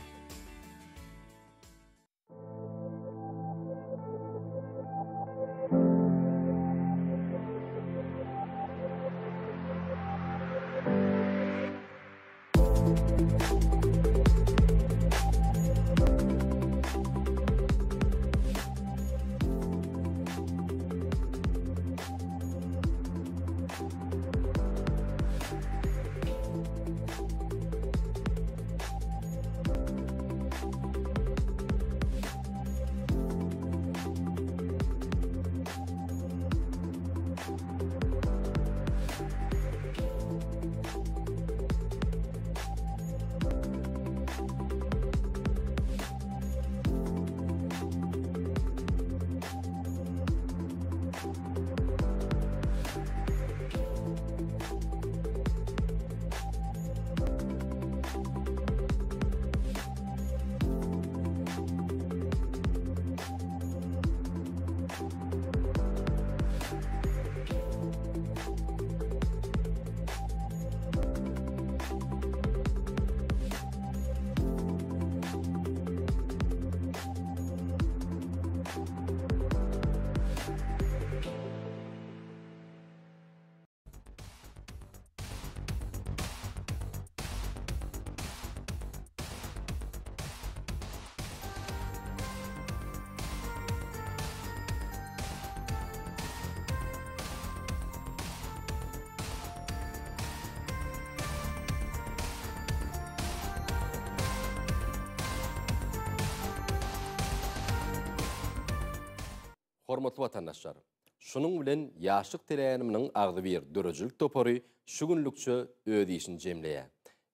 S21: Hormatly vatandaşlar, şunun bilen ýaşlyk teräýenimiň agdy bir dörejlik topary şu günlükçe öz işini jemleýär.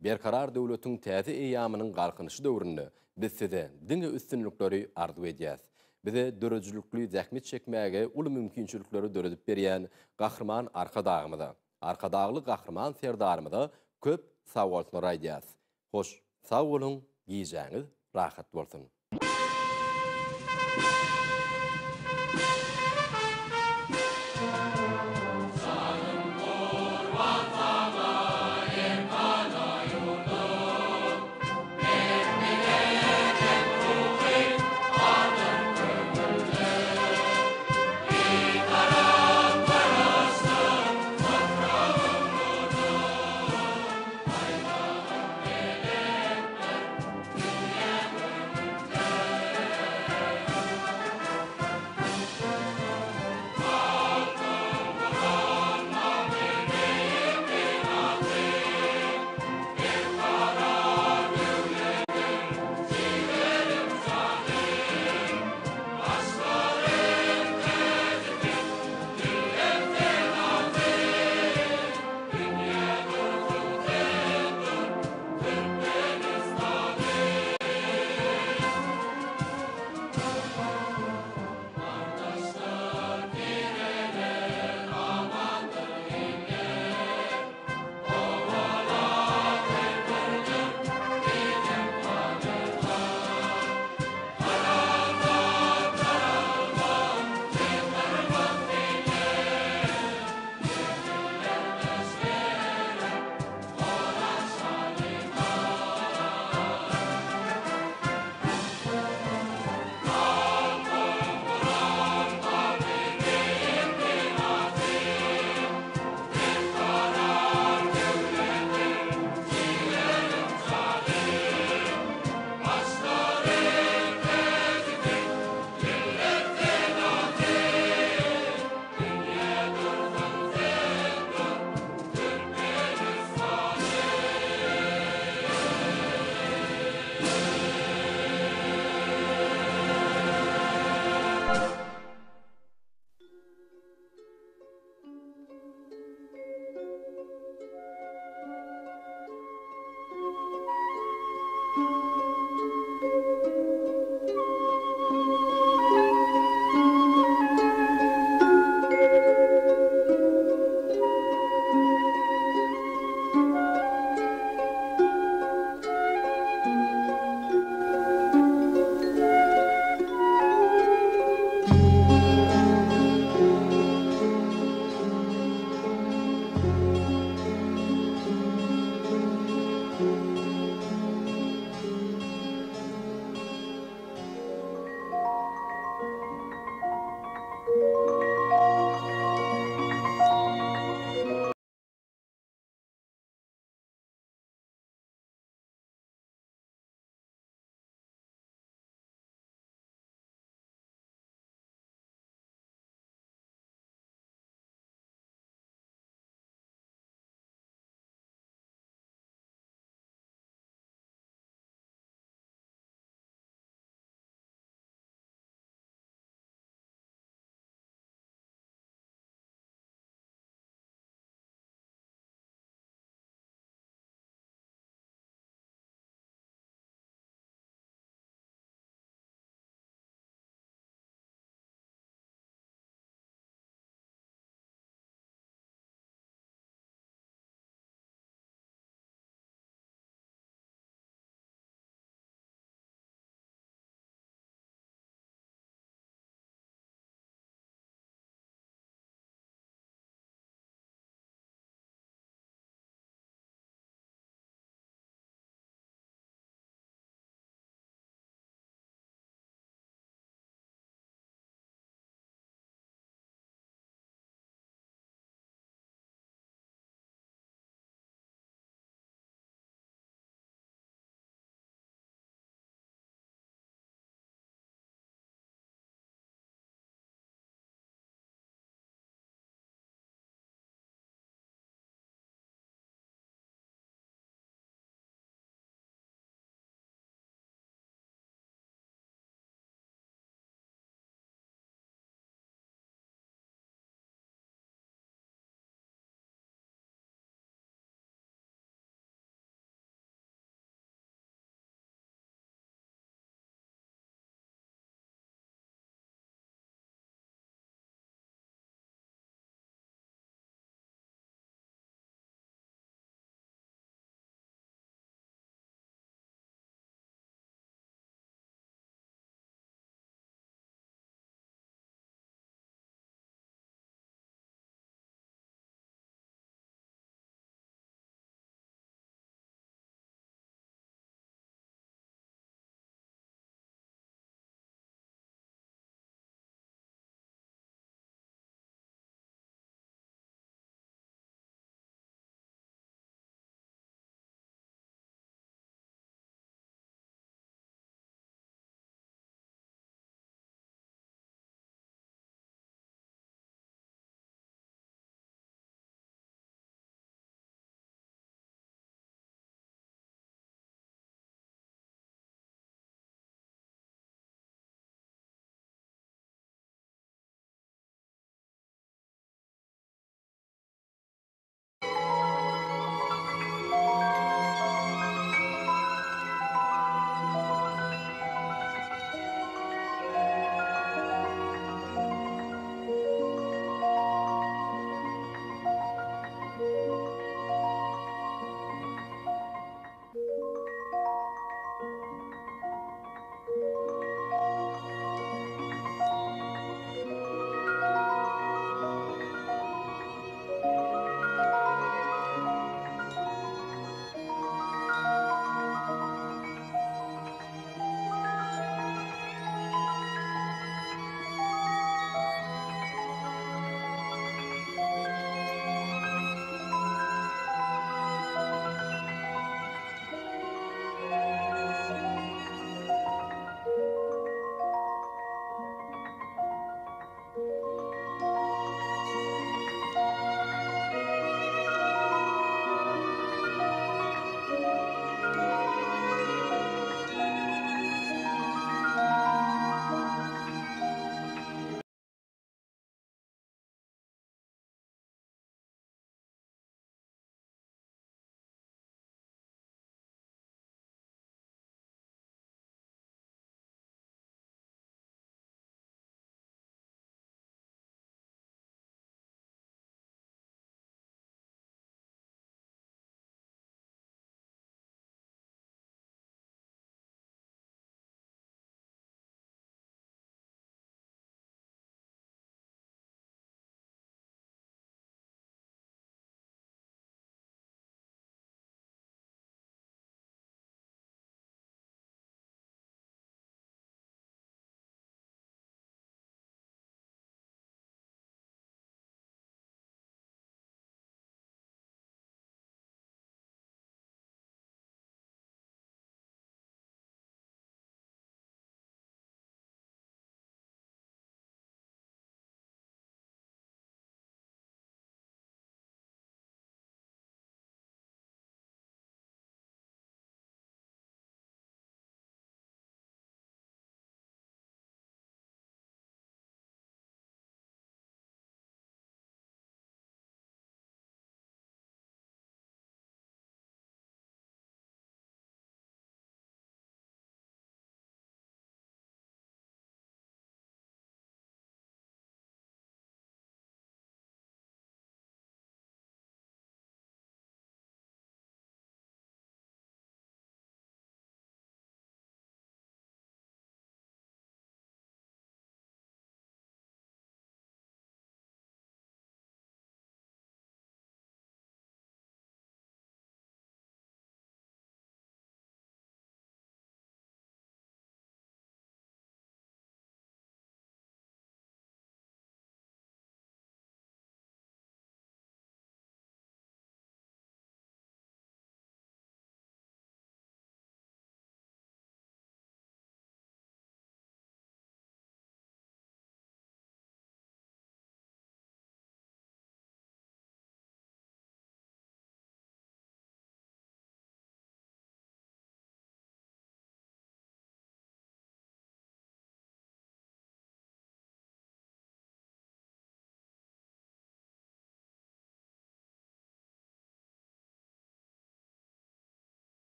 S21: Berkarar döwletiň täze eýamynyň galkynyşy döwründe biz size diňe üstünlükleri arzu edýäs. Bize dörejlikli zähmet çekmäge uly mümkinçilikleri döredip berýän gahrman arkadagymyza, arkadagly gahrman serdarymyza köp sawallar aýdýas. Hoş, sag bolun, giýjäňiz rahat bolsun.